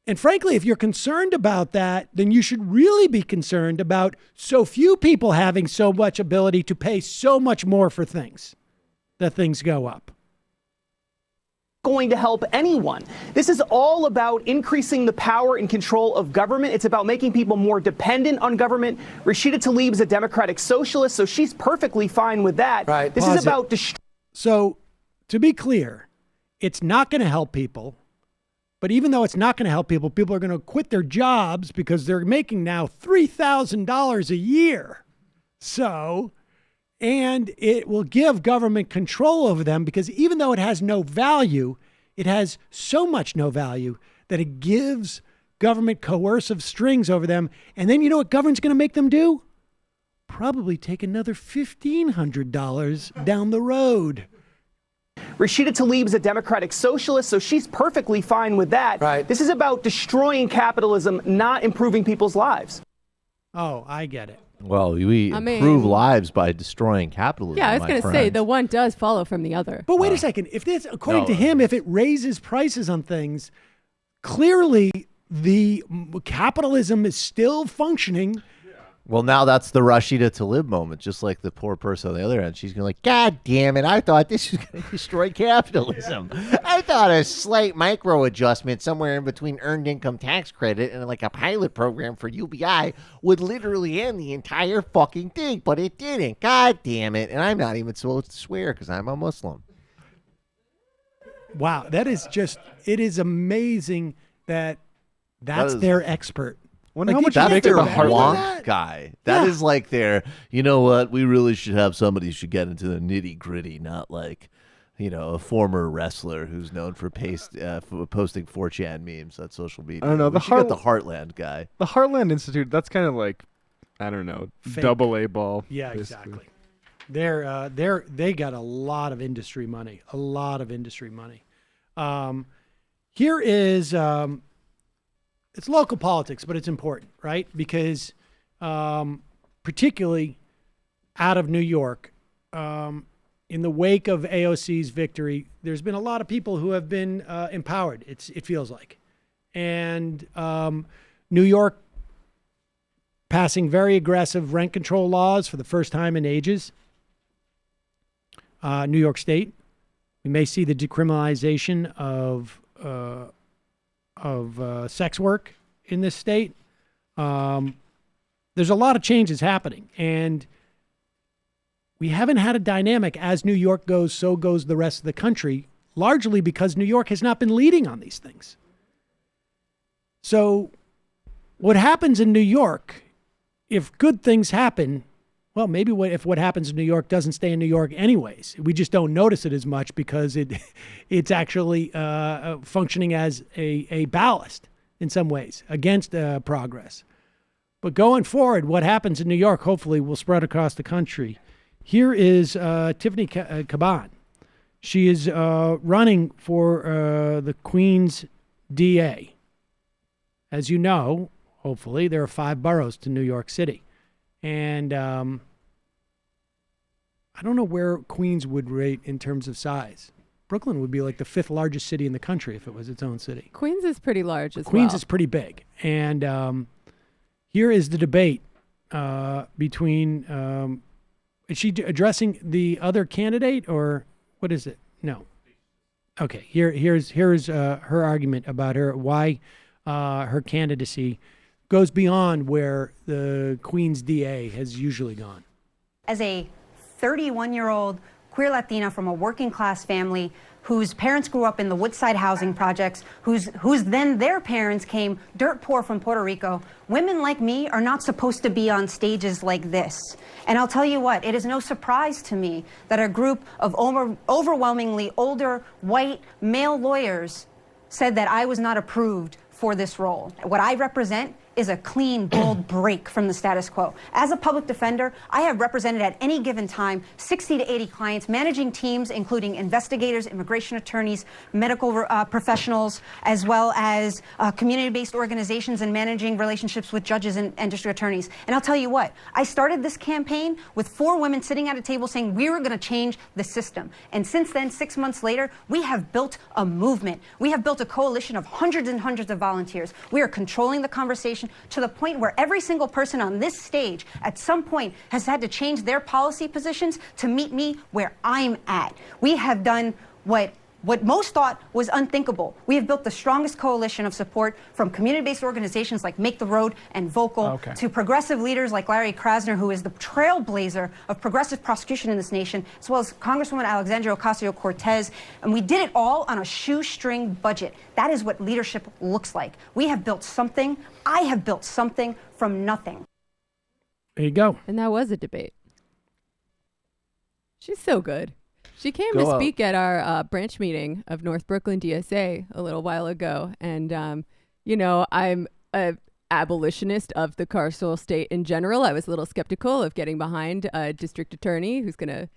And frankly, if you're concerned about that, then you should really be concerned about so few people having so much ability to pay so much more for things, that things go up. Going to help anyone. This is all about increasing the power and control of government. It's about making people more dependent on government. Rashida Tlaib's a democratic socialist, so she's perfectly fine with that. Right. This is about So, to be clear, it's not going to help people. But even though it's not going to help people, people are going to quit their jobs because they're making now $3,000 a year. So, and it will give government control over them because even though it has no value, it has so much no value that it gives government coercive strings over them. And then you know what government's going to make them do? Probably take another $1,500 down the road. Rashida Tlaib's a democratic socialist, so she's perfectly fine with that. Right. This is about destroying capitalism, not improving people's lives. Oh, I get it. Well, we improve lives by destroying capitalism. Yeah, I was going to say the one does follow from the other. But wait a second. If this, according to him, if it raises prices on things, clearly the capitalism is still functioning. Well, now that's the Rashida Tlaib moment, just like the poor person on the other end. She's going to like, God damn it, I thought this was going to destroy capitalism. I thought a slight micro adjustment somewhere in between earned income tax credit and like a pilot program for UBI would literally end the entire fucking thing, but it didn't. God damn it. And I'm not even supposed to swear because I'm a Muslim. Wow, that is just, it is amazing that that's their expert. Wonder how much that's their wonk guy. That is like their, you know what, we really should have somebody who should get into the nitty gritty, not like, you know, a former wrestler who's known for posting 4chan memes on social media. I don't know. We should get the Heartland guy. The Heartland Institute, that's kind of like, I don't know, Fake. double A ball. Yeah, basically. exactly. They got a lot of industry money, Here is, it's local politics, but it's important, right? Because particularly out of New York, in the wake of AOC's victory, there's been a lot of people who have been empowered, it feels like. And New York passing very aggressive rent control laws for the first time in ages. New York State, we may see the decriminalization of sex work in this state. There's a lot of changes happening, and we haven't had a dynamic as New York goes, so goes the rest of the country, largely because New York has not been leading on these things. So what happens in New York, if good things happen, well, maybe if what happens in New York doesn't stay in New York anyways. We just don't notice it as much because it's actually functioning as a ballast in some ways against progress. But going forward, what happens in New York hopefully will spread across the country. Here is Tiffany Caban. She is running for the Queens DA. As you know, hopefully, there are 5 boroughs to New York City. And I don't know where Queens would rate in terms of size. Brooklyn would be like the 5th largest city in the country if it was its own city. Queens is pretty large as well. Queens is pretty big. And here is the debate between, is she addressing the other candidate or what is it? No. Okay, here's her argument about why her candidacy goes beyond where the Queens DA has usually gone. As a 31-year-old queer Latina from a working class family whose parents grew up in the Woodside housing projects, whose then their parents came dirt poor from Puerto Rico, women like me are not supposed to be on stages like this. And I'll tell you what, it is no surprise to me that a group of overwhelmingly older white male lawyers said that I was not approved for this role. What I represent is a clean, bold break from the status quo. As a public defender, I have represented at any given time 60 to 80 clients, managing teams including investigators, immigration attorneys, medical professionals, as well as community-based organizations, and managing relationships with judges and district attorneys. And I'll tell you what, I started this campaign with 4 women sitting at a table saying we were going to change the system. And since then, 6 months later, we have built a movement. We have built a coalition of hundreds and hundreds of volunteers. We are controlling the conversation to the point where every single person on this stage at some point has had to change their policy positions to meet me where I'm at. We have done what most thought was unthinkable. We have built the strongest coalition of support from community-based organizations like Make the Road and Vocal to progressive leaders like Larry Krasner, who is the trailblazer of progressive prosecution in this nation, as well as Congresswoman Alexandria Ocasio-Cortez. And we did it all on a shoestring budget. That is what leadership looks like. We have built something. I have built something from nothing. There you go. And that was a debate. She's so good. She came to speak at our branch meeting of North Brooklyn DSA a little while ago. And, you know, I'm an abolitionist of the carceral state in general. I was a little skeptical of getting behind a district attorney who's going to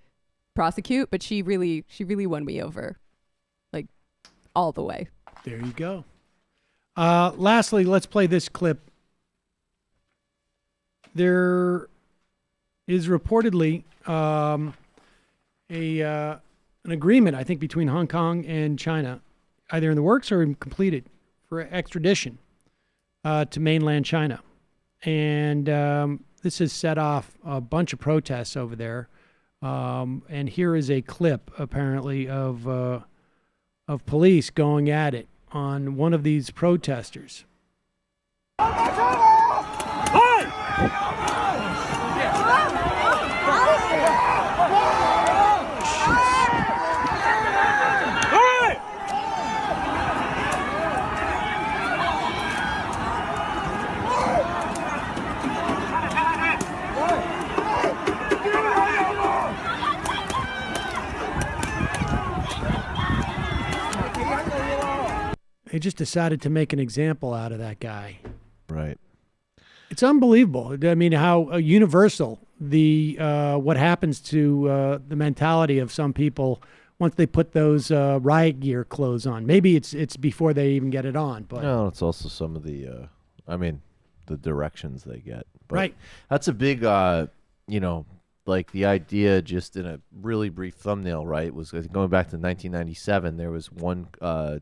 prosecute, but she really won me over, like, all the way. There you go. Lastly, let's play this clip. There is reportedly an agreement, I think, between Hong Kong and China, either in the works or completed, for extradition to mainland China. And this has set off a bunch of protests over there. And here is a clip, apparently, of police going at it on one of these protesters. They just decided to make an example out of that guy. Right. It's unbelievable. I mean, how universal the what happens to the mentality of some people once they put those riot gear clothes on. Maybe it's before they even get it on. But no, it's also some of the, the directions they get. But right. That's a big, like the idea, just in a really brief thumbnail, right, was going back to 1997, there was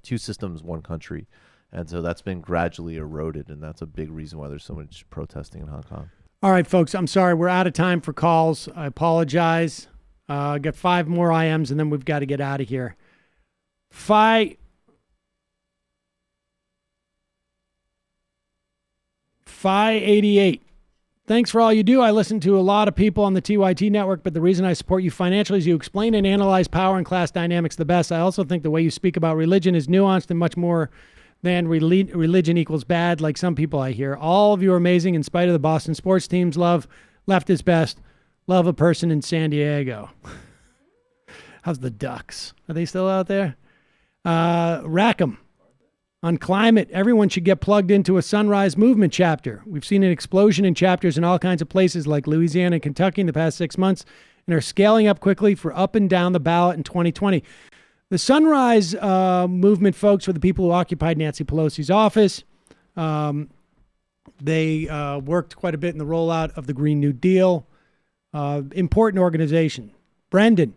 two systems, one country. And so that's been gradually eroded, and that's a big reason why there's so much protesting in Hong Kong. All right, folks, I'm sorry. We're out of time for calls. I apologize. Got 5 more IMs, and then we've got to get out of here. 588. Thanks for all you do. I listen to a lot of people on the TYT network, but the reason I support you financially is you explain and analyze power and class dynamics the best. I also think the way you speak about religion is nuanced and much more than religion equals bad, like some people I hear. All of you are amazing in spite of the Boston sports teams. Love, left is best. Love a person in San Diego. How's the Ducks? Are they still out there? Rackham. On climate, everyone should get plugged into a Sunrise Movement chapter. We've seen an explosion in chapters in all kinds of places like Louisiana and Kentucky in the past 6 months and are scaling up quickly for up and down the ballot in 2020. The Sunrise Movement folks were the people who occupied Nancy Pelosi's office. They worked quite a bit in the rollout of the Green New Deal. Important organization. Brendan,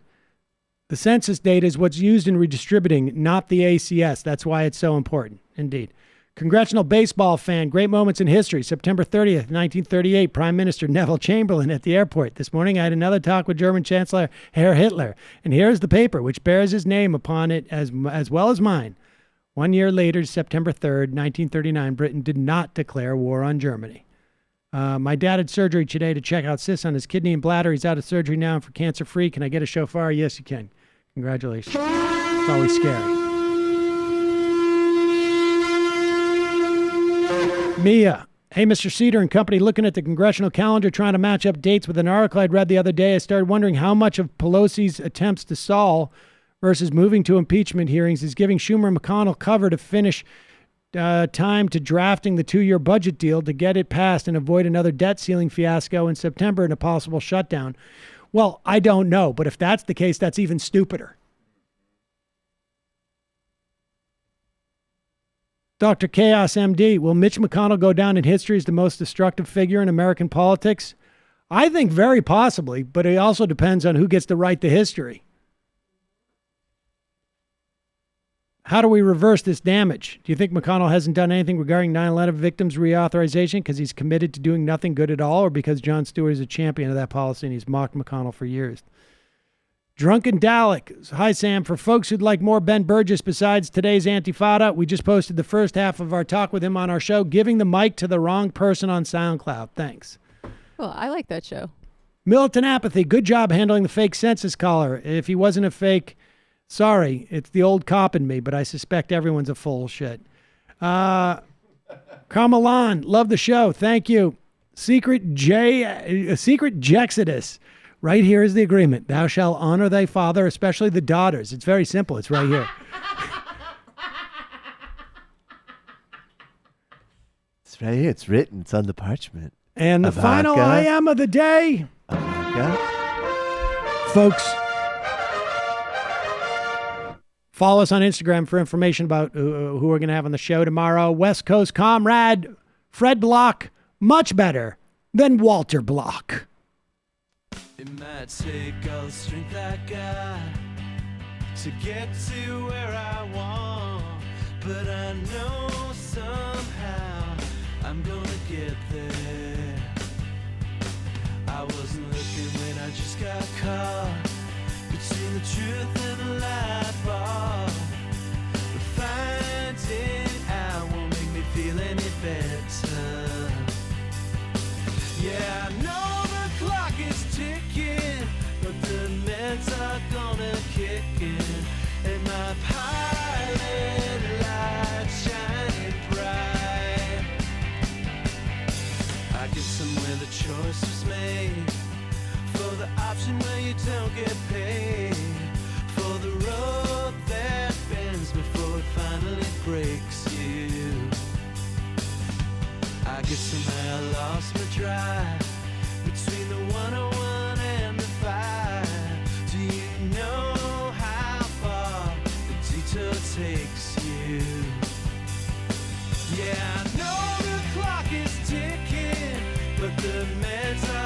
the census data is what's used in redistributing, not the ACS. That's why it's so important, indeed. Congressional baseball fan, great moments in history. September 30th, 1938, Prime Minister Neville Chamberlain at the airport. This morning I had another talk with German Chancellor Herr Hitler. And here's the paper, which bears his name upon it as well as mine. 1 year later, September 3rd, 1939, Britain did not declare war on Germany. My dad had surgery today to check out cysts on his kidney and bladder. He's out of surgery now and for cancer-free. Can I get a shofar? Yes, you can. Congratulations. It's always scary. Mia. Hey, Mr. Seder and company, looking at the congressional calendar, trying to match up dates with an article I'd read the other day. I started wondering how much of Pelosi's attempts to stall versus moving to impeachment hearings is giving Schumer and McConnell cover to finish time to drafting the 2-year budget deal to get it passed and avoid another debt ceiling fiasco in September and a possible shutdown? Well, I don't know, but if that's the case, that's even stupider. Dr. Chaos MD, will Mitch McConnell go down in history as the most destructive figure in American politics? I think very possibly, but it also depends on who gets to write the history. How do we reverse this damage? Do you think McConnell hasn't done anything regarding 9/11 victims reauthorization because he's committed to doing nothing good at all, or because Jon Stewart is a champion of that policy and he's mocked McConnell for years? Drunken Dalek. Hi, Sam. For folks who'd like more Ben Burgess besides today's Antifada, we just posted the first half of our talk with him on our show, Giving the Mic to the Wrong Person on SoundCloud. Thanks. Well, I like that show. Militant Apathy. Good job handling the fake census caller. If he wasn't a fake, sorry, it's the old cop in me, but I suspect everyone's a full shit. Carmelan. Love the show. Thank you. Secret Jexodus. Right here is the agreement. Thou shalt honor thy father, especially the daughters. It's very simple. It's right here. It's right here. It's written. It's on the parchment. And the final I am of the day. Folks, follow us on Instagram for information about who we're going to have on the show tomorrow. West Coast comrade Fred Block, much better than Walter Block. It might take all the strength I got to get to where I want, but I know somehow I'm gonna get there. I wasn't looking when I just got caught between the truth and the light bulb, but finding out won't make me feel any better. Yeah, I know the clock is ticking, but the meds are gonna kick in, and my pilot light shining bright. I get somewhere the choice was made, for the option where you don't get paid, for the road that bends before it finally breaks you. I guess somehow I lost my drive between the 101 and the 5. Do you know how far the detour takes you? Yeah, I know the clock is ticking, but the meds are